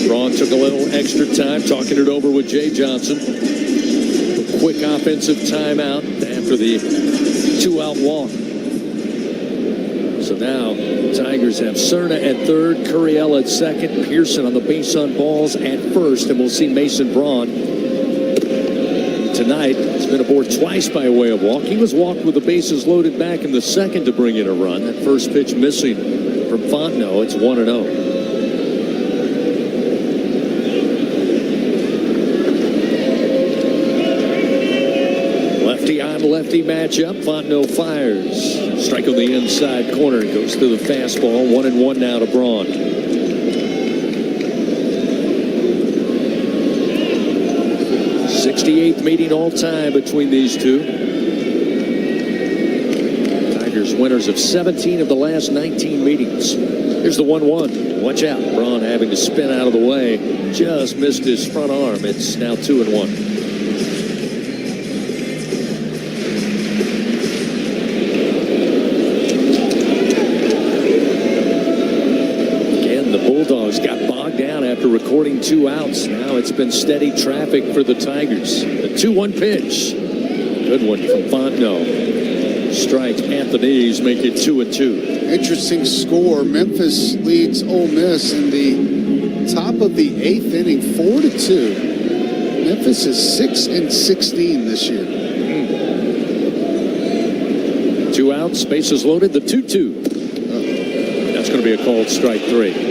Braun took a little extra time talking it over with Jay Johnson. A quick offensive timeout after the 2-out walk. So now the Tigers have Cerna at third, Curiel at second, Pearson on the base on balls at first, and we'll see Mason Braun tonight. He's been aboard twice by way of walk. He was walked with the bases loaded back in the second to bring in a run. That first pitch missing from Fontenot. It's 1-0. lefty matchup. Fontenot fires. Strike on the inside corner. Goes through the fastball. 1-1 now to Braun. 68th meeting all time between these two. Tigers winners of 17 of the last 19 meetings. Here's the 1-1. Watch out. Braun having to spin out of the way. Just missed his front arm. It's now 2-1. Bulldogs got bogged down after recording 2 outs. Now it's been steady traffic for the Tigers. The 2-1 pitch. Good one from Fontenot. Strike at the knees, make it 2-2. Interesting score. Memphis leads Ole Miss in the top of the 8th inning, 4-2. Memphis is 6-16 this year. 2 outs, bases loaded, the 2-2. That's going to be a called strike 3.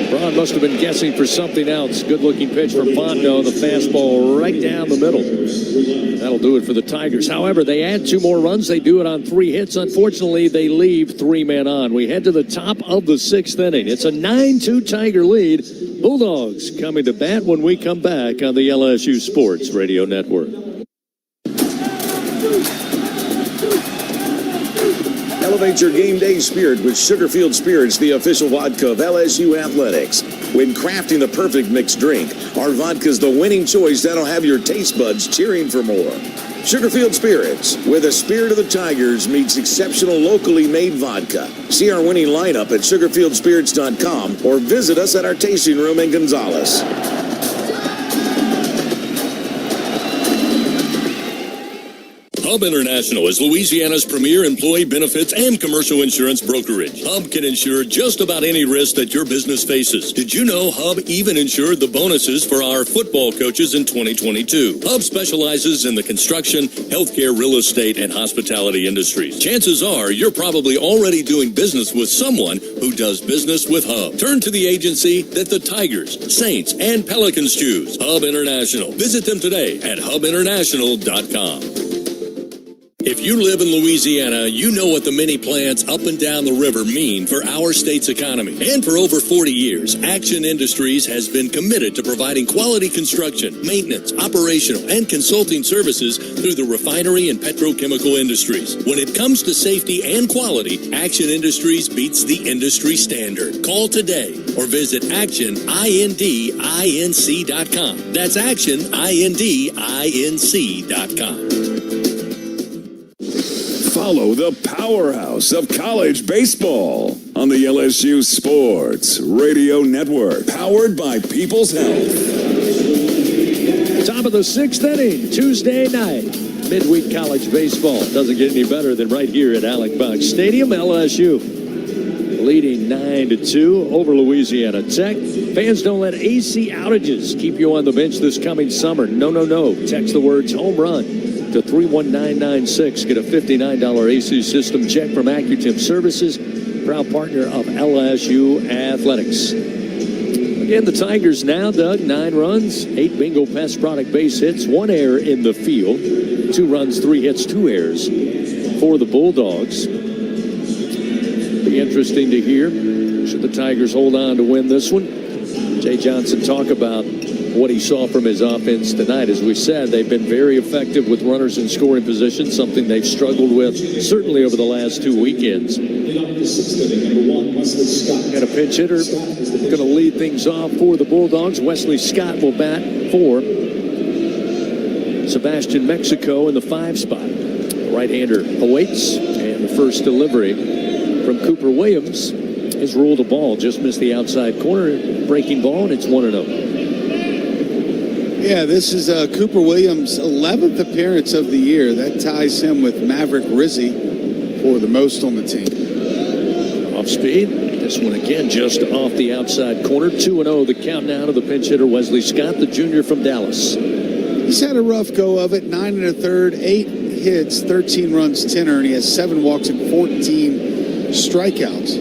Braun must have been guessing for something else. Good-looking pitch from Fontenot. The fastball right down the middle. That'll do it for the Tigers. However, they add 2 more runs. They do it on 3 hits. Unfortunately, they leave 3 men on. We head to the top of the 6th inning. It's a 9-2 Tiger lead. Bulldogs coming to bat when we come back on the LSU Sports Radio Network. Elevate your game day spirit with Sugarfield Spirits, the official vodka of LSU Athletics. When crafting the perfect mixed drink, our vodka is the winning choice that'll have your taste buds cheering for more. Sugarfield Spirits, where the spirit of the Tigers meets exceptional locally made vodka. See our winning lineup at sugarfieldspirits.com or visit us at our tasting room in Gonzales. Hub International is Louisiana's premier employee benefits and commercial insurance brokerage. Hub can insure just about any risk that your business faces. Did you know Hub even insured the bonuses for our football coaches in 2022? Hub specializes in the construction, healthcare, real estate, and hospitality industries. Chances are you're probably already doing business with someone who does business with Hub. Turn to the agency that the Tigers, Saints, and Pelicans choose. Hub International. Visit them today at hubinternational.com. If you live in Louisiana, you know what the mini plants up and down the river mean for our state's economy. And for over 40 years, Action Industries has been committed to providing quality construction, maintenance, operational, and consulting services through the refinery and petrochemical industries. When it comes to safety and quality, Action Industries beats the industry standard. Call today or visit actionindinc.com. That's actionindinc.com. Follow the powerhouse of college baseball on the LSU Sports Radio Network, powered by People's Health. Top of the 6th inning, Tuesday night. Midweek college baseball. Doesn't get any better than right here at Alec Buck Stadium. LSU leading 9-2 over Louisiana Tech. Fans, don't let AC outages keep you on the bench this coming summer. No. Text the words home run to 31996. Get a $59 AC system check from AccuTemp Services, proud partner of LSU Athletics. Again, the Tigers now, Doug, 9 runs, 8 Bingo Pest product base hits, 1 error in the field, 2 runs, 3 hits, 2 errors for the Bulldogs. Be interesting to hear. Should the Tigers hold on to win this one? Jay Johnson talk about what he saw from his offense tonight. As we said, they've been very effective with runners in scoring position, something they've struggled with certainly over the last 2 weekends. Got a pinch hitter going to lead things off for the Bulldogs. Wesley Scott will bat for Sebastian Mexico in the 5 spot. The right-hander awaits, and the first delivery from Cooper Williams is ruled a ball. Just missed the outside corner, breaking ball, and it's 1-0. Yeah, this is Cooper Williams' 11th appearance of the year. That ties him with Maverick Rizzi for the most on the team. Off speed. This one again just off the outside corner. 2-0 the count now to the pinch hitter Wesley Scott, the junior from Dallas. He's had a rough go of it. 9 1/3, 8 hits, 13 runs, 10 earned. He has 7 walks and 14 strikeouts.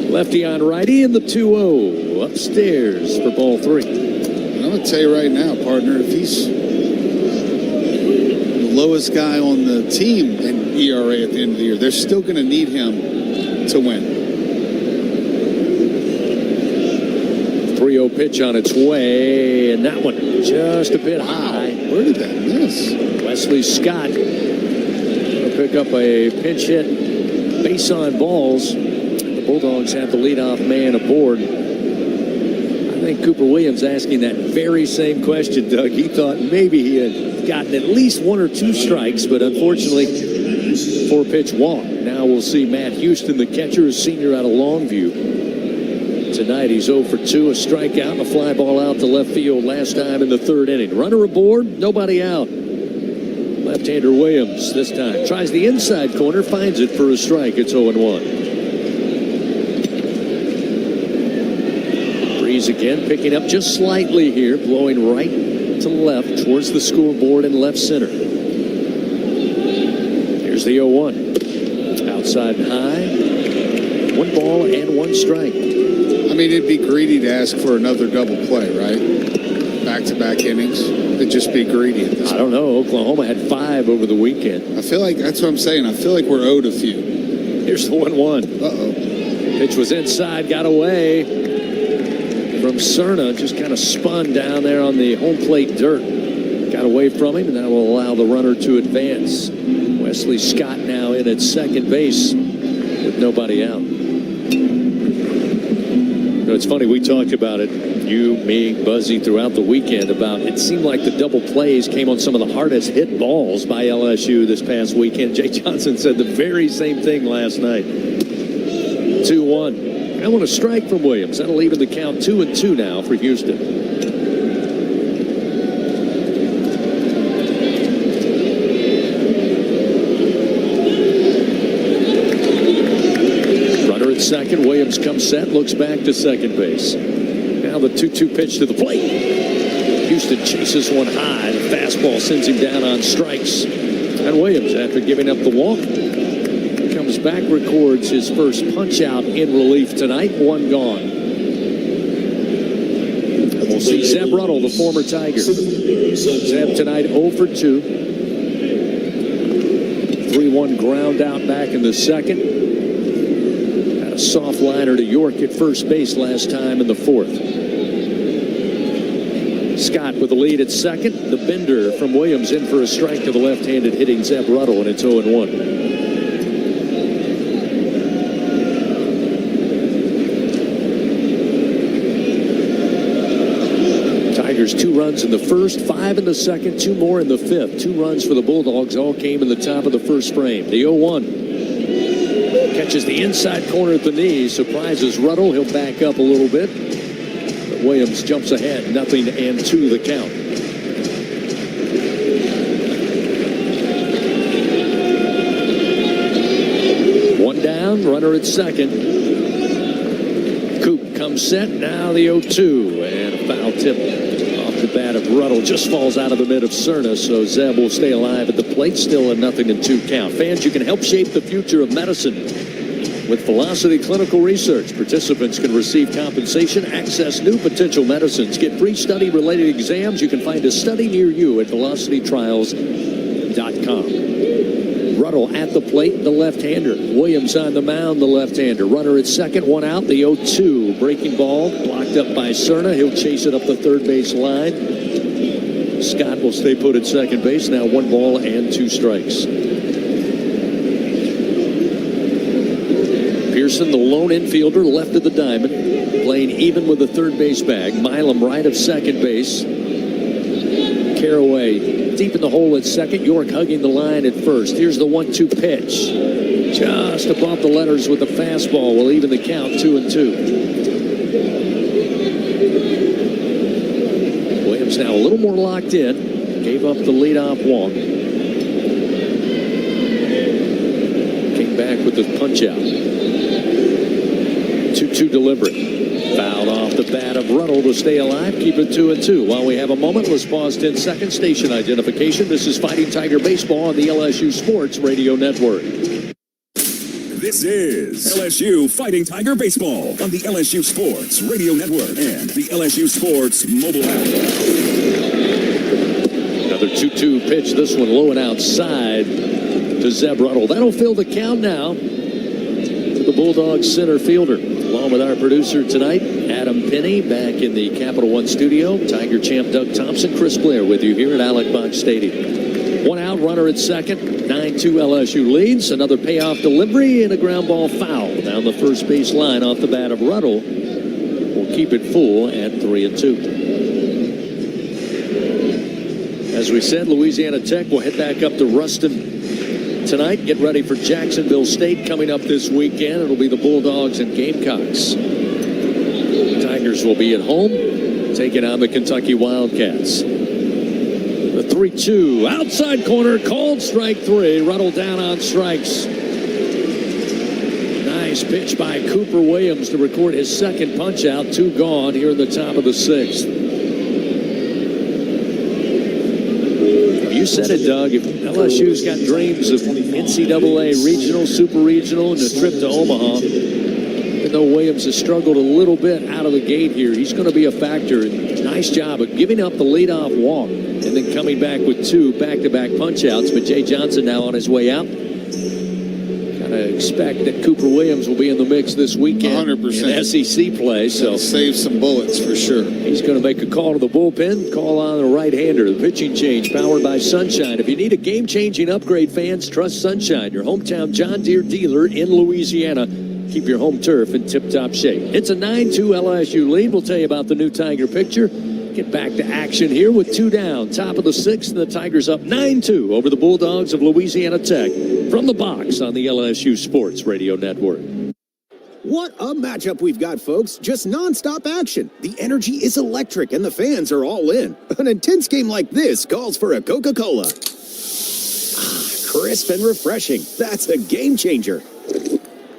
Lefty on righty in the 2-0. Upstairs for ball 3. I'm going to tell you right now, partner, if he's the lowest guy on the team in ERA at the end of the year. They're still going to need him to win. 3-0 pitch on its way, and that one just a bit high. Where did that miss? Wesley Scott will pick up a pinch hit, base on balls. The Bulldogs have the leadoff man aboard. I think Cooper Williams asking that very same question, Doug. He thought maybe he had gotten at least 1 or 2 strikes, but unfortunately, 4-pitch walk. Now we'll see Matt Houston, the catcher, a senior out of Longview. Tonight he's 0 for 2, a strikeout and a fly ball out to left field last time in the 3rd inning. Runner aboard, nobody out. Left-hander Williams this time tries the inside corner, finds it for a strike. It's 0-1. Breeze again, picking up just slightly here, blowing right to left towards the scoreboard in left center. Here's the 0-1. Outside and high. 1 ball and 1 strike. I mean, it'd be greedy to ask for another double play, right? Back-to-back innings. It'd just be greedy at this point. I don't know. Oklahoma had 5 over the weekend. I feel like, that's what I'm saying. I feel like we're owed a few. Here's the 1-1. Uh-oh. Pitch was inside, got away from Cerna. Just kind of spun down there on the home plate dirt. Got away from him, and that will allow the runner to advance. Wesley Scott now in at second base with nobody out. You know, it's funny, we talked about it, you, me, Buzzy, throughout the weekend, about it seemed like the double plays came on some of the hardest hit balls by LSU this past weekend. Jay Johnson said the very same thing last night. 2-1. I want a strike from Williams. That'll even the count 2-2 now for Houston. Runner at second. Williams comes set, looks back to second base. Now the 2-2 pitch to the plate. Houston chases one high. The fastball sends him down on strikes. And Williams, after giving up the walk, comes back, records his first punch out in relief tonight. 1 gone. And we'll see Zeb Ruddle, the former Tiger. Zeb tonight 0 for 2. 3-1 ground out back in the second. Had a soft liner to York at first base last time in the 4th. Scott with the lead at second. The bender from Williams in for a strike to the left-handed hitting Zeb Ruddle, and it's 0-1. Tigers 2 runs in the first, 5 in the second, 2 more in the 5th. 2 runs for the Bulldogs all came in the top of the first frame. The 0-1. Catches the inside corner at the knee, surprises Ruddle. He'll back up a little bit. But Williams jumps ahead, 0-2 the count. One down, runner at second. Coop comes set, now the 0-2, and a foul tip off the bat of Ruddle. Just falls out of the mid of Cerna, so Zeb will stay alive at the plate. Still a 0-2 count. Fans, you can help shape the future of medicine with Velocity Clinical Research. Participants can receive compensation, access new potential medicines, get free study-related exams. You can find a study near you at velocitytrials.com. Ruddle at the plate, the left-hander. Williams on the mound, the left-hander. Runner at second, 1 out, the 0-2. Breaking ball, blocked up by Cerna. He'll chase it up the third base line. Scott will stay put at second base. Now 1 ball and 2 strikes. Pearson, the lone infielder, left of the diamond, playing even with the third base bag. Milam right of second base. Caraway deep in the hole at second. York hugging the line at first. Here's the 1-2 pitch. Just above the letters with the fastball. Will even the count 2-2. Williams now a little more locked in. Gave up the leadoff walk. Came back with the punch out. 2-2 deliberate. Fouled off the bat of Ruddle to stay alive. Keep it 2-2. While we have a moment, let's pause 10 seconds. Station identification. This is Fighting Tiger Baseball on the LSU Sports Radio Network. This is LSU Fighting Tiger Baseball on the LSU Sports Radio Network and the LSU Sports mobile app. Another 2-2 pitch. This one low and outside to Zeb Ruddle. That'll fill the count now to the Bulldogs center fielder. Along with our producer tonight, Adam Penny, back in the Capital One studio. Tiger champ Doug Thompson, Chris Blair with you here at Alec Box Stadium. One out, runner at second. 9-2 LSU leads. Another payoff delivery and a ground ball foul down the first base line off the bat of Ruddle. We'll keep it full at 3-2. As we said, Louisiana Tech will head back up to Ruston tonight. Get ready for Jacksonville State coming up this weekend. It'll be the Bulldogs and Gamecocks. Tigers will be at home, taking on the Kentucky Wildcats. The 3-2 outside corner, called strike 3. Ruddle down on strikes. Nice pitch by Cooper Williams to record his second punch out. 2 gone here in the top of the 6th. You said it, Doug. If LSU's got dreams of NCAA regional, super regional, and a trip to Omaha, even though Williams has struggled a little bit out of the gate here, he's going to be a factor. Nice job of giving up the leadoff walk and then coming back with 2 back-to-back punch-outs. But Jay Johnson now on his way out. Got to expect that Cooper Williams will be in the mix this weekend 100%. in SEC play. So save some bullets for sure. He's going to make a call to the bullpen, call on the right-hander. The pitching change powered by Sunshine. If you need a game-changing upgrade, fans, trust Sunshine, your hometown John Deere dealer in Louisiana. Keep your home turf in tip-top shape. It's a 9-2 LSU lead. We'll tell you about the new Tiger picture. Get back to action here with 2 down. Top of the 6th, and the Tigers up 9-2 over the Bulldogs of Louisiana Tech. From the box on the LSU Sports Radio Network. What a matchup we've got, folks. Just nonstop action. The energy is electric, and the fans are all in. An intense game like this calls for a Coca-Cola. Crisp and refreshing. That's a game changer.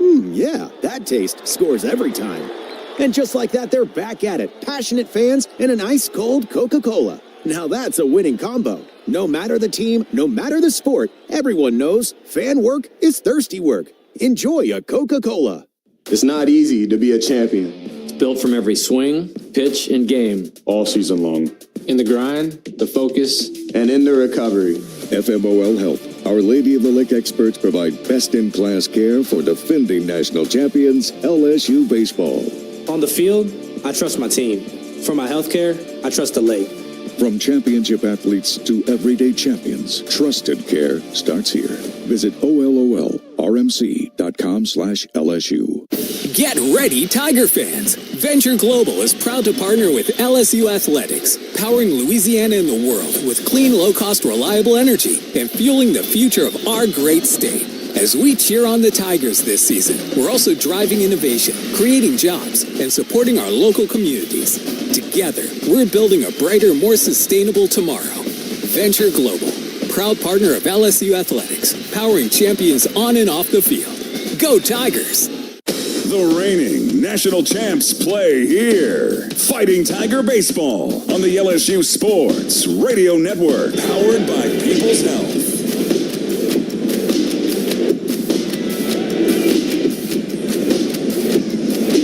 Yeah, that taste scores every time. And just like that, they're back at it. Passionate fans and an ice-cold Coca-Cola. Now that's a winning combo. No matter the team, no matter the sport, everyone knows fan work is thirsty work. Enjoy a Coca-Cola. It's not easy to be a champion. It's built from every swing, pitch, and game. All season long. In the grind, the focus, and in the recovery. FMOL Health, Our Lady of the Lake experts provide best-in-class care for defending national champions LSU baseball. On the field, I trust my team. For my health care, I trust the lake. From championship athletes to everyday champions, trusted care starts here. Visit OLOLRMC.com/LSU. Get ready, Tiger fans! Venture Global is proud to partner with LSU Athletics, powering Louisiana and the world with clean, low-cost, reliable energy and fueling the future of our great state. As we cheer on the Tigers this season, we're also driving innovation, creating jobs, and supporting our local communities. Together, we're building a brighter, more sustainable tomorrow. Venture Global, proud partner of LSU Athletics, powering champions on and off the field. Go Tigers! The reigning national champs play here. Fighting Tiger Baseball on the LSU Sports Radio Network, powered by People's Health.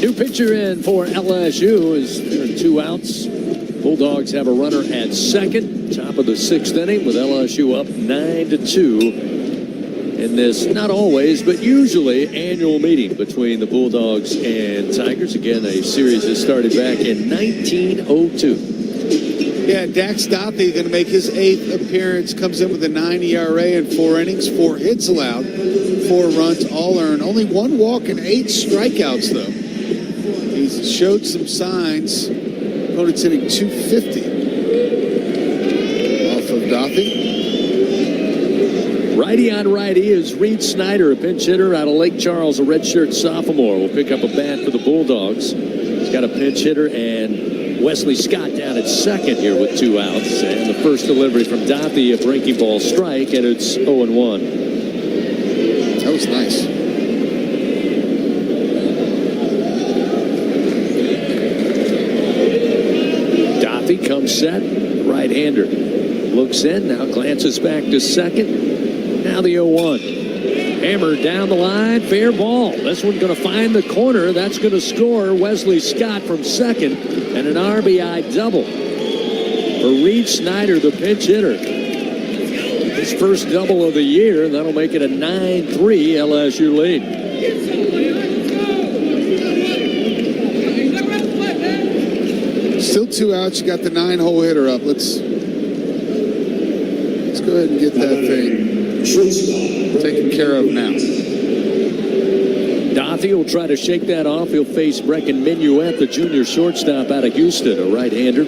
New pitcher in for LSU is there are 2 outs. Bulldogs have a runner at second. Top of the 6th inning with LSU up 9-2 in this, not always, but usually annual meeting between the Bulldogs and Tigers. Again, a series that started back in 1902. Yeah, Dax Dothey going to make his 8th appearance. Comes in with a 9 ERA in 4 innings, 4 hits allowed, 4 runs, all earned. Only 1 walk and 8 strikeouts, though. He's showed some signs. Opponent's hitting 250 off of Dothey. Righty on righty is Reed Snyder, a pinch hitter out of Lake Charles, a redshirt sophomore. Will pick up a bat for the Bulldogs. He's got a pinch hitter and Wesley Scott down at second here with 2 outs. And the first delivery from Dothey, a breaking ball strike, and it's 0-1. That was nice. Dothey comes set, right-hander. Looks in, now glances back to second. Now the 0-1. Hammer down the line, fair ball. This one going to find the corner. That's going to score Wesley Scott from second, and an RBI double for Reed Snyder, the pinch hitter. his first double of the year, and that'll make it a 9-3 LSU lead. Still 2 outs. You got the 9-hole hitter up. Let's go ahead and get that thing taken care of now. Dothie will try to shake that off. He'll face Brecken Minuet, the junior shortstop out of Houston, a right-hander.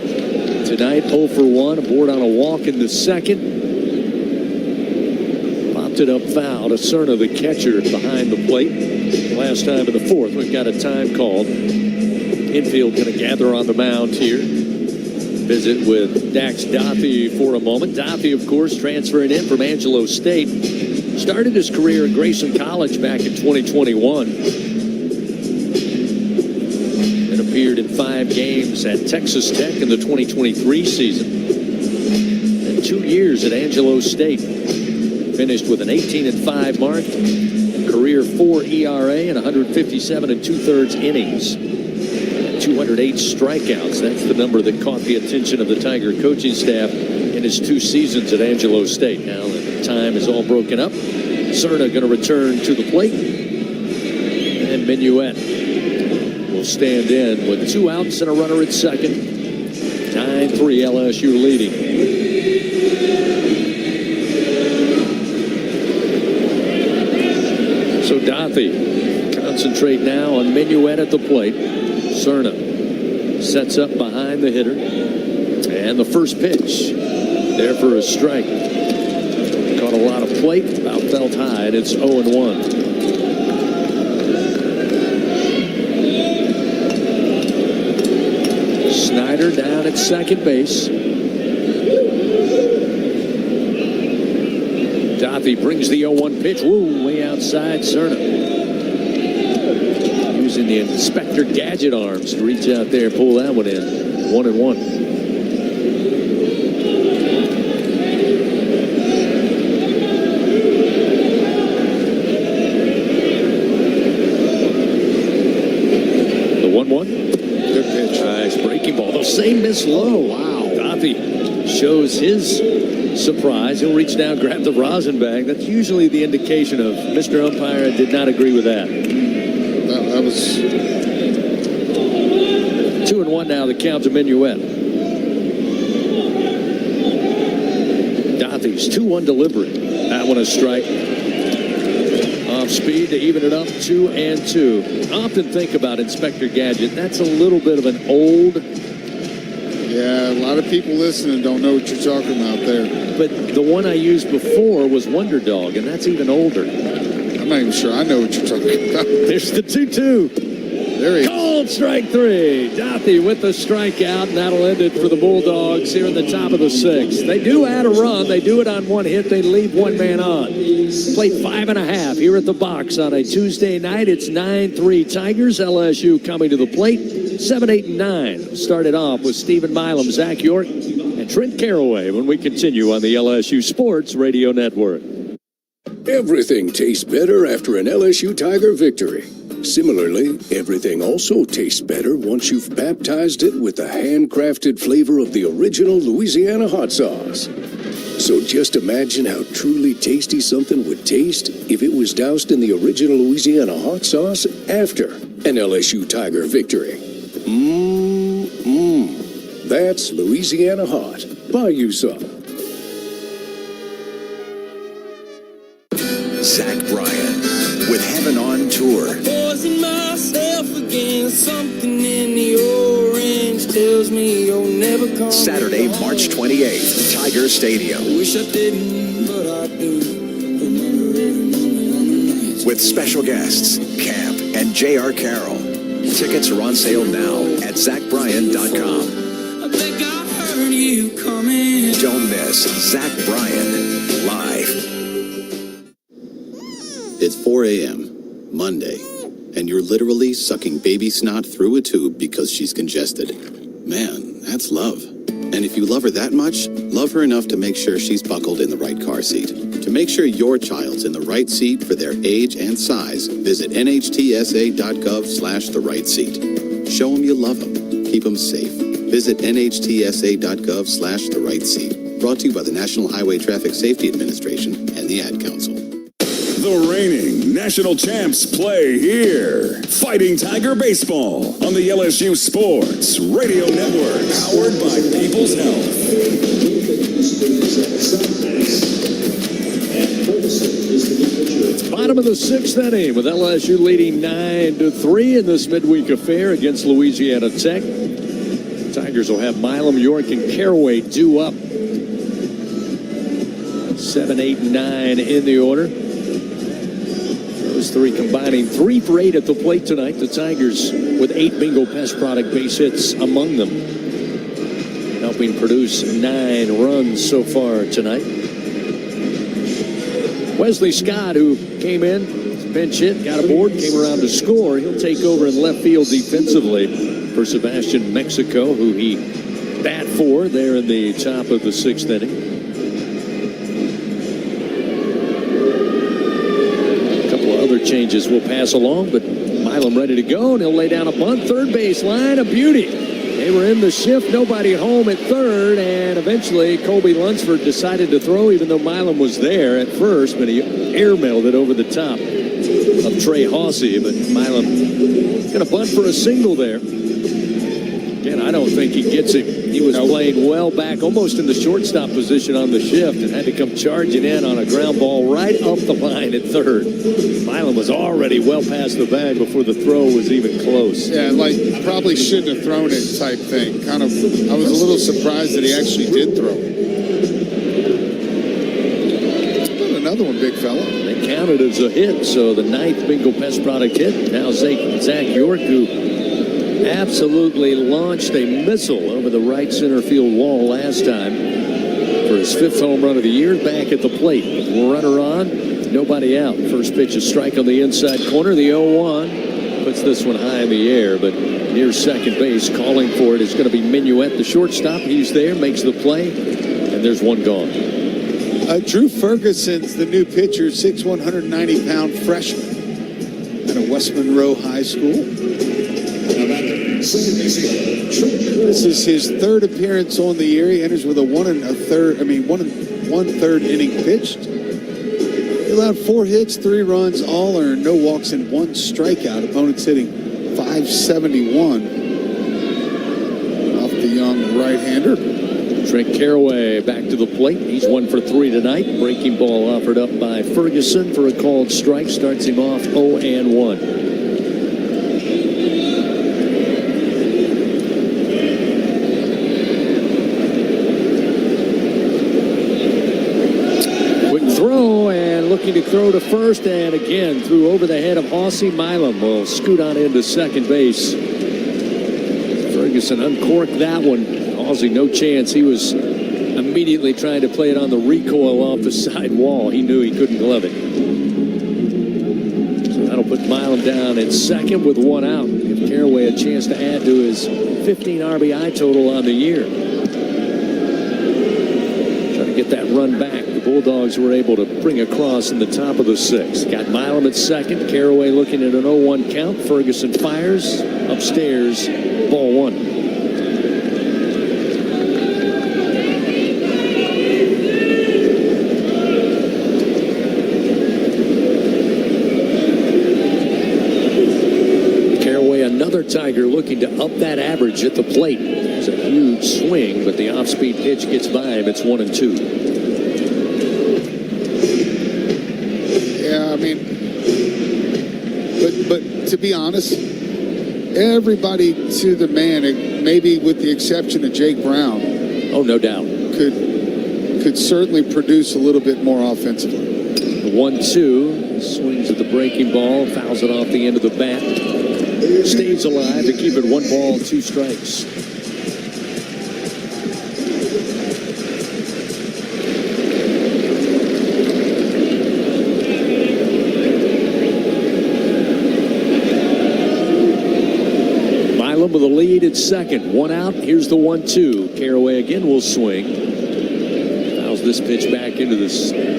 Tonight, 0 for 1, aboard on a walk in the second. Popped it up foul to Cerna, the catcher, behind the plate. Last time in the fourth, we've got a time called. Infield going to gather on the mound here. Visit with Dax Dothie for a moment. Dothie, of course, transferring in from Angelo State. Started his career at Grayson College back in 2021. And appeared in 5 games at Texas Tech in the 2023 season. And 2 years at Angelo State. Finished with an 18-5 mark. Career 4 ERA and 157 2/3 innings. 208 strikeouts. That's the number that caught the attention of the Tiger coaching staff in his 2 seasons at Angelo State. Now that time is all broken up. Cerna going to return to the plate. And Minuet will stand in with 2 outs and a runner at second. 9-3 LSU leading. So Dothie concentrate now on Minuet at the plate. Cerna sets up behind the hitter. And the first pitch. There for a strike. Caught a lot of plate. About felt high. And it's 0-1. Snyder down at second base. Dothie brings the 0-1 pitch. Woo, way outside Cerna. Using the Inspector Gadget arms to reach out there and pull that one in. 1-1. The 1-1. Good pitch. Nice breaking ball. The same miss low. Wow. Dothie shows his surprise. He'll reach down, grab the rosin bag. That's usually the indication of Mr. Umpire, I did not agree with that. That was 2-1 now. The count to Minuet. Dothie's 2-1 delivery. That one a strike. Off speed to even it up. 2-2. I often think about Inspector Gadget. That's a little bit of an old. Yeah, a lot of people listening don't know what you're talking about there. But the one I used before was Wonder Dog, and that's even older. I'm not even sure I know what you're talking about. There's the 2-2. There he is. Called strike 3. Dothie with the strikeout, and that'll end it for the Bulldogs here in the top of the 6th. They do add a run. They do it on 1 hit. They leave 1 man on. Played 5.5 here at the box on a Tuesday night. It's 9-3 Tigers. LSU coming to the plate. 7, 8, and 9. Started off with Stephen Milam, Zach York, and Trent Carraway when we continue on the LSU Sports Radio Network. Everything tastes better after an LSU Tiger victory. Similarly, everything also tastes better once you've baptized it with the handcrafted flavor of the original Louisiana hot sauce. So just imagine how truly tasty something would taste if it was doused in the original Louisiana hot sauce after an LSU Tiger victory. That's Louisiana Hot. Buy you some. Zach Bryan with Heaven on Tour. Poison myself again. Something in the orange tells me you'll never come. Saturday, March 28th, Tiger Stadium. Wish I didn't, but I do. With special guests, Camp and J.R. Carroll. Tickets are on sale now at ZachBryan.com. I think I heard you coming. Don't miss Zach Bryan live. It's 4 a.m., Monday, and you're literally sucking baby snot through a tube because she's congested. Man, that's love. And if you love her that much, love her enough to make sure she's buckled in the right car seat. To make sure your child's in the right seat for their age and size, visit nhtsa.gov/the right seat. Show them you love them. Keep them safe. Visit nhtsa.gov/the right seat. Brought to you by the National Highway Traffic Safety Administration and the Ad Council. The reigning national champs play here. Fighting Tiger Baseball on the LSU Sports Radio Network. Powered by People's Health. Bottom of the sixth inning with LSU leading 9-3 in this midweek affair against Louisiana Tech. Tigers will have Milam, York, and Caraway due up. 7, 8, and 9 in the order. Those three combining 3 for 8 at the plate tonight. The Tigers with 8 Bingo Pest Product base hits among them, helping produce 9 runs so far tonight. Wesley Scott, who came in, pinch hit, got aboard, came around to score. He'll take over in left field defensively for Sebastian Mexico, who he bat for there in the top of the 6th inning. Other changes will pass along, but Milam ready to go, and he'll lay down a bunt. Third base line, a beauty. They were in the shift, nobody home at third, and eventually Colby Lunsford decided to throw, even though Milam was there at first, but he airmailed it over the top of Trey Hossey. But Milam got a bunt for a single there. Again, I don't think he gets it. He was playing well back, almost in the shortstop position on the shift, and had to come charging in on a ground ball right up the line at third. Milam was already well past the bag before the throw was even close. Yeah, like probably shouldn't have thrown it type thing. I was a little surprised that he actually did throw it. Another one, big fella. They counted as a hit, so the 9th Bingo Pest Product hit. Now Zach York, who absolutely launched a missile over the right center field wall last time for his 5th home run of the year, back at the plate. Runner on, nobody out. First pitch, a strike on the inside corner. The 0-1 puts this one high in the air, but near second base, calling for it is going to be Minuet, the shortstop. He's there, makes the play, and there's one gone. Drew Ferguson's the new pitcher, 6', 190-pound freshman out of West Monroe High School. This is his 3rd appearance on the year. He enters with a 1 1/3 inning pitched. He allowed 4 hits, 3 runs, all earned, no walks, and 1 strikeout. Opponents hitting .571 off the young right-hander. Trent Caraway back to the plate. He's 1 for 3 tonight. Breaking ball offered up by Ferguson for a called strike. Starts him off 0-1. Looking to throw to first, and again threw over the head of Hossey. Milam will scoot on into second base. Ferguson uncorked that one. Hossey, no chance. He was immediately trying to play it on the recoil off the side wall. He knew he couldn't glove it. So that'll put Milam down at second with 1 out. Give Caraway a chance to add to his 15 RBI total on the year. Trying to get that run back. Bulldogs were able to bring across in the top of the 6th. Got Milam at second. Caraway looking at an 0-1 count. Ferguson fires upstairs. Ball 1. Caraway, another Tiger, looking to up that average at the plate. There's a huge swing, but the off-speed pitch gets by him. It's 1-2. But to be honest, everybody to the man, maybe with the exception of Jake Brown. Oh, no doubt. Could certainly produce a little bit more offensively. 1-2. Swings at the breaking ball, fouls it off the end of the bat. Stays alive to keep it 1 ball, 2 strikes. With a lead at second. 1 out. Here's the 1-2. Caraway again will swing. Fouls this pitch back into the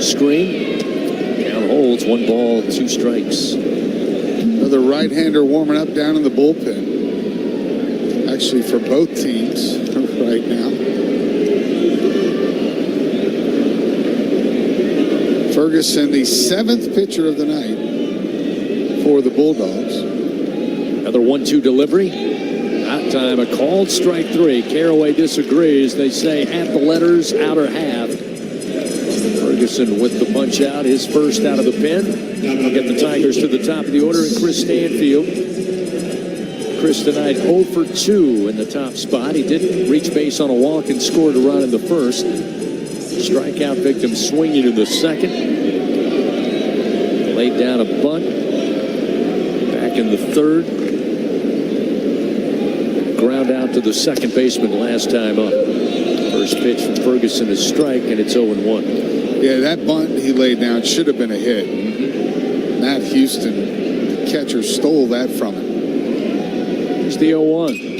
screen. Count holds. 1 ball, 2 strikes. Another right-hander warming up down in the bullpen. Actually, for both teams right now. Ferguson, the 7th pitcher of the night for the Bulldogs. Another 1-2 delivery. That time a called strike 3. Caraway disagrees. They say half the letters, outer half. Ferguson with the punch out, his first out of the pen. We'll get the Tigers to the top of the order, and Chris Stanfield. Chris tonight 0 for 2 in the top spot. He did reach base on a walk and scored a run in the first. Strikeout victim swinging in the second. Laid down a bunt. Back in the third. Ground out to the second baseman last time up. First pitch from Ferguson is strike, and it's 0-1. Yeah, that bunt he laid down should have been a hit. Matt Houston, the catcher, stole that from him. Here's the 0-1.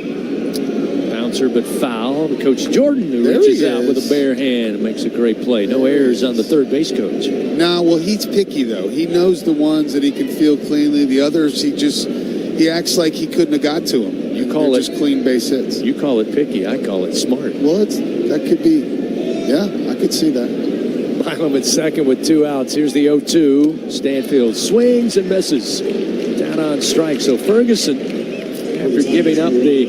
Bouncer, but foul. Coach Jordan, who reaches out with a bare hand, makes a great play. No errors on the third base coach. No, well, he's picky, though. He knows the ones that he can field cleanly. The others, he acts like he couldn't have got to them. You call it just clean base hits. You call it picky. I call it smart. Well, that could be. Yeah, I could see that. Milam at second with 2 outs. Here's the 0-2. Stanfield swings and misses. Down on strike. So Ferguson, after giving up the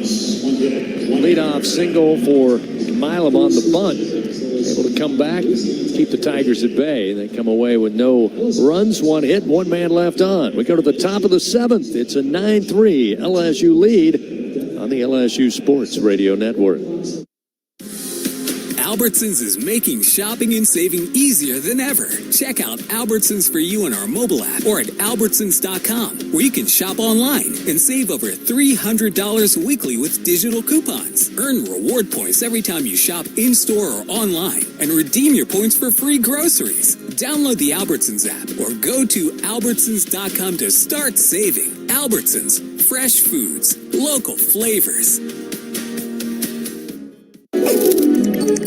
leadoff single for Milam on the bunt, able to come back, keep the Tigers at bay. They come away with no runs, 1 hit, 1 man left on. We go to the top of the 7th. It's a 9-3 LSU lead on the LSU Sports Radio Network. Albertsons is making shopping and saving easier than ever. Check out Albertsons for you on our mobile app or at Albertsons.com, where you can shop online and save over $300 weekly with digital coupons. Earn reward points every time you shop in-store or online and redeem your points for free groceries. Download the Albertsons app or go to Albertsons.com to start saving. Albertsons, fresh foods, local flavors.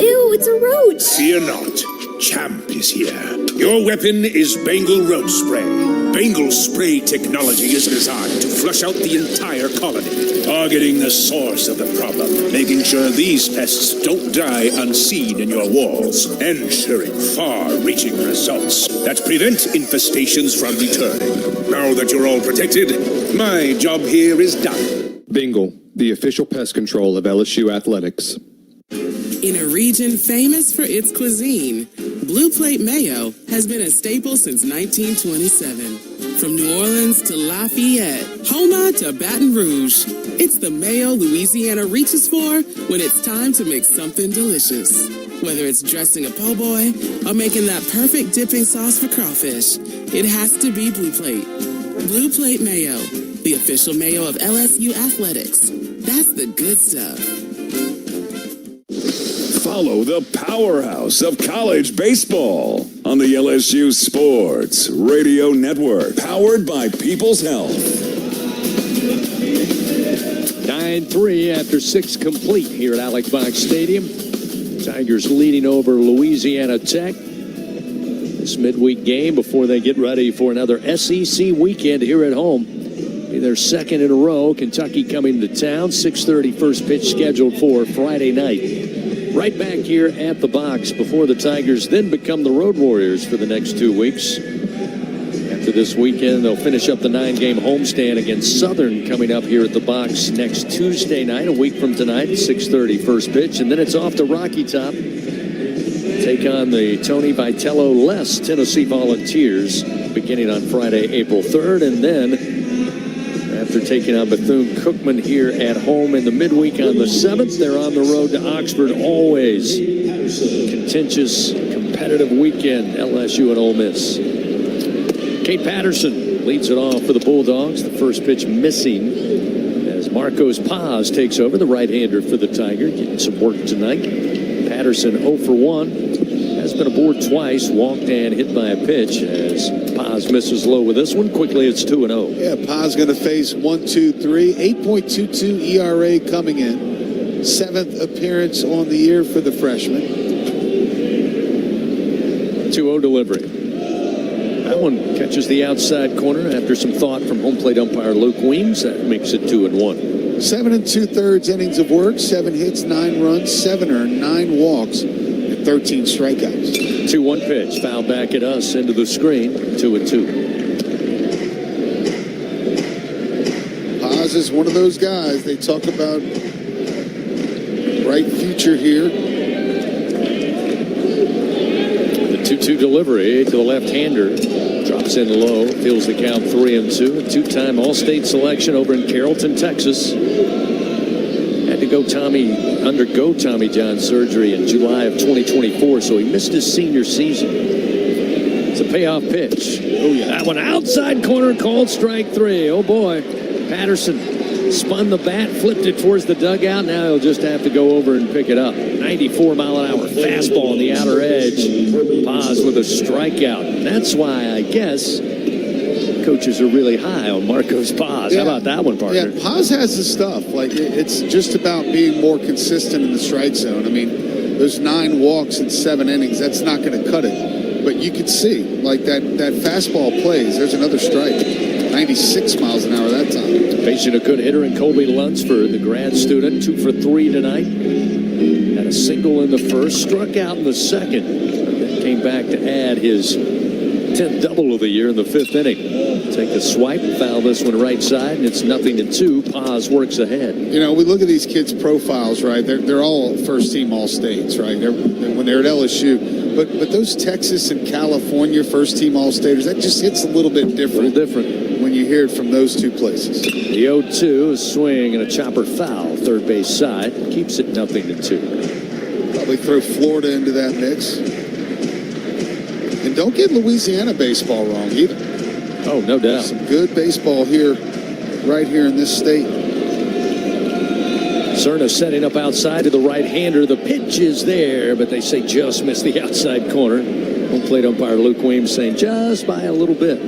Ew, it's a roach! Fear not. Champ is here. Your weapon is Bengal Roach Spray. Bengal Spray technology is designed to flush out the entire colony, targeting the source of the problem, making sure these pests don't die unseen in your walls, ensuring far-reaching results that prevent infestations from returning. Now that you're all protected, my job here is done. Bengal, the official pest control of LSU athletics. In a region famous for its cuisine, Blue Plate Mayo has been a staple since 1927. From New Orleans to Lafayette, Houma to Baton Rouge, it's the mayo Louisiana reaches for when it's time to make something delicious. Whether it's dressing a po' boy or making that perfect dipping sauce for crawfish, it has to be Blue Plate. Blue Plate Mayo, the official mayo of LSU athletics. That's the good stuff. Follow the powerhouse of college baseball on the LSU Sports Radio Network, powered by People's Health. 9-3 after 6 complete here at Alex Box Stadium. Tigers leading over Louisiana Tech. This midweek game before they get ready for another SEC weekend here at home. Be their second in a row. Kentucky coming to town. 6:30 first pitch scheduled for Friday night. Right back here at the box before the Tigers then become the Road Warriors for the next 2 weeks. After this weekend, they'll finish up the 9-game homestand against Southern coming up here at the box next Tuesday night, a week from tonight, 6:30 first pitch. And then it's off to Rocky Top. Take on the Tony Vitello-less Tennessee Volunteers beginning on Friday, April 3rd. And then after taking on Bethune-Cookman here at home in the midweek on the 7th, they're on the road to Oxford. Always contentious, competitive weekend, LSU and Ole Miss. Kate Patterson leads it off for the Bulldogs. The first pitch missing as Marcos Paz takes over, the right-hander for the Tiger. Getting some work tonight. Patterson 0 for 1. Has been aboard twice, walked and hit by a pitch as Paz misses low with this one. Quickly, it's 2-0. Yeah, Paz going to face 1-2-3. 8.22 ERA coming in. 7th appearance on the year for the freshman. 2-0 delivery. That one catches the outside corner after some thought from home plate umpire Luke Weems. That makes it 2-1. 7 2/3 innings of work, 7 hits, 9 runs, 7 earned, 9 walks. 13 strikeouts. 2-1 pitch, foul back at us into the screen, 2-2. Paz is one of those guys. They talk about bright future here. The 2-2 delivery to the left-hander. Drops in low, feels the count 3-2. A two-time All-State selection over in Carrollton, Texas. Had to undergo Tommy John surgery in July of 2024, so he missed his senior season. It's a payoff pitch. Oh, yeah. That one outside corner, called strike 3. Oh, boy. Patterson spun the bat, flipped it towards the dugout. Now he'll just have to go over and pick it up. 94-mile-an-hour fastball on the outer edge. Paz with a strikeout. That's why, I guess, coaches are really high on Marcos Paz. How about that one, partner? Yeah, Paz has the stuff. Like, it's just about being more consistent in the strike zone. I mean, those 9 walks in 7 innings, that's not going to cut it. But you can see, like, that fastball plays. There's another strike. 96 miles an hour that time. Facing a good hitter in Colby Lunsford, the grad student, 2 for 3 tonight. Had a single in the first, struck out in the second. Then came back to add his 10th double of the year in the 5th inning. Take a swipe, foul this one right side, and it's 0-2. Paz works ahead. You know, we look at these kids' profiles, right? They're all first-team All-States, right? When they're at LSU. But those Texas and California first-team All-Staters, that just hits a little bit different. When you hear it from those two places. The 0-2, a swing and a chopper foul, third base side. Keeps it 0-2. Probably throw Florida into that mix. And don't get Louisiana baseball wrong either. Oh, no doubt. There's some good baseball here, right here in this state. Cerna setting up outside to the right-hander. The pitch is there, but they say just missed the outside corner. Home plate umpire Luke Weems saying just by a little bit.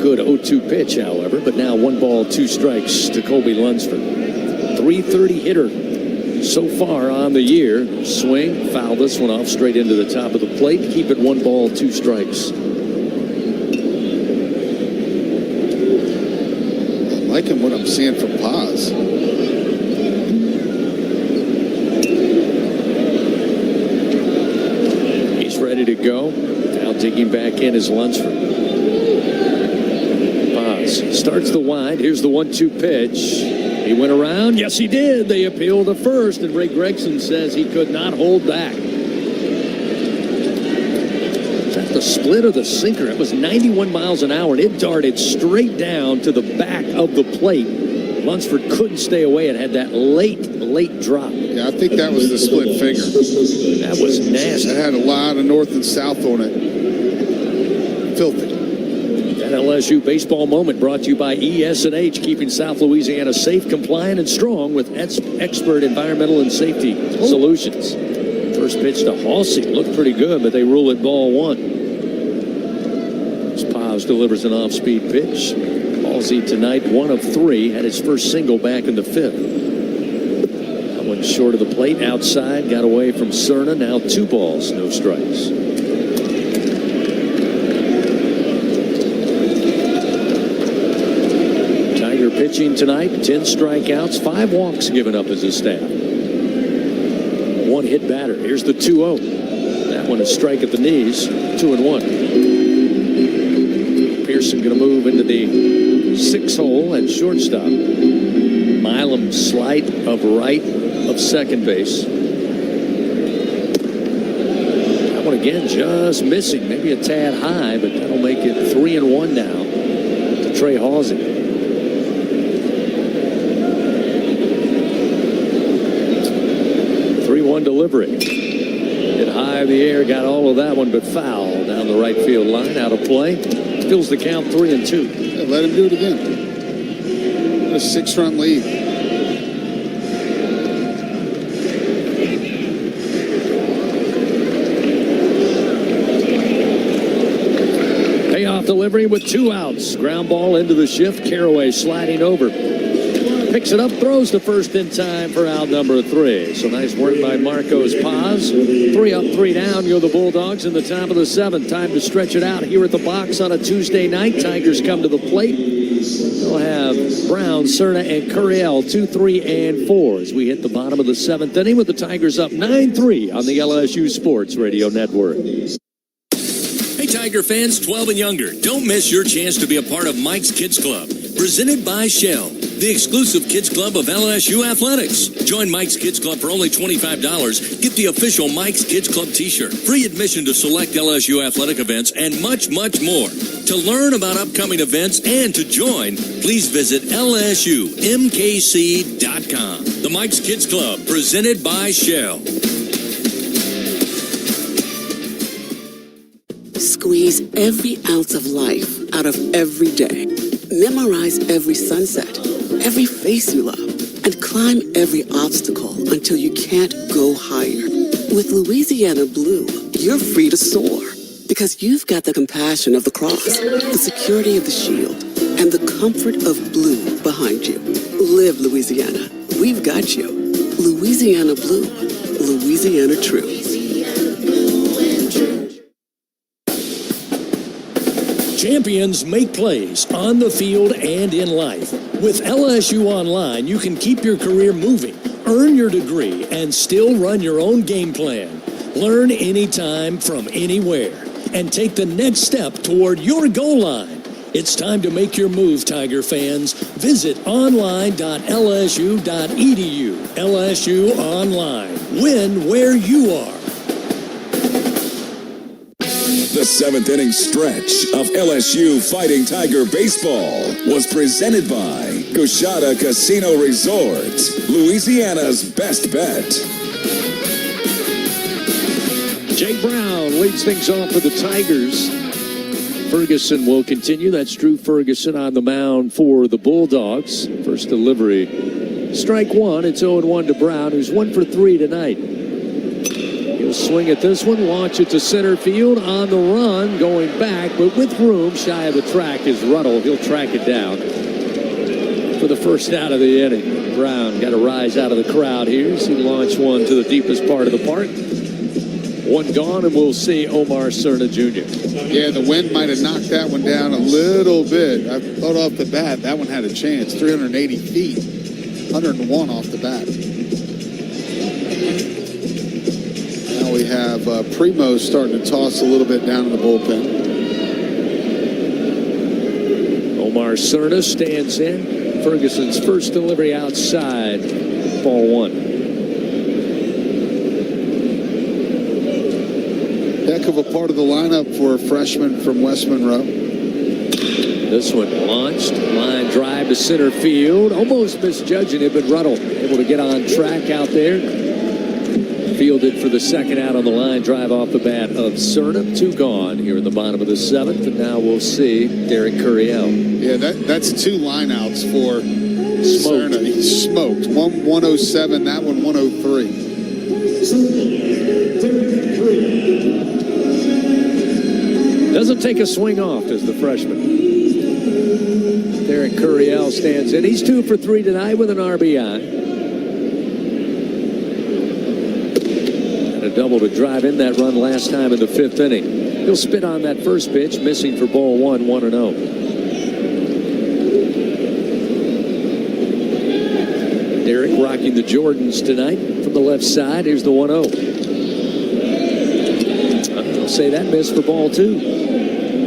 Good 0-2 pitch, however, but now 1 ball, 2 strikes to Colby Lunsford. 330 hitter so far on the year. Swing, foul this one off straight into the top of the plate. Keep it 1 ball, 2 strikes. I'm liking what I'm seeing from Paz. He's ready to go. Now digging back in is Lunsford. Starts the wind. Here's the 1-2 pitch. He went around. Yes, he did. They appealed to first, and Ray Gregson says he could not hold back. Is that the split or the sinker? It was 91 miles an hour, and it darted straight down to the back of the plate. Lunsford couldn't stay away. It had that late drop. Yeah, I think that was the split finger. That was nasty. That had a lot of north and south on it. Filthy. That LSU baseball moment brought to you by ES&H, keeping South Louisiana safe, compliant, and strong with expert environmental and safety solutions. First pitch to Halsey looked pretty good, but they rule it ball 1. As Paz delivers an off-speed pitch. Halsey tonight 1 of 3, had his first single back in the 5th. That one short of the plate, outside, got away from Cerna. Now 2 balls, no strikes. Pitching tonight, 10 strikeouts, 5 walks given up as a staff. 1 hit batter. Here's the 2-0. That one a strike at the knees. 2-1. Pearson going to move into the 6th hole at shortstop. Milam slight of right of second base. That one again just missing. Maybe a tad high, but that'll make it 3-1 now to Trey Halsey. 3-1 delivery. Hit high in the air, got all of that one, but foul down the right field line, out of play. Fills the count 3-2. Yeah, let him do it again. What a 6-run lead. Payoff delivery with 2 outs. Ground ball into the shift. Carraway sliding over. Picks it up, throws to first in time for out number 3. So nice work by Marcos Paz. 3 up, 3 down. You're the Bulldogs in the top of the 7th. Time to stretch it out here at the box on a Tuesday night. Tigers come to the plate. They'll have Brown, Cerna, and Curiel 2, 3, and 4 as we hit the bottom of the 7th inning with the Tigers up 9-3 on the LSU Sports Radio Network. Hey, Tiger fans 12 and younger, don't miss your chance to be a part of Mike's Kids Club, presented by Shell, the exclusive kids club of LSU Athletics. Join Mike's Kids Club for only $25. Get the official Mike's Kids Club t-shirt, free admission to select LSU athletic events, and much, much more. To learn about upcoming events and to join, please visit LSUMKC.com. The Mike's Kids Club, presented by Shell. Squeeze every ounce of life out of every day. Memorize every sunset, every face you love, and climb every obstacle until you can't go higher. With Louisiana Blue, you're free to soar because you've got the compassion of the cross, the security of the shield, and the comfort of blue behind you. Live Louisiana. We've got you. Louisiana Blue. Louisiana True. Champions make plays on the field and in life. With LSU Online, you can keep your career moving, earn your degree, and still run your own game plan. Learn anytime from anywhere and take the next step toward your goal line. It's time to make your move, Tiger fans. Visit online.lsu.edu. LSU Online. Win where you are. The 7th inning stretch of LSU Fighting Tiger Baseball was presented by Coshada Casino Resort, Louisiana's best bet. Jake Brown leads things off for the Tigers. Ferguson will continue. That's Drew Ferguson on the mound for the Bulldogs. First delivery, strike one. It's 0-1 to Brown, who's 1 for 3 tonight. He'll swing at this one, launch it to center field on the run, going back, but with room shy of the track is Ruddle. He'll track it down for the first out of the inning. Brown got a rise out of the crowd here. He launched one to the deepest part of the park. One gone, and we'll see Omar Cerna Jr. Yeah, the wind might have knocked that one down a little bit. I thought off the bat that one had a chance. 380 feet, 101 off the bat. Now we have Primo starting to toss a little bit down in the bullpen. Omar Cerna stands in. Ferguson's first delivery outside, ball one. Heck of a part of the lineup for a freshman from West Monroe. This one launched, line drive to center field, almost misjudging it, but Ruddle able to get on track out there. Fielded for the second out on the line drive off the bat of Cerna. 2 gone here in the bottom of the 7th, and now we'll see Derek Curiel. Yeah, that's 2 lineouts for Cerna. He smoked. One 107, that one 103. Doesn't take a swing off, does the freshman. Derek Curiel stands in. He's 2 for 3 tonight with an RBI. And a double to drive in that run last time in the 5th inning. He'll spit on that first pitch, missing for ball one, 1-0. Derek rocking the Jordans tonight from the left side. Here's the 1-0. I'll say that missed for ball 2.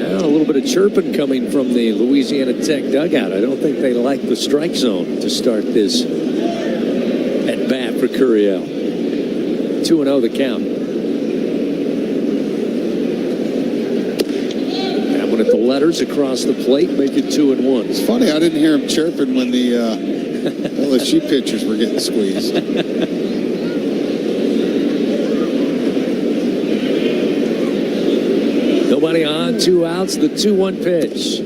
Now a little bit of chirping coming from the Louisiana Tech dugout. I don't think they like the strike zone to start this at bat for Curiel. 2-0 the count. That one at the letters across the plate, make it 2-1. It's funny, I didn't hear him chirping when the LSU pitchers were getting squeezed. Nobody on, 2 outs, the 2-1 pitch.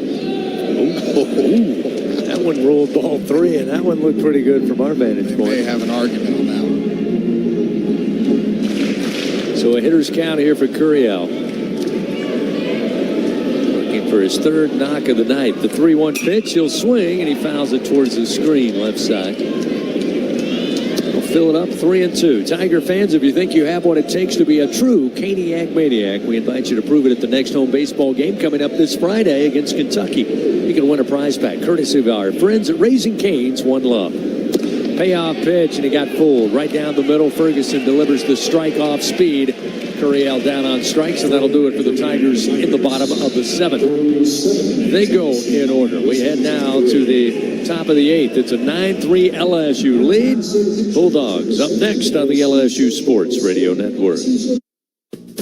Ooh. That one rolled ball 3, and that one looked pretty good from our vantage point. They have an argument on that one. So a hitter's count here for Curiel. Looking for his 3rd knock of the night. The 3-1 pitch, he'll swing, and he fouls it towards the screen left side. fill it up 3-2. Tiger fans, if you think you have what it takes to be a true Caniac maniac, we invite you to prove it at the next home baseball game coming up this Friday against Kentucky. You can win a prize pack courtesy of our friends at Raising Cane's One Love. Payoff pitch, and he got fooled right down the middle. Ferguson delivers the strike off speed. Curriel down on strikes, and that'll do it for the Tigers in the bottom of the 7th. They go in order. We head now to the top of the 8th. It's a 9-3 LSU lead. Bulldogs up next on the LSU Sports Radio Network.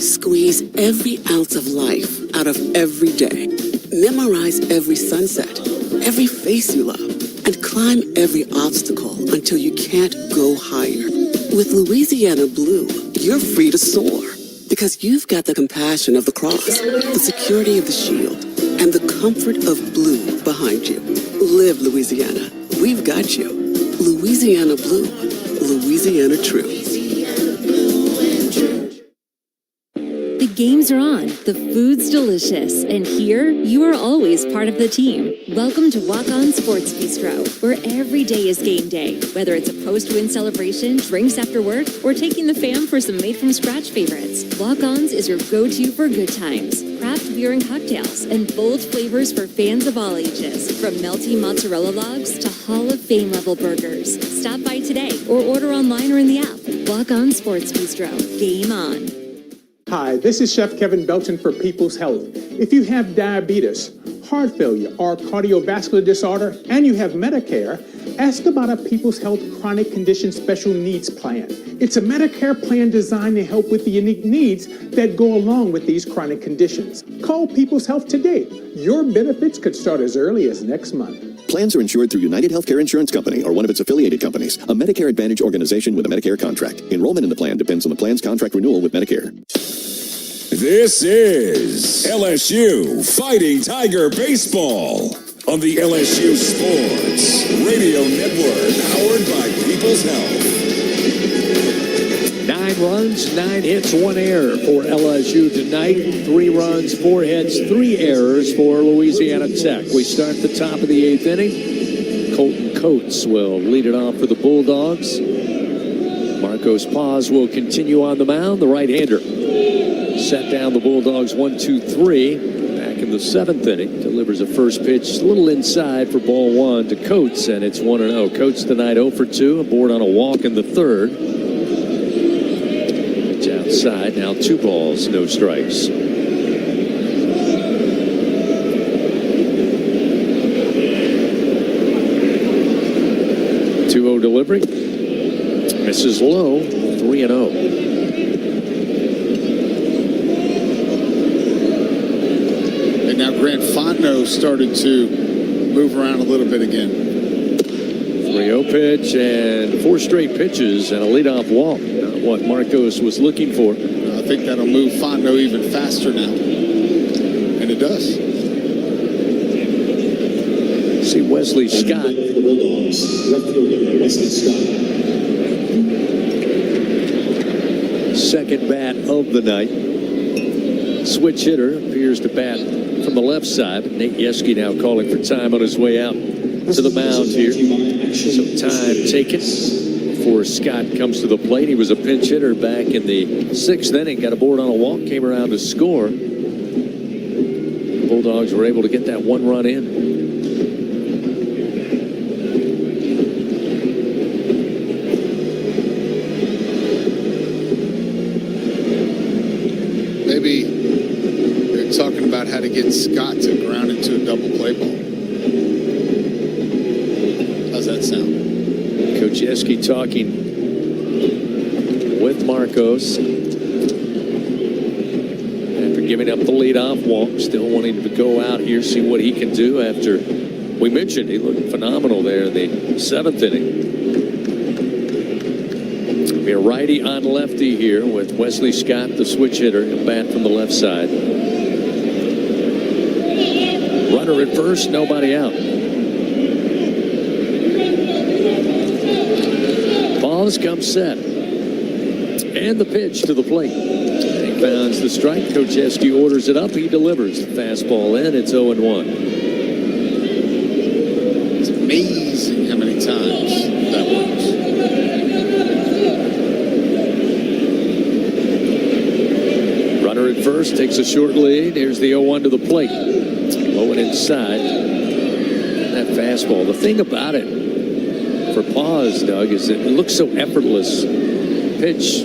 Squeeze every ounce of life out of every day. Memorize every sunset, every face you love, and climb every obstacle until you can't go higher. With Louisiana Blue, you're free to soar because you've got the compassion of the cross, the security of the shield, and the comfort of blue behind you. Live Louisiana. We've got you. Louisiana Blue. Louisiana True. The games are on, the food's delicious, and here you are always part of the team. Welcome to Walk On Sports Bistro, where every day is game day. Whether it's a post-win celebration, drinks after work, or taking the fam for some made-from-scratch favorites, Walk On's is your go-to for good times. Craft beer and cocktails, and bold flavors for fans of all ages. From melty mozzarella logs to Hall of Fame level burgers. Stop by today or order online or in the app. Walk On Sports Bistro. Game on. Hi, this is Chef Kevin Belton for People's Health. If you have diabetes, heart failure, or cardiovascular disorder, and you have Medicare, ask about a People's Health Chronic Condition Special Needs Plan. It's a Medicare plan designed to help with the unique needs that go along with these chronic conditions. Call People's Health today. Your benefits could start as early as next month. Plans are insured through United Healthcare Insurance Company or one of its affiliated companies, a Medicare Advantage organization with a Medicare contract. Enrollment in the plan depends on the plan's contract renewal with Medicare. This is LSU Fighting Tiger Baseball on the LSU Sports Radio Network, powered by People's Health. 9 runs, 9 hits, 1 error for LSU tonight. 3 runs, 4 hits, 3 errors for Louisiana Tech. We start the top of the 8th inning. Colton Coates will lead it off for the Bulldogs. Marcos Paz will continue on the mound, the right-hander. Set down the Bulldogs 1-2-3. Back in the 7th inning, delivers a first pitch a little inside for ball 1 to Coates, and it's 1-0. Coates tonight 0 for 2, aboard on a walk in the 3rd. Pitch outside, now 2 balls, no strikes. Delivery. Misses low, 3-0. And now Grant Fontenot started to move around a little bit again. 3-0 pitch and 4 straight pitches and a leadoff walk. Not what Marcos was looking for. I think that'll move Fontenot even faster now. And it does. See Wesley Scott. Second bat of the night. Switch hitter appears to bat from the left side. Nate Yeske now calling for time on his way out to the mound here. Some time taken before Scott comes to the plate. He was a pinch hitter back in the 6th inning. Got aboard on a walk, came around to score. The Bulldogs were able to get that 1 run in. Maybe they're talking about how to get Scott to ground into a double play ball. How's that sound? Coach Yeske talking with Marcos after giving up the leadoff walk. Still wanting to go out here, see what he can do after we mentioned he looked phenomenal there in the 7th inning. Be a righty on lefty here with Wesley Scott, the switch hitter, and bat from the left side. Runner at first, nobody out. Balls come set. And the pitch to the plate. And he bounds the strike. Coach Yeske orders it up. He delivers the fastball in. It's 0-1. It's amazing how many times that works. first, takes a short lead. Here's the 0-1 to the plate. Low and inside. That fastball. The thing about it for Paz, Doug, is that it looks so effortless. Pitch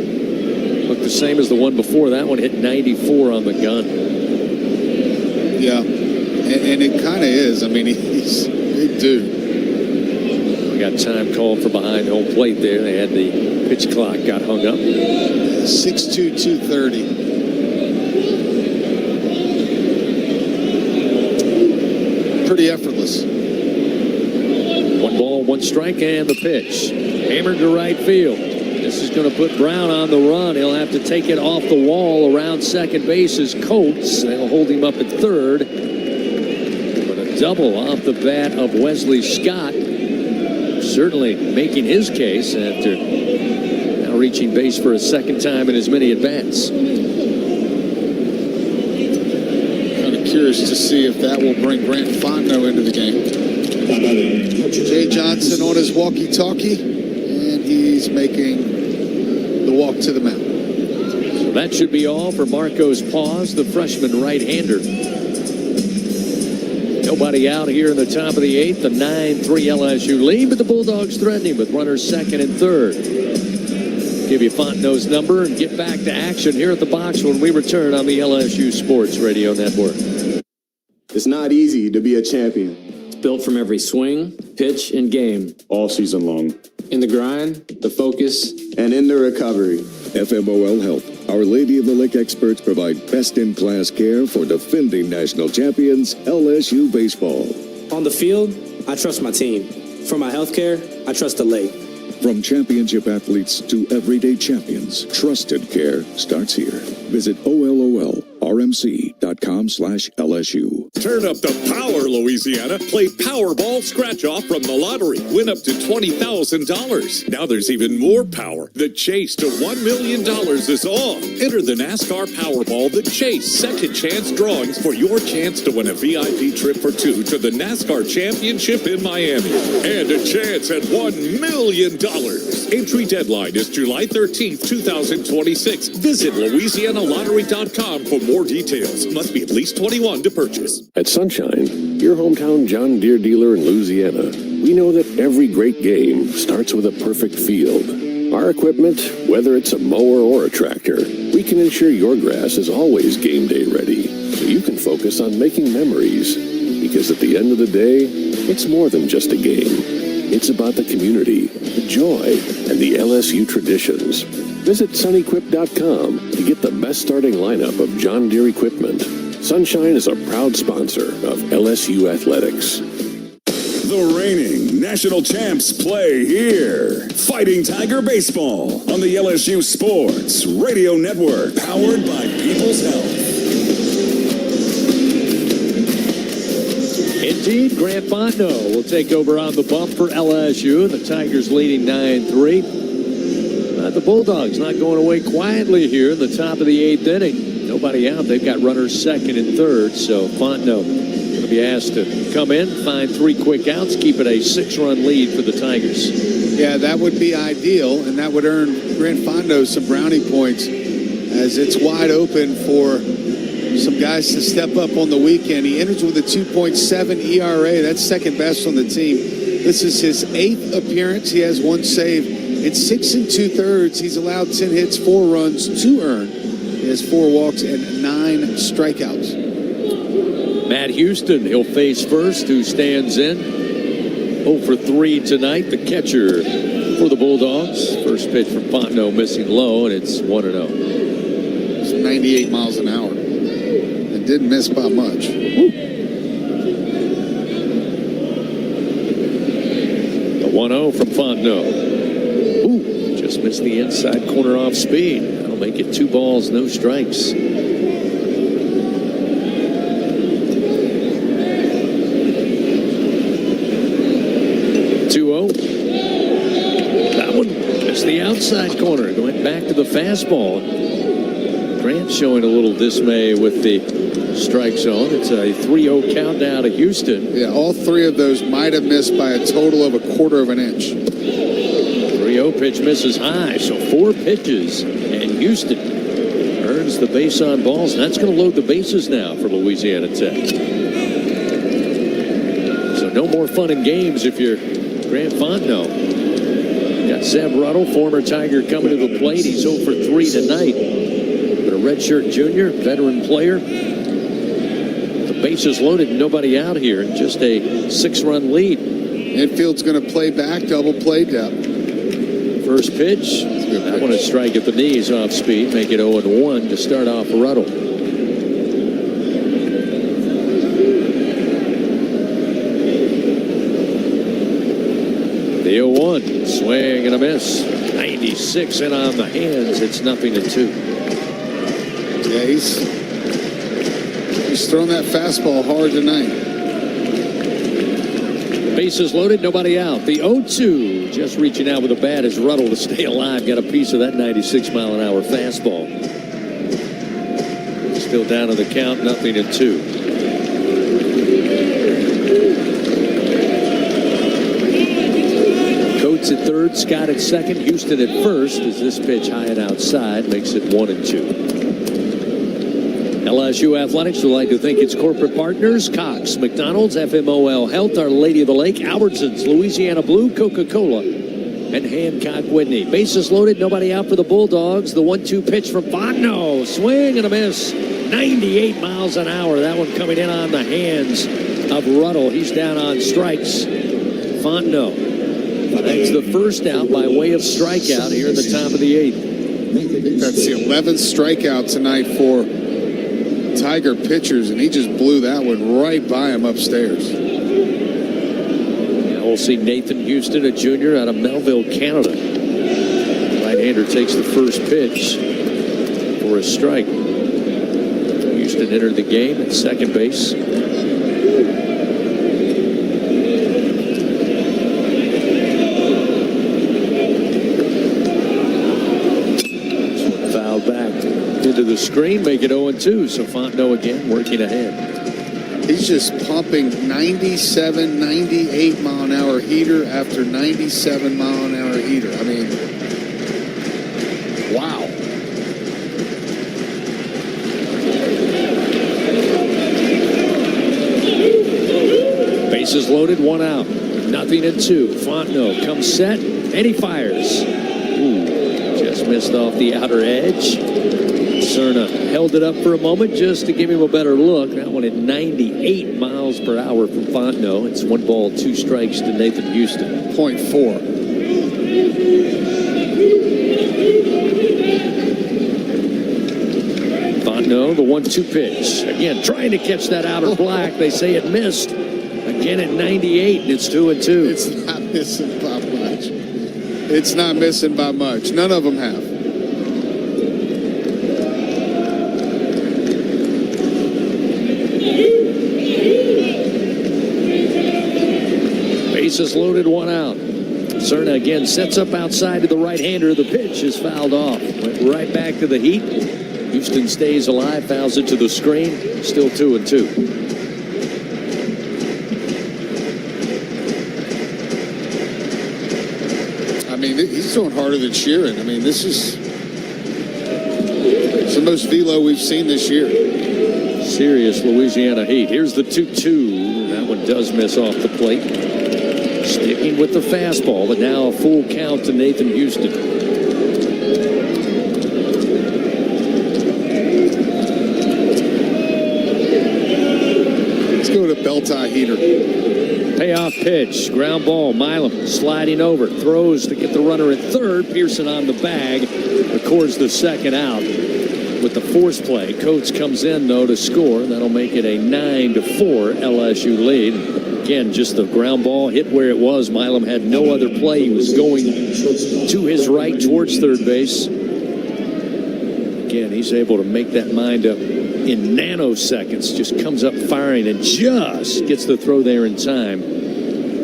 looked the same as the one before. That one hit 94 on the gun. Yeah, and it kind of is. I mean, he's a big dude. We got time called for behind home plate there. They had the pitch clock got hung up. 6'2", 230. Pretty effortless. 1 ball, 1 strike, and the pitch. Hammered to right field. This is going to put Brown on the run. He'll have to take it off the wall around second base as Coates. They'll hold him up at third. But a double off the bat of Wesley Scott. Certainly making his case after now reaching base for a second time in as many at-bats. Kind of curious to see if that will bring Grant Fontenot into the game. Jay Johnson on his walkie-talkie, and he's making the walk to the mound. So that should be all for Marcos Paz, the freshman right-hander. Nobody out here in the top of the 8th. The 9-3 LSU lead, but the Bulldogs threatening with runners second and third. Give you Fontenot's number and get back to action here at the box when we return on the LSU Sports Radio Network. It's not easy to be a champion. It's built from every swing, pitch, and game. All season long. In the grind, the focus, and in the recovery. FMOL Health, Our Lady of the Lake experts provide best-in-class care for defending national champions LSU baseball. On the field, I trust my team. For my health care, I trust the lake. From championship athletes to everyday champions, trusted care starts here. Visit OLOLRMC.com/LSU. Turn up the power, Louisiana. Play Powerball Scratch-Off from the lottery. Win up to $20,000. Now there's even more power. The chase to $1 million is on. Enter the NASCAR Powerball The Chase Second Chance Drawings for your chance to win a VIP trip for 2 to the NASCAR Championship in Miami. And a chance at $1 million. Entry deadline is July 13th, 2026. Visit LouisianaLottery.com for more details. Must be at least 21 to purchase. At Sunshine, your hometown John Deere dealer in Louisiana, we know that every great game starts with a perfect field. Our equipment, whether it's a mower or a tractor, we can ensure your grass is always game day ready, so you can focus on making memories. Because at the end of the day, it's more than just a game. It's about the community, the joy, and the LSU traditions. Visit sunequip.com to get the best starting lineup of John Deere equipment. Sunshine is a proud sponsor of LSU Athletics. The reigning national champs play here. Fighting Tiger Baseball on the LSU Sports Radio Network, powered by People's Health. Indeed, Grant Fontenot will take over on the bump for LSU. The Tigers leading 9-3. The Bulldogs not going away quietly here in the top of the 8th inning. Nobody out. They've got runners second and third. So Fontenot going to be asked to come in, find 3 quick outs, keep it a 6-run lead for the Tigers. Yeah, that would be ideal, and that would earn Grant Fontenot some brownie points as it's wide open for some guys to step up on the weekend. He enters with a 2.7 ERA. That's second best on the team. This is his 8th appearance. He has 1 save. In 6 2/3, he's allowed 10 hits, 4 runs, 2 earned. He has 4 walks and 9 strikeouts. Matt Houston, he'll face first, who stands in. 0 for 3 tonight, the catcher for the Bulldogs. First pitch from Fontenot missing low, and it's 1-0. It's 98 miles an hour. It didn't miss by much. The 1-0 from Fontenot. Just missed the inside corner off speed. That'll make it 2 balls, no strikes. 2-0. That one missed the outside corner. Going back to the fastball. Grant showing a little dismay with the strike zone. It's a 3-0 count now to Houston. Yeah, all 3 of those might have missed by a total of a 1/4 inch. 3-0 pitch misses high, so 4 pitches, and Houston earns wins the base on balls. And that's going to load the bases now for Louisiana Tech. So no more fun and games if you're Grant Fontenot. Got Zeb Ruddle, former Tiger, coming to the plate. He's 0 for 3 tonight. But a redshirt junior, veteran player. The bases loaded, nobody out here. Just a 6-run lead. Infield's going to play back, double play depth. First pitch. That one is strike at the knees off speed. Make it 0-1 to start off Ruddle. The 0-1. Swing and a miss. 96 in on the hands. It's 0-2. Yeah, he's throwing that fastball hard tonight. Bases loaded, nobody out. The 0-2, just reaching out with a bat is Ruddle to stay alive. Got a piece of that 96-mile-an-hour fastball. Still down to the count, 0-2. Coates at third, Scott at second, Houston at first. As this pitch high and outside makes it 1-2. LSU Athletics would like to thank its corporate partners: Cox, McDonald's, FMOL Health, Our Lady of the Lake, Albertsons, Louisiana Blue, Coca-Cola, and Hancock Whitney. Bases loaded, nobody out for the Bulldogs. The 1-2 pitch from Fontenot. Swing and a miss. 98 miles an hour. That one coming in on the hands of Ruddle. He's down on strikes. Fontenot finds the first out by way of strikeout here in the top of the 8th. That's the 11th strikeout tonight for Tiger pitchers, and he just blew that one right by him upstairs. Now we'll see Nathan Houston, a junior out of Melville, Canada. Right-hander takes the first pitch for a strike. Houston entered the game at second base. Foul back into the screen, make it 0-2. So Fontenot again working ahead. He's just pumping 97, 98 mile an hour heater after 97 mile an hour heater. I mean, wow. Bases loaded, 1 out. 0-2. Fontenot comes set, and he fires. Ooh, just missed off the outer edge. Cerna held it up for a moment just to give him a better look. That one at 98 miles per hour from Fontenot. It's 1 ball, 2 strikes to Nathan Houston. .4. Fontenot, the 1-2 pitch. Again, trying to catch that outer black. They say it missed. Again at 98, and it's 2-2. It's not missing by much. It's not missing by much. None of them have. Bases loaded, 1 out. Cerna again sets up outside to the right-hander. The pitch is fouled off. Went right back to the heat. Houston stays alive, fouls it to the screen. Still 2-2. I mean, he's throwing harder than Sheeran. I mean, this is it's the most velo we've seen this year. Serious Louisiana heat. Here's the 2-2. That one does miss off the plate. Sticking with the fastball, but now a full count to Nathan Houston. Let's go to belt-tie heater. Payoff pitch, ground ball. Milam sliding over, throws to get the runner at third. Pearson on the bag, records the second out with the force play. Coates comes in though to score. That'll make it a 9-4 LSU lead. Again, just the ground ball hit where it was. Milam had no other play. He was going to his right towards third base. Again, he's able to make that wind up in nanoseconds. Just comes up firing and just gets the throw there in time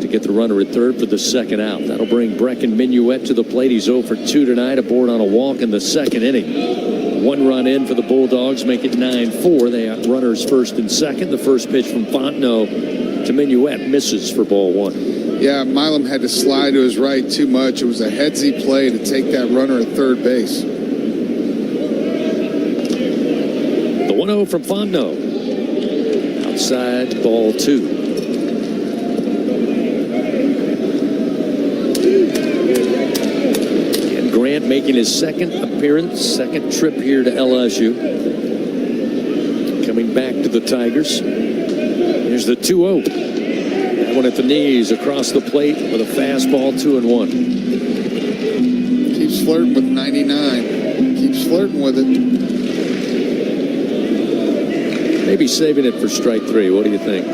to get the runner at third for the second out. That'll bring Brecken Minuet to the plate. He's 0 for 2 tonight, aboard on a walk in the second inning. 1 run in for the Bulldogs, make it 9-4. They have runners first and second. The first pitch from Fontenot to Minuet misses for ball 1. Yeah, Milam had to slide to his right too much. It was a headsy play to take that runner at third base. 1-0 from Fontenot. Outside, ball 2. And Grant making his second appearance, second trip here to LSU. Coming back to the Tigers. Here's the 2-0. That one at the knees, across the plate with a fastball, 2-1. Keeps flirting with 99. Keeps flirting with it. Maybe saving it for strike 3. What do you think? I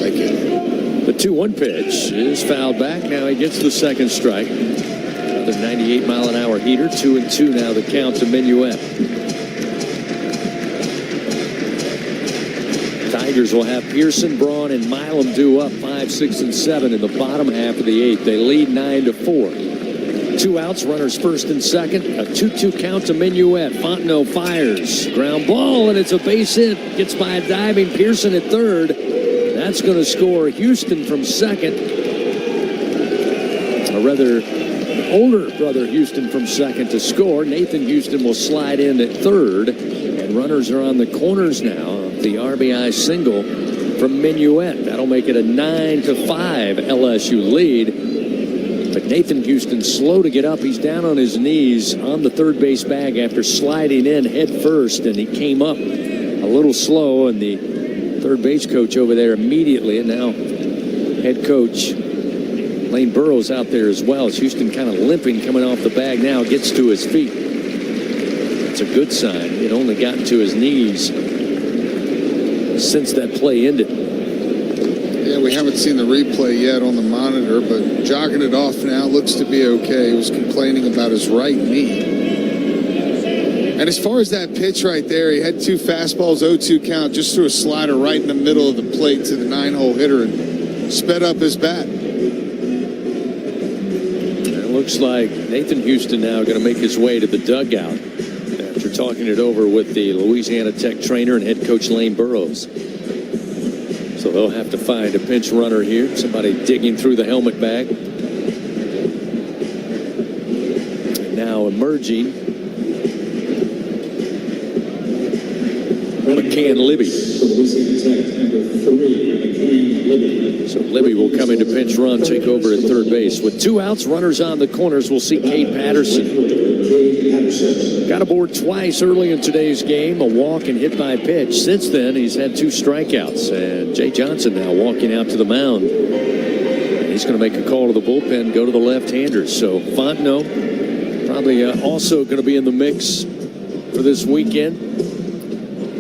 like it. The 2-1 pitch is fouled back. Now he gets the second strike. Another 98-mile-an-hour heater. 2-2 now the count to Minuet. Tigers will have Pearson, Braun, and Milam due up 5, 6, and 7 in the bottom half of the 8th. They lead 9-4. 2 outs, runners first and second. A 2-2 count to Minuet. Fontenot fires. Ground ball, and it's a base hit. Gets by a diving Pearson at third. That's going to score Houston from second. Or rather, older brother Houston from second to score. Nathan Houston will slide in at third. And runners are on the corners now. The RBI single from Minuet. That'll make it a 9-5 LSU lead. But Nathan Houston slow to get up. He's down on his knees on the third base bag after sliding in head first, and he came up a little slow, and the third base coach over there immediately, and now head coach Lane Burroughs out there as well. As Houston kind of limping coming off the bag now, gets to his feet. It's a good sign. He had only gotten to his knees since that play ended. Yeah, we haven't seen the replay yet on the monitor, but jogging it off now, looks to be okay. He was complaining about his right knee. And as far as that pitch right there, he had 2 fastballs, 0-2 count, just threw a slider right in the middle of the plate to the 9-hole hitter and sped up his bat. It looks like Nathan Houston now going to make his way to the dugout after talking it over with the Louisiana Tech trainer and head coach Lane Burroughs. So they'll have to find a pinch runner here. Somebody digging through the helmet bag. And now emerging, McCann Libby. So Libby will come into pinch run, take over at third base. With 2 outs, runners on the corners, we'll see Cade Patterson. Got aboard twice early in today's game, a walk and hit by pitch. Since then, he's had 2 strikeouts. And Jay Johnson now walking out to the mound. And he's going to make a call to the bullpen, go to the left-handers. So Fontenot probably also going to be in the mix for this weekend.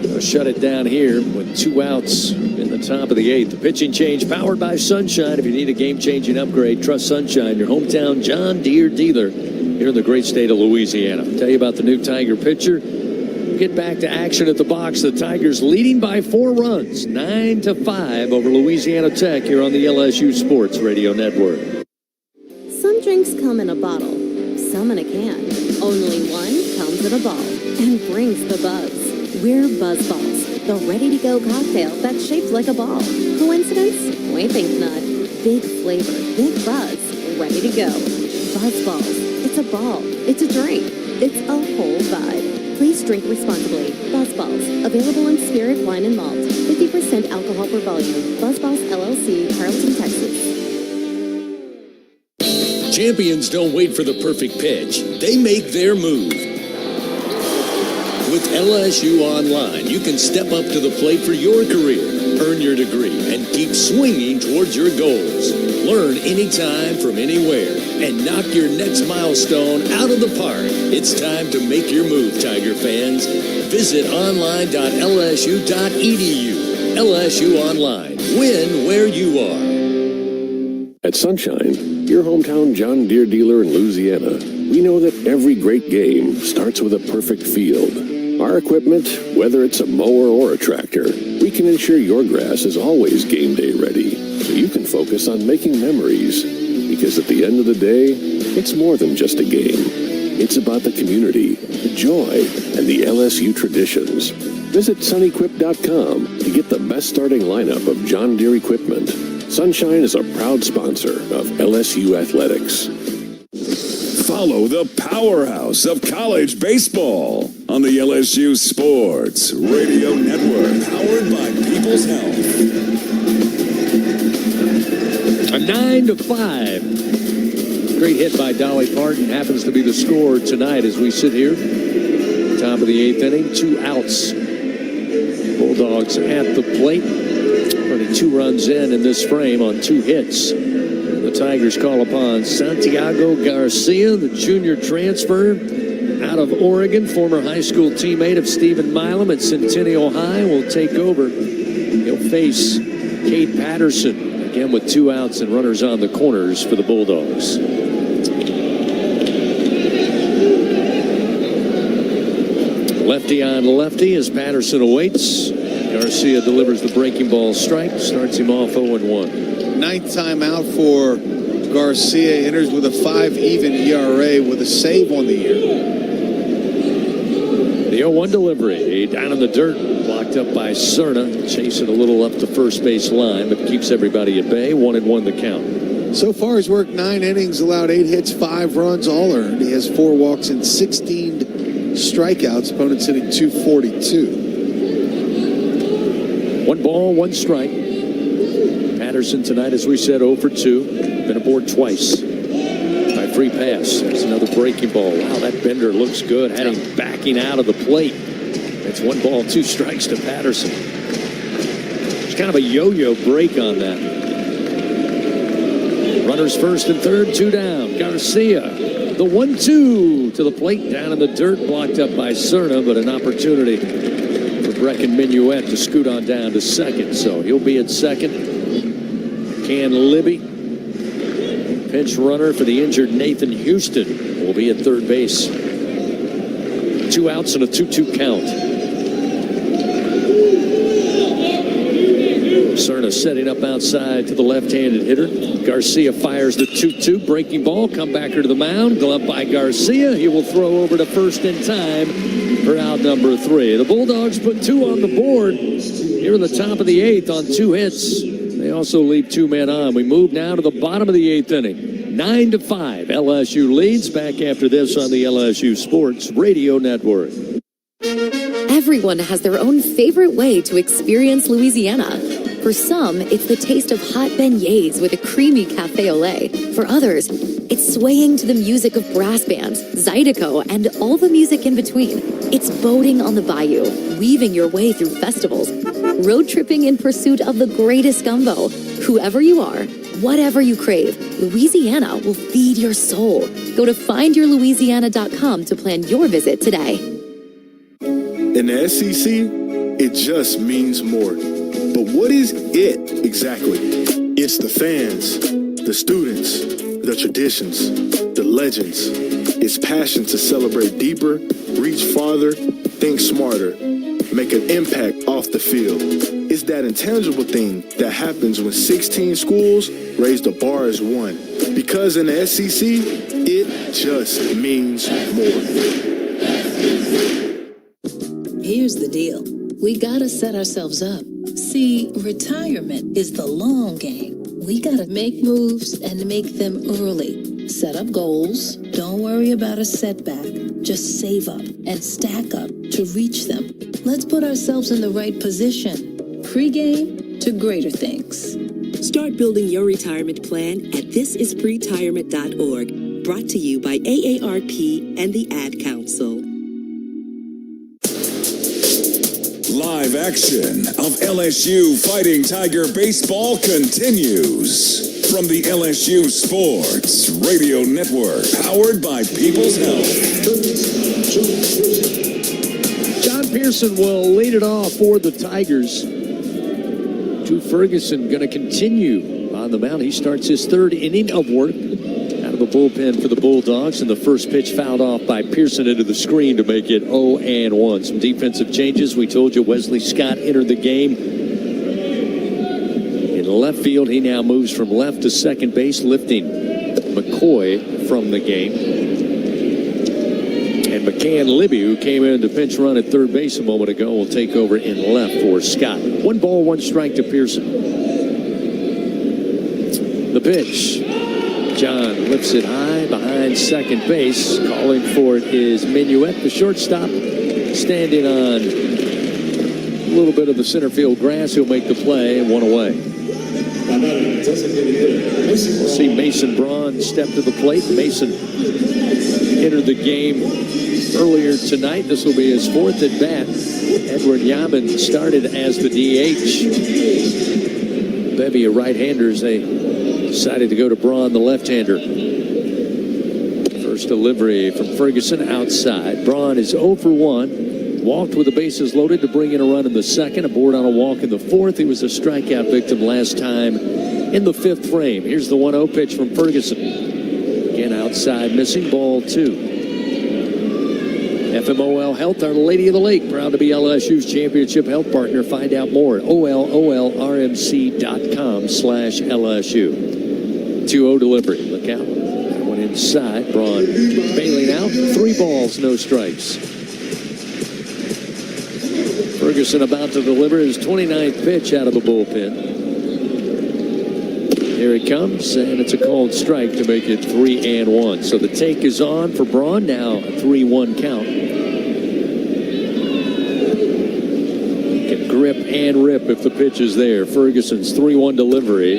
They'll shut it down here with 2 outs in the top of the 8th. The pitching change powered by Sunshine. If you need a game-changing upgrade, trust Sunshine, your hometown John Deere dealer here in the great state of Louisiana. I'll tell you about the new Tiger pitcher. Get back to action at the box. The Tigers leading by 4 runs, 9-5 over Louisiana Tech here on the LSU Sports Radio Network. Some drinks come in a bottle, some in a can. Only one comes in a ball and brings the buzz. We're Buzz Balls, the ready-to-go cocktail that's shaped like a ball. Coincidence? We think not. Big flavor, big buzz, ready to go. Buzz Balls. It's a ball. It's a drink. It's a whole vibe. Please drink responsibly. Buzz Balls. Available in spirit, wine, and malt. 50% alcohol per volume. Buzz Balls, LLC, Carrollton, Texas. Champions don't wait for the perfect pitch. They make their move. With LSU Online, you can step up to the plate for your career, earn your degree, and keep swinging towards your goals. Learn anytime from anywhere and knock your next milestone out of the park. It's time to make your move, Tiger fans. Visit online.lsu.edu. LSU Online. Win where you are. At Sunshine, your hometown John Deere dealer in Louisiana, we know that every great game starts with a perfect field. Our equipment, whether it's a mower or a tractor, we can ensure your grass is always game day ready, so you can focus on making memories. Because at the end of the day, it's more than just a game. It's about the community, the joy, and the LSU traditions. Visit sunequip.com to get the best starting lineup of John Deere equipment. Sunshine is a proud sponsor of LSU Athletics. Follow the powerhouse of college baseball on the LSU Sports Radio Network, powered by People's Health. A 9-5. Great hit by Dolly Parton. Happens to be the score tonight as we sit here. Top of the 8th inning. 2 outs. Bulldogs at the plate. Only 2 runs in this frame on 2 hits. The Tigers call upon Santiago Garcia, the junior transfer out of Oregon, former high school teammate of Stephen Milam at Centennial High, will take over. He'll face Cade Patterson, again with 2 outs and runners on the corners for the Bulldogs. Lefty on lefty as Patterson awaits. Garcia delivers the breaking ball strike, starts him off 0-1. 9th time out for Garcia, enters with a 5 even ERA with a save on the year. The 0-1 delivery down in the dirt, blocked up by Cerna, chasing a little up the first base line, but keeps everybody at bay. 1-1 the count. So far, he's worked 9 innings, allowed 8 hits, 5 runs, all earned. He has 4 walks and 16 strikeouts. Opponents hitting .242. 1 ball, 1 strike. Patterson tonight, as we said, 0 for 2. Been aboard twice by free pass. There's another breaking ball. Wow, that bender looks good. Had him backing out of the plate. It's 1 ball, 2 strikes to Patterson. It's kind of a yo-yo break on that. Runners first and third, 2 down. Garcia, the 1-2 to the plate, down in the dirt, blocked up by Cerna, but an opportunity for Brecken Minuet to scoot on down to second. So he'll be at second. Can Libby, pinch runner for the injured Nathan Houston, will be at third base. 2 outs and a 2-2 count. Cerna setting up outside to the left-handed hitter. Garcia fires the 2-2, breaking ball, comebacker to the mound, glove by Garcia. He will throw over to first in time for out number 3. The Bulldogs put 2 on the board here in the top of the 8th on 2 hits. They also leave 2 men on. We move now to the bottom of the 8th inning. 9-5. LSU leads. Back after this on the LSU Sports Radio Network. Everyone has their own favorite way to experience Louisiana. For some, it's the taste of hot beignets with a creamy cafe au lait. For others, it's swaying to the music of brass bands, Zydeco, and all the music in between. It's boating on the bayou, weaving your way through festivals, road tripping in pursuit of the greatest gumbo. Whoever you are, whatever you crave, Louisiana will feed your soul. Go to findyourlouisiana.com to plan your visit today. In the SEC, it just means more. But what is it exactly? It's the fans, the students, the traditions, the legends. It's passion to celebrate deeper, reach farther, think smarter, make an impact off the field. It's that intangible thing that happens when 16 schools raise the bar as one. Because in the SEC, it just means more. Here's the deal. We gotta set ourselves up. See, retirement is the long game. We gotta make moves and make them early. Set up goals. Don't worry about a setback. Just save up and stack up to reach them. Let's put ourselves in the right position. Pre-game to greater things. Start building your retirement plan at thisispretirement.org. Brought to you by AARP and the Ad Council. Live action of LSU Fighting Tiger Baseball continues from the LSU Sports Radio Network, powered by People's Health. John Pearson will lead it off for the Tigers. Drew Ferguson going to continue on the mound. He starts his 3rd inning of work out of the bullpen for the Bulldogs, and the first pitch fouled off by Pearson into the screen to make it 0-1. Some defensive changes. We told you Wesley Scott entered the game in left field. He now moves from left to second base, lifting McCoy from the game. And McCann Libby, who came in to pinch run at third base a moment ago, will take over in left for Scott. 1 ball, 1 strike to Pearson. The pitch. John lifts it high behind second base. Calling for it is Minuet, the shortstop. standing on a little bit of the center field grass. He'll make the play and 1 away. We'll see Mason Braun step to the plate. Mason entered the game earlier tonight. This will be his 4th at bat. Edward Yaman started as the DH. Bevy of right-handers. They decided to go to Braun, the left-hander. First delivery from Ferguson outside. Braun is 0 for 1. Walked with the bases loaded to bring in a run in the second. Aboard on a walk in the 4th. He was a strikeout victim last time in the 5th frame. Here's the 1-0 pitch from Ferguson. Again outside, missing, ball 2. FMOL Health, Our Lady of the Lake, proud to be LSU's championship health partner. Find out more at ololrmc.com/LSU. 2-0 delivery. Look out. That one inside. Braun bailing out. 3 balls, no strikes. Ferguson about to deliver his 29th pitch out of the bullpen. Here it comes, and it's a called strike to make it 3-1. So the take is on for Braun. Now a 3-1 count. Can grip and rip if the pitch is there. Ferguson's 3-1 delivery.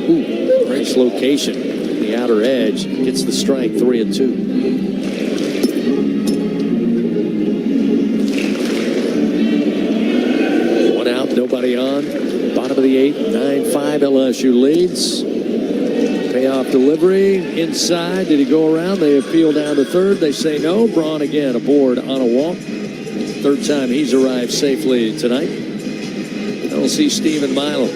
Ooh, nice location. The outer edge gets the strike. 3-2. One out, nobody on. Bottom of the 8th, 9-5. LSU leads. Payoff delivery inside. Did he go around? They appeal down to third. They say no. Braun again aboard on a walk. 3rd time he's arrived safely tonight. We'll see Stephen Milam.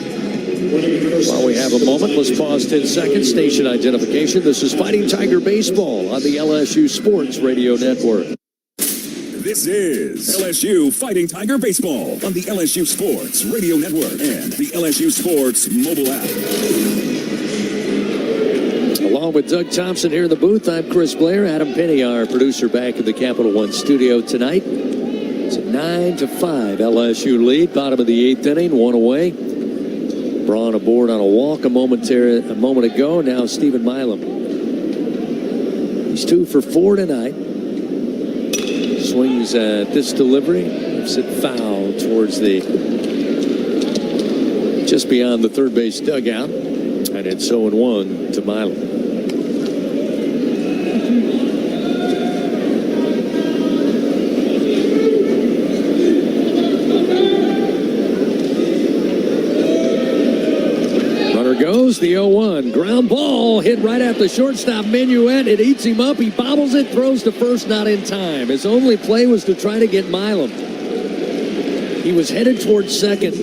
While we have a moment, let's pause 10 seconds. Station identification. This is Fighting Tiger Baseball on the LSU Sports Radio Network. This is LSU Fighting Tiger Baseball on the LSU Sports Radio Network and the LSU Sports mobile app. Along with Doug Thompson here in the booth, I'm Chris Blair. Adam Penny, our producer, back in the Capital One studio tonight. It's a 9-5 LSU lead. Bottom of the 8th inning, 1 away. Braun aboard on a walk a moment ago. Now Stephen Milam. He's 2 for 4 tonight. Swings at this delivery. It's it foul towards the just beyond the third base dugout. And it's 0-1 to Milam. Goes the 0-1. Ground ball hit right at the shortstop minuet. It eats him up. He bobbles it, throws to first, not in time. His only play was to try to get Milam. He was headed towards second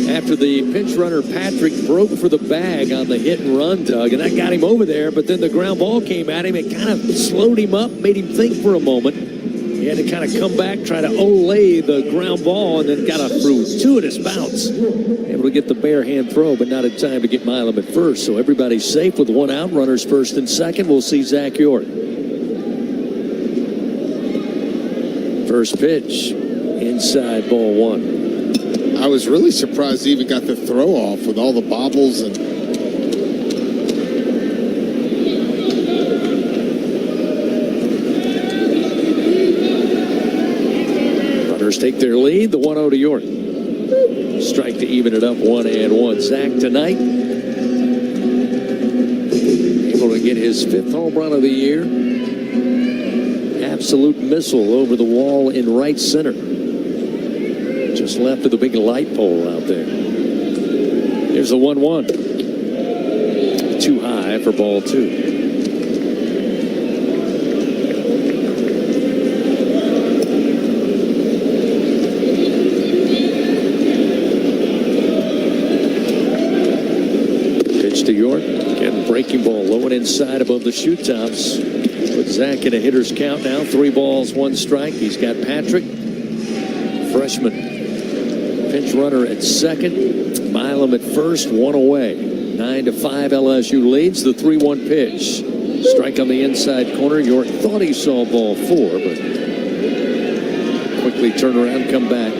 after the pinch runner Patrick broke for the bag on the hit and run, Doug, and that got him over there. But then the ground ball came at him. It kind of slowed him up, made him think for a moment. He had to kind of come back, try to olay the ground ball, and then got a gratuitous bounce. Able to get the bare hand throw, but not in time to get Milam at first. So everybody's safe with 1 out. Runners first and second. We'll see Zach York. First pitch, inside, ball 1. I was really surprised he even got the throw off with all the bobbles and. Take their lead, the 1-0 to York. Strike to even it up, 1-1. Zach tonight able to get his 5th home run of the year. Absolute missile over the wall in right center. Just left of the big light pole out there. Here's the 1-1. Too high for ball 2. To York, getting breaking ball, low and inside above the shoe tops. Put Zach in a hitter's count now. 3 balls, 1 strike. He's got Patrick, freshman, pinch runner at second. Milam at first, 1 away. 9-5 LSU leads. The 3-1 pitch. Strike on the inside corner. York thought he saw ball 4, but quickly turn around, come back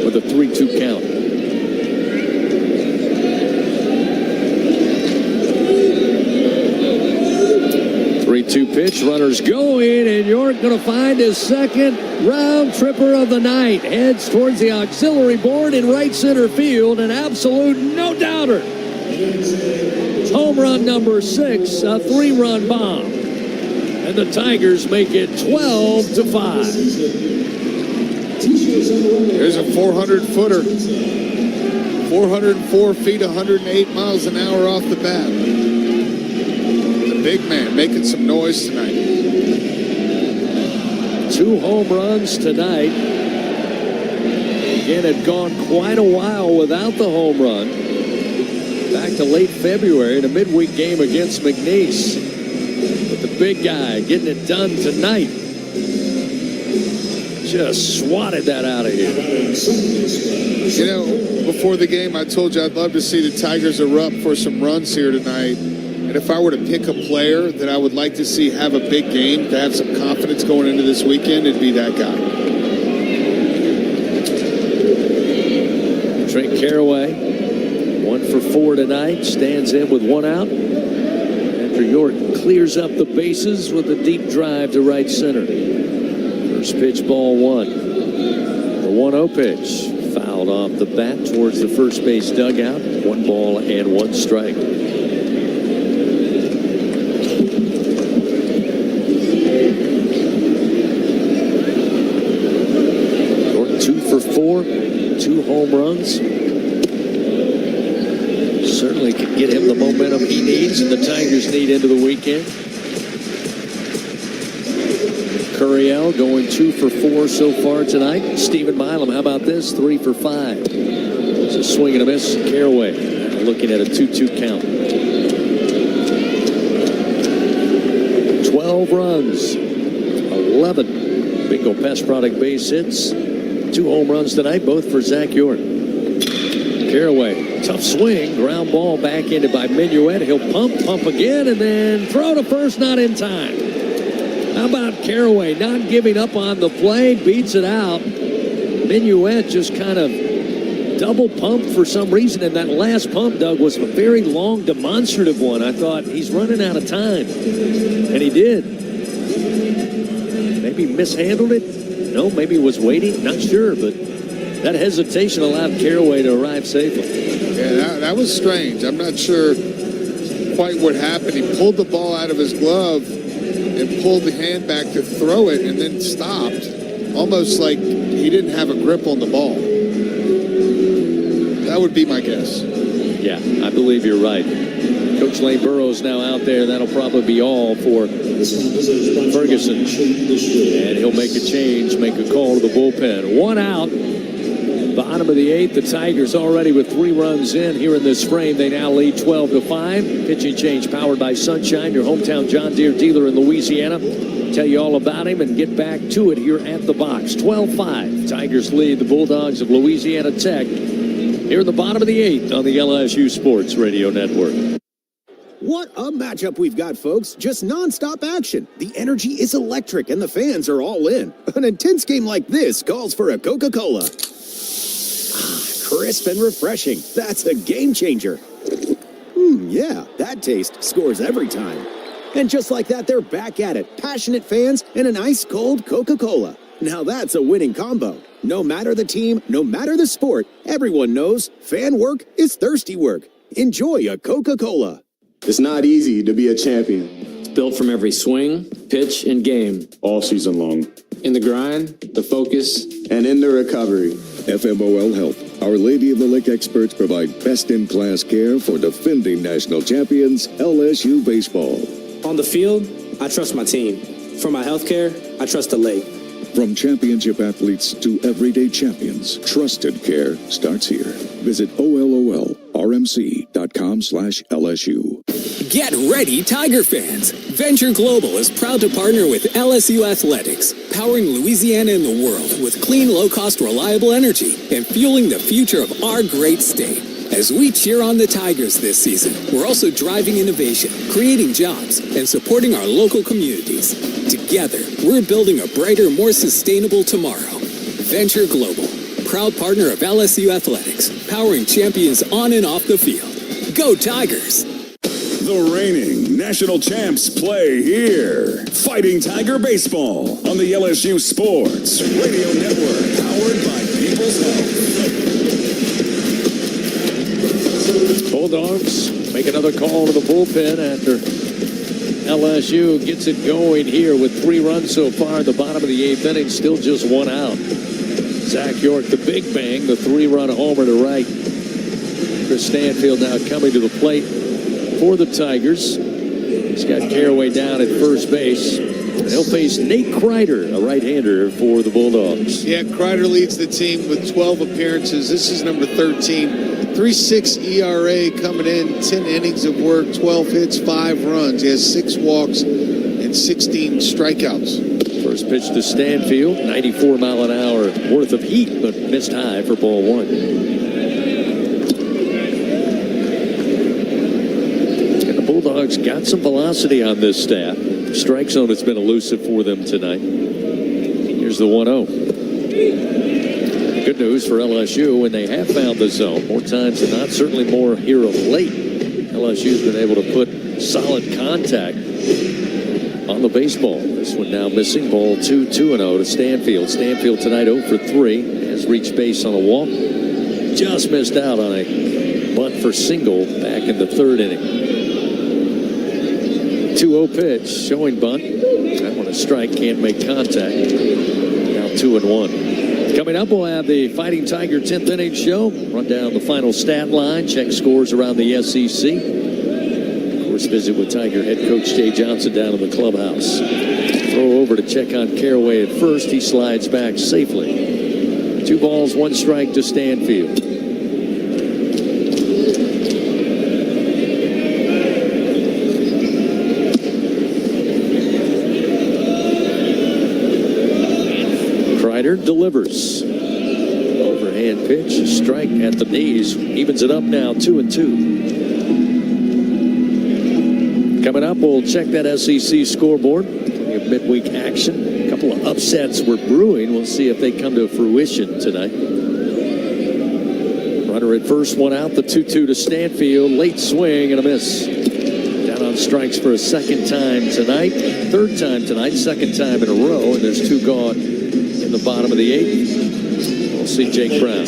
with a 3-2 count. 3-2 0-2 pitch. Runners going, and York going to find his second round tripper of the night. Heads towards the auxiliary board in right center field. An absolute no-doubter. It's home run number 6, a 3-run bomb. And the Tigers make it 12-5. There's a 400-footer. 404 feet, 108 miles an hour off the bat. The big man making some noise tonight. 2 home runs tonight. Again, had gone quite a while without the home run. Back to late February in a midweek game against McNeese. But the big guy getting it done tonight. Just swatted that out of here. You know, before the game, I told you I'd love to see the Tigers erupt for some runs here tonight. And if I were to pick a player that I would like to see have a big game, to have some confidence going into this weekend, it'd be that guy. Trent Caraway, 1 for 4 tonight, stands in with 1 out. After York clears up the bases with a deep drive to right center. First pitch, ball 1. The 1-0 pitch. Fouled off the bat towards the first base dugout. 1 ball and 1 strike. York 2 for 4, 2 home runs. Certainly can get him the momentum he needs and the Tigers need into the weekend. Curiel going 2 for 4 so far tonight. Stephen Milam, how about this? 3 for 5. It's a swing and a miss. Caraway looking at a 2-2 count. 12 runs, 11 Bingo Pest Product base hits, 2 home runs tonight, both for Zach York. Caraway, tough swing, ground ball backhanded by Minuet. He'll pump again, and then throw to first, not in time. How about Caraway not giving up on the play, beats it out. Minuet just kind of double pumped for some reason, and that last pump, Doug, was a very long, demonstrative one. I thought he's running out of time, and he did. Maybe mishandled it. No, maybe he was waiting. Not sure, but that hesitation allowed Caraway to arrive safely. Yeah, that was strange. I'm not sure quite what happened. He pulled the ball out of his glove and pulled the hand back to throw it and then stopped, almost like he didn't have a grip on the ball. That would be my guess. Yeah, I believe you're right. Coach Lane Burroughs now out there. That'll probably be all for Ferguson. And he'll make a change, make a call to the bullpen. 1 out. Bottom of the 8th. The Tigers already with 3 runs in here in this frame. They now lead 12-5. Pitching change powered by Sunshine, your hometown John Deere dealer in Louisiana. Tell you all about him and get back to it here at the box. 12-5. Tigers lead the Bulldogs of Louisiana Tech here in the bottom of the 8th on the LSU Sports Radio Network. What a matchup we've got, folks. Just nonstop action. The energy is electric and the fans are all in. An intense game like this calls for a Coca-Cola. Crisp and refreshing. That's a game changer. Yeah, that taste scores every time. And just like that, they're back at it. Passionate fans and an ice-cold Coca-Cola. Now that's a winning combo. No matter the team, no matter the sport, everyone knows fan work is thirsty work. Enjoy a Coca-Cola. It's not easy to be a champion. It's built from every swing, pitch, and game. All season long. In the grind, the focus, and in the recovery. FMOL Health, Our Lady of the Lake experts provide best-in-class care for defending national champions LSU baseball. On the field, I trust my team. For my healthcare, I trust the lake. From championship athletes to everyday champions, trusted care starts here. Visit OLOLRMC.com/LSU. Get ready, Tiger fans! Venture Global is proud to partner with LSU Athletics, powering Louisiana and the world with clean, low-cost, reliable energy and fueling the future of our great state. As we cheer on the Tigers this season, we're also driving innovation, creating jobs, and supporting our local communities. Together, we're building a brighter, more sustainable tomorrow. Venture Global, proud partner of LSU Athletics, powering champions on and off the field. Go Tigers! The reigning national champs play here. Fighting Tiger Baseball on the LSU Sports Radio Network, powered by People's Health. Bulldogs make another call to the bullpen after LSU gets it going here with 3 runs so far at the bottom of the 8th inning, still just 1 out. Zach York, the big bang, the 3-run homer to right. Chris Stanfield now coming to the plate for the Tigers. He's got Caraway down at first base. And he'll face Nate Kreider, a right-hander for the Bulldogs. Yeah, Kreider leads the team with 12 appearances. This is number 13. 3.6 ERA coming in, 10 innings of work, 12 hits, 5 runs. He has 6 walks and 16 strikeouts. First pitch to Stanfield, 94 mile an hour worth of heat, but missed high for ball 1. And the Bulldogs got some velocity on this staff. Strike zone has been elusive for them tonight. Here's the 1-0. Good news for LSU when they have found the zone. More times than not, certainly more here of late. LSU's been able to put solid contact on the baseball. This one now missing. Ball 2, 2-0 to Stanfield. Stanfield tonight 0 for 3. Has reached base on a walk. Just missed out on a bunt for single back in the 3rd inning. 2-0 pitch, showing bunt. That one a strike, can't make contact. Now 2-1. Coming up, we'll have the Fighting Tiger 10th inning show. Run down the final stat line, check scores around the SEC. Of course, visit with Tiger head coach Jay Johnson down in the clubhouse. Throw over to check on Caraway at first. He slides back safely. 2 balls, 1 strike to Stanfield. Delivers. Overhand pitch, strike at the knees. Evens it up now, 2-2. Coming up, we'll check that SEC scoreboard. Plenty of midweek action. A couple of upsets were brewing. We'll see if they come to fruition tonight. Runner at first, 1 out. The 2-2 to Stanfield. Late swing and a miss. Down on strikes for a second time tonight. 3rd time tonight, 2nd time in a row. And there's 2 gone in the bottom of the 8th. We'll see Jake Brown.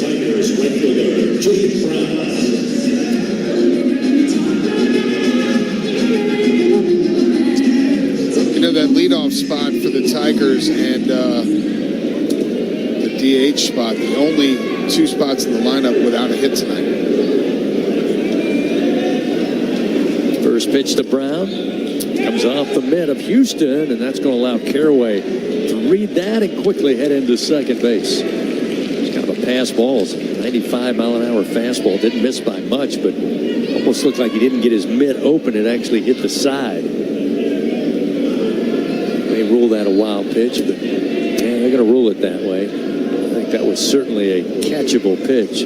You know, that leadoff spot for the Tigers and the DH spot, the only 2 spots in the lineup without a hit tonight. First pitch to Brown. Comes off the mid of Houston, and that's going to allow Caraway to read that and quickly head into second base. It's kind of a pass ball. It's a 95 mile an hour fastball. Didn't miss by much, but almost looked like he didn't get his mid open. It actually hit the side. They rule that a wild pitch, but yeah, they're going to rule it that way. I think that was certainly a catchable pitch.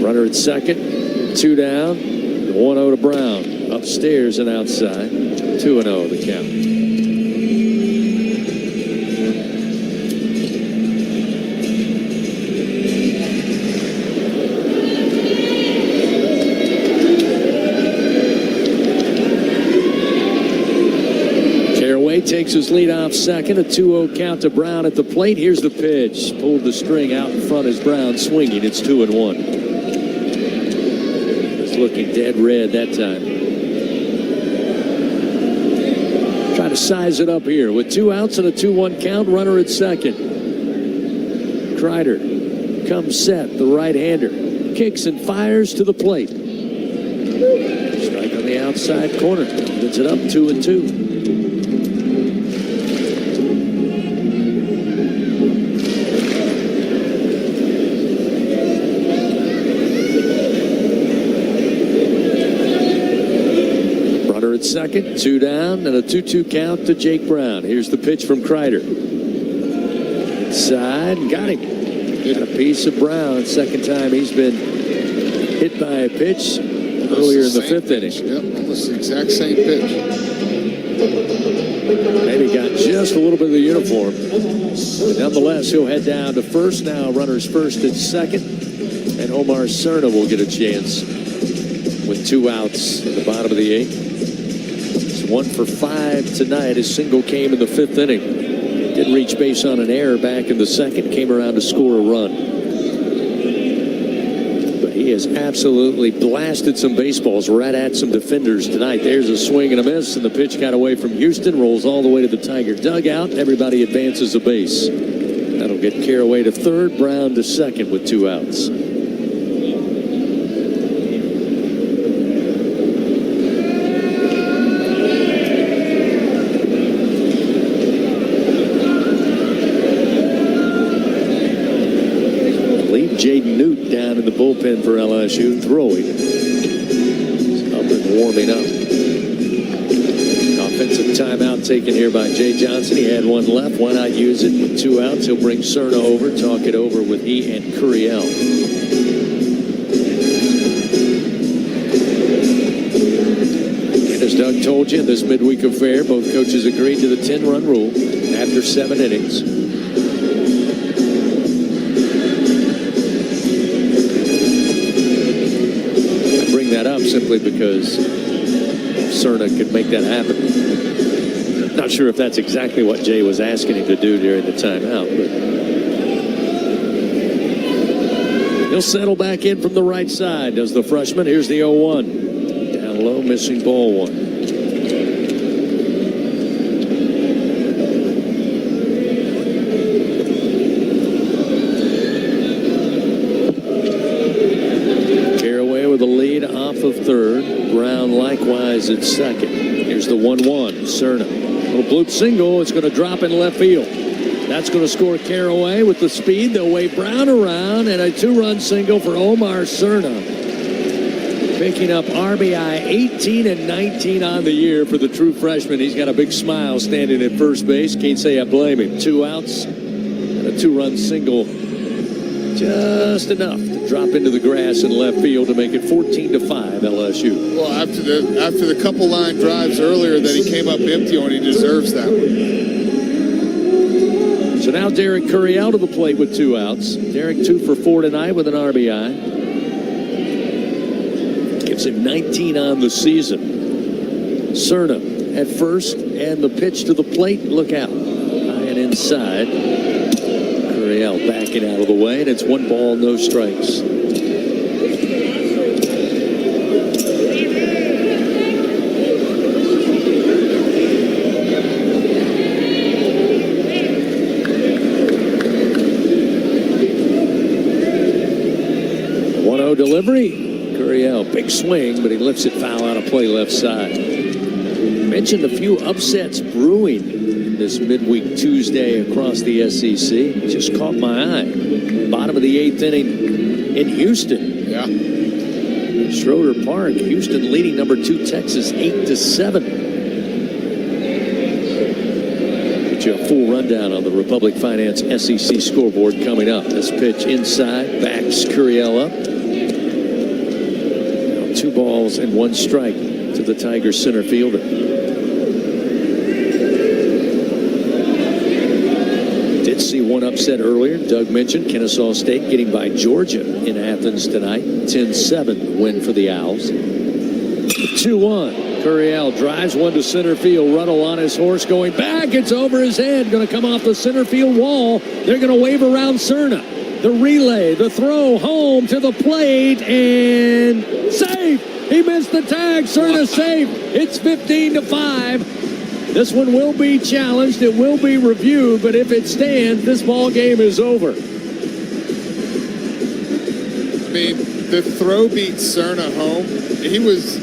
Runner at second, 2 down, 1-0 to Brown. Upstairs and outside, 2-0 the count. Caraway takes his lead off second, a 2-0 count to Brown at the plate. Here's the pitch. Pulled the string out in front as Brown swinging. It's 2-1. It's looking dead red that time. Try to size it up here with 2 outs and a 2-1 count. Runner at second. Kreider comes set, the right-hander. Kicks and fires to the plate. Strike on the outside corner. Gets it up 2-2. Second, 2 down, and a 2-2 count to Jake Brown. Here's the pitch from Kreider. Inside, got him. Got a piece of Brown. 2nd time he's been hit by a pitch earlier in the 5th inning. Yep, almost the exact same pitch. Maybe got just a little bit of the uniform. But nonetheless, he'll head down to first. Now runners first and second. And Omar Cerna will get a chance with 2 outs in the bottom of the 8th. He's 1 for 5 tonight. His single came in the 5th inning. Didn't reach base on an error back in the 2nd. Came around to score a run. But he has absolutely blasted some baseballs right at some defenders tonight. There's a swing and a miss, and the pitch got away from Houston. Rolls all the way to the Tiger dugout. Everybody advances a base. That'll get Caraway to 3rd, Brown to 2nd with 2 outs. Jaden Newt down in the bullpen for LSU, throwing. He's up and warming up. Offensive timeout taken here by Jay Johnson. He had one left. Why not use it with 2 outs? He'll bring Cerna over, talk it over with he and Curiel. And as Doug told you, in this midweek affair, both coaches agreed to the 10-run rule after 7 innings. Simply because Cerna could make that happen. Not sure if that's exactly what Jay was asking him to do during the timeout, but he'll settle back in from the right side, does the freshman. Here's the 0-1. Down low, missing ball 1. Of 3rd, Brown likewise at 2nd. Here's the 1-1. Cerna, little bloop single. It's going to drop in left field. That's going to score Caraway with the speed. They'll wave Brown around, and a 2-run single for Omar Cerna, picking up RBI 18 and 19 on the year for the true freshman. He's got a big smile standing at first base. Can't say I blame him. 2 outs and a 2-run single, just enough to drop into the grass in left field to make it 14-5 LSU. Well, after the couple line drives earlier that he came up empty on, he deserves that one. So now Derek Curiel to the plate with 2 outs. Derek 2 for 4 tonight with an RBI. Gives him 19 on the season. Cerna at first, and the pitch to the plate. Look out. High and inside. Curiel backing out of the way, and it's 1 ball, no strikes. Delivery. Curiel, big swing, but he lifts it foul out of play left side. Mentioned a few upsets brewing this midweek Tuesday across the SEC. Just caught my eye. Bottom of the 8th inning in Houston. Yeah. Schroeder Park. Houston leading number 2 Texas 8-7. Get you a full rundown on the Republic Finance SEC scoreboard coming up. This pitch inside, backs Curiel up. 2 balls and 1 strike to the Tigers center fielder. Did see one upset earlier. Doug mentioned Kennesaw State getting by Georgia in Athens tonight. 10-7 win for the Owls. 2-1. Curiel drives one to center field. Ruddle on his horse going back. It's over his head. Going to come off the center field wall. They're going to wave around Cerna. The relay, the throw home to the plate, and safe. He missed the tag. Cerna safe. It's 15-5. This one will be challenged. It will be reviewed, but if it stands, this ball game is over. I mean, the throw beat Cerna home. He was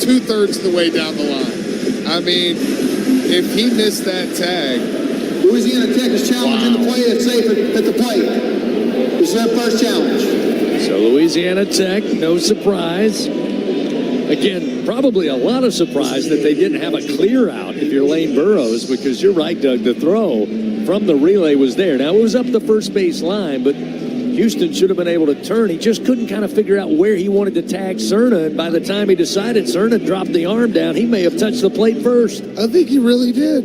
2/3 of the way down the line. I mean, if he missed that tag. Louisiana Tech is challenging the play that's safe at the plate. This is their first challenge. So Louisiana Tech, no surprise. Again, probably a lot of surprise that they didn't have a clear out if you're Lane Burroughs, because you're right, Doug, the throw from the relay was there. Now, it was up the first base line, but Houston should have been able to turn. He just couldn't kind of figure out where he wanted to tag Cerna, and by the time he decided, Cerna dropped the arm down. He may have touched the plate first. I think he really did.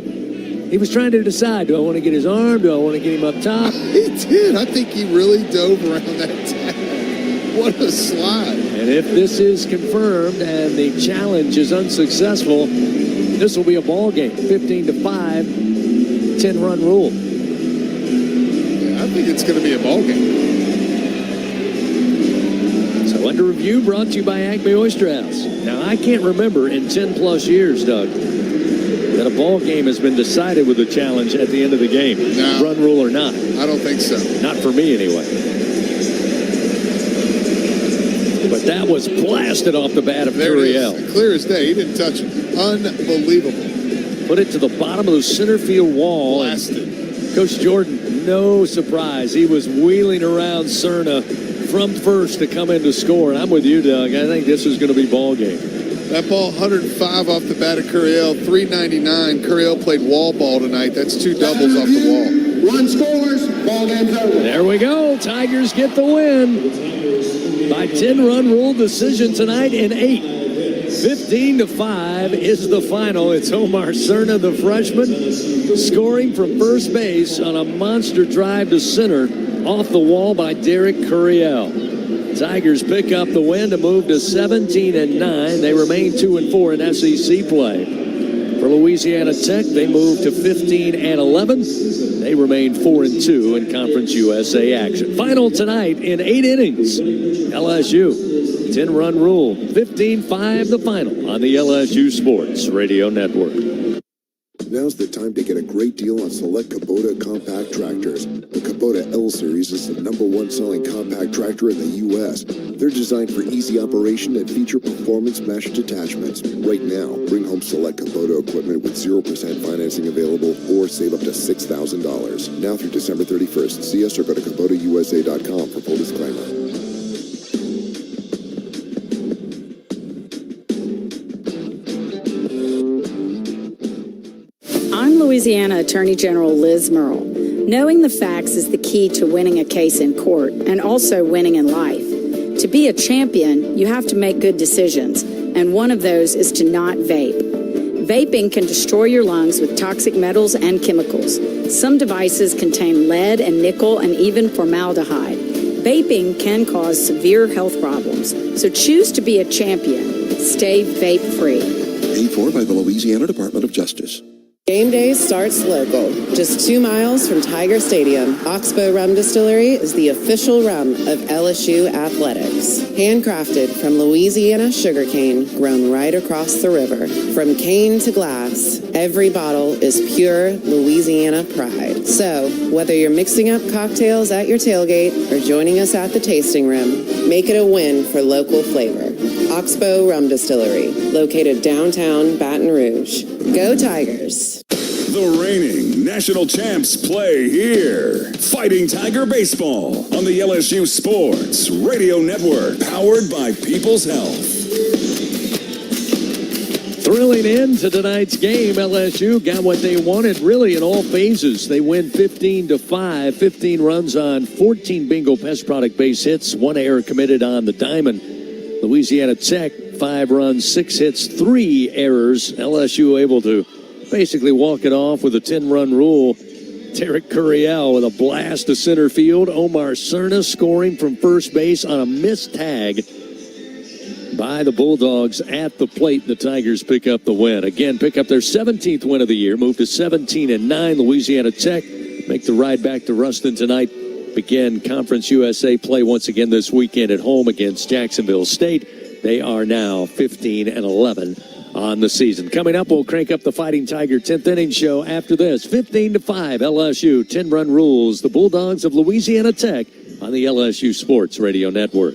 He was trying to decide, do I want to get his arm? Do I want to get him up top? He did. I think he really dove around that tag. What a slide. And if this is confirmed and the challenge is unsuccessful, this will be a ball game. 15-5, 10-run rule. Yeah, I think it's going to be a ball game. So under review, brought to you by Acme Oyster House. Now, I can't remember in 10-plus years, Doug, that a ball game has been decided with a challenge at the end of the game. No, run rule or not. I don't think so. Not for me, anyway. But that was blasted off the bat of Curiel. Clear as day. He didn't touch it. Unbelievable. Put it to the bottom of the center field wall. Blasted. Coach Jordan, no surprise. He was wheeling around Cerna from first to come in to score. And I'm with you, Doug. I think this is going to be ball game. That ball, 105 off the bat of Curiel, 399. Curiel played wall ball tonight. That's 2 doubles off the wall. Run scores, ball game's over. There we go. Tigers get the win by 10-run rule decision tonight in 8. 15-5 is the final. It's Omar Cerna, the freshman, scoring from first base on a monster drive to center off the wall by Derek Curiel. Tigers pick up the win to move to 17-9. They remain 2-4 in SEC play. For Louisiana Tech, they move to 15-11. They remain 4-2 in Conference USA action. Final tonight in 8 innings. LSU, 10-run rule, 15-5 the final on the LSU Sports Radio Network. Now's the time to get a great deal on select Kubota compact tractors. The Kubota L Series is the #1 selling compact tractor in the U.S. They're designed for easy operation and feature performance meshed attachments. Right now, bring home select Kubota equipment with 0% financing available or save up to $6,000. Now through December 31st. See us or go to KubotaUSA.com for full disclaimer. I'm Louisiana Attorney General Liz Murrell. Knowing the facts is the key to winning a case in court and also winning in life. To be a champion, you have to make good decisions, and one of those is to not vape. Vaping can destroy your lungs with toxic metals and chemicals. Some devices contain lead and nickel and even formaldehyde. Vaping can cause severe health problems, so choose to be a champion. Stay vape-free. Paid for by the Louisiana Department of Justice. Game day starts local, just 2 miles from Tiger Stadium. Oxbow Rum Distillery is the official rum of LSU athletics. Handcrafted from Louisiana sugarcane grown right across the river. From cane to glass, every bottle is pure Louisiana pride. So, whether you're mixing up cocktails at your tailgate or joining us at the tasting room, make it a win for local flavor. Oxbow Rum Distillery, located downtown Baton Rouge. Go Tigers! The reigning national champs play here. Fighting Tiger Baseball on the LSU Sports Radio Network, powered by People's Health. Thrilling end to tonight's game. LSU got what they wanted really in all phases. They win 15-5, 15 runs on 14 bingo pest product base hits, 1 error committed on the diamond. Louisiana Tech, 5 runs, 6 hits, 3 errors. LSU able to basically walk it off with a 10-run rule. Derek Curiel with a blast to center field. Omar Cerna scoring from first base on a missed tag by the Bulldogs at the plate. The Tigers pick up the win. Again, pick up their 17th win of the year, move to 17-9. Louisiana Tech make the ride back to Ruston tonight. Begin Conference USA play once again this weekend at home against Jacksonville State. They are now 15-11 on the season. Coming up, we'll crank up the Fighting Tiger 10th inning show after this. 15-5 LSU, 10-run rules. The Bulldogs of Louisiana Tech on the LSU Sports Radio Network.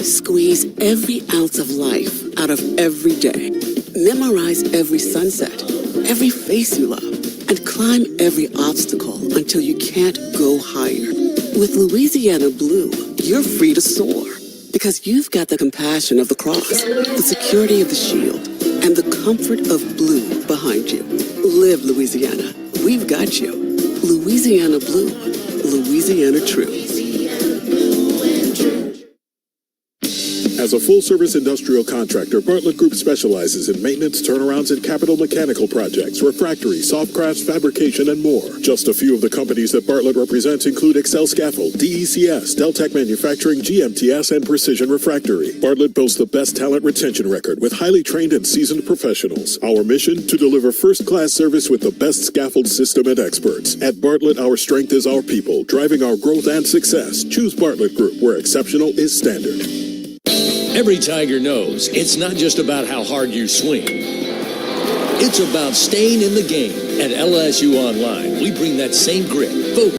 Squeeze every ounce of life out of every day. Memorize every sunset, every face you love, and climb every obstacle until you can't go higher. With Louisiana Blue, you're free to soar because you've got the compassion of the cross, the security of the shield, and the comfort of blue behind you. Live Louisiana. We've got you. Louisiana Blue. Louisiana True. As a full-service industrial contractor, Bartlett Group specializes in maintenance, turnarounds, and capital mechanical projects, refractory, soft crafts, fabrication, and more. Just a few of the companies that Bartlett represents include Excel Scaffold, DECS, Deltec Manufacturing, GMTS, and Precision Refractory. Bartlett boasts the best talent retention record with highly trained and seasoned professionals. Our mission, to deliver first-class service with the best scaffold system and experts. At Bartlett, our strength is our people, driving our growth and success. Choose Bartlett Group, where exceptional is standard. Every Tiger knows it's not just about how hard you swing. It's about staying in the game. At LSU Online, we bring that same grit, focus,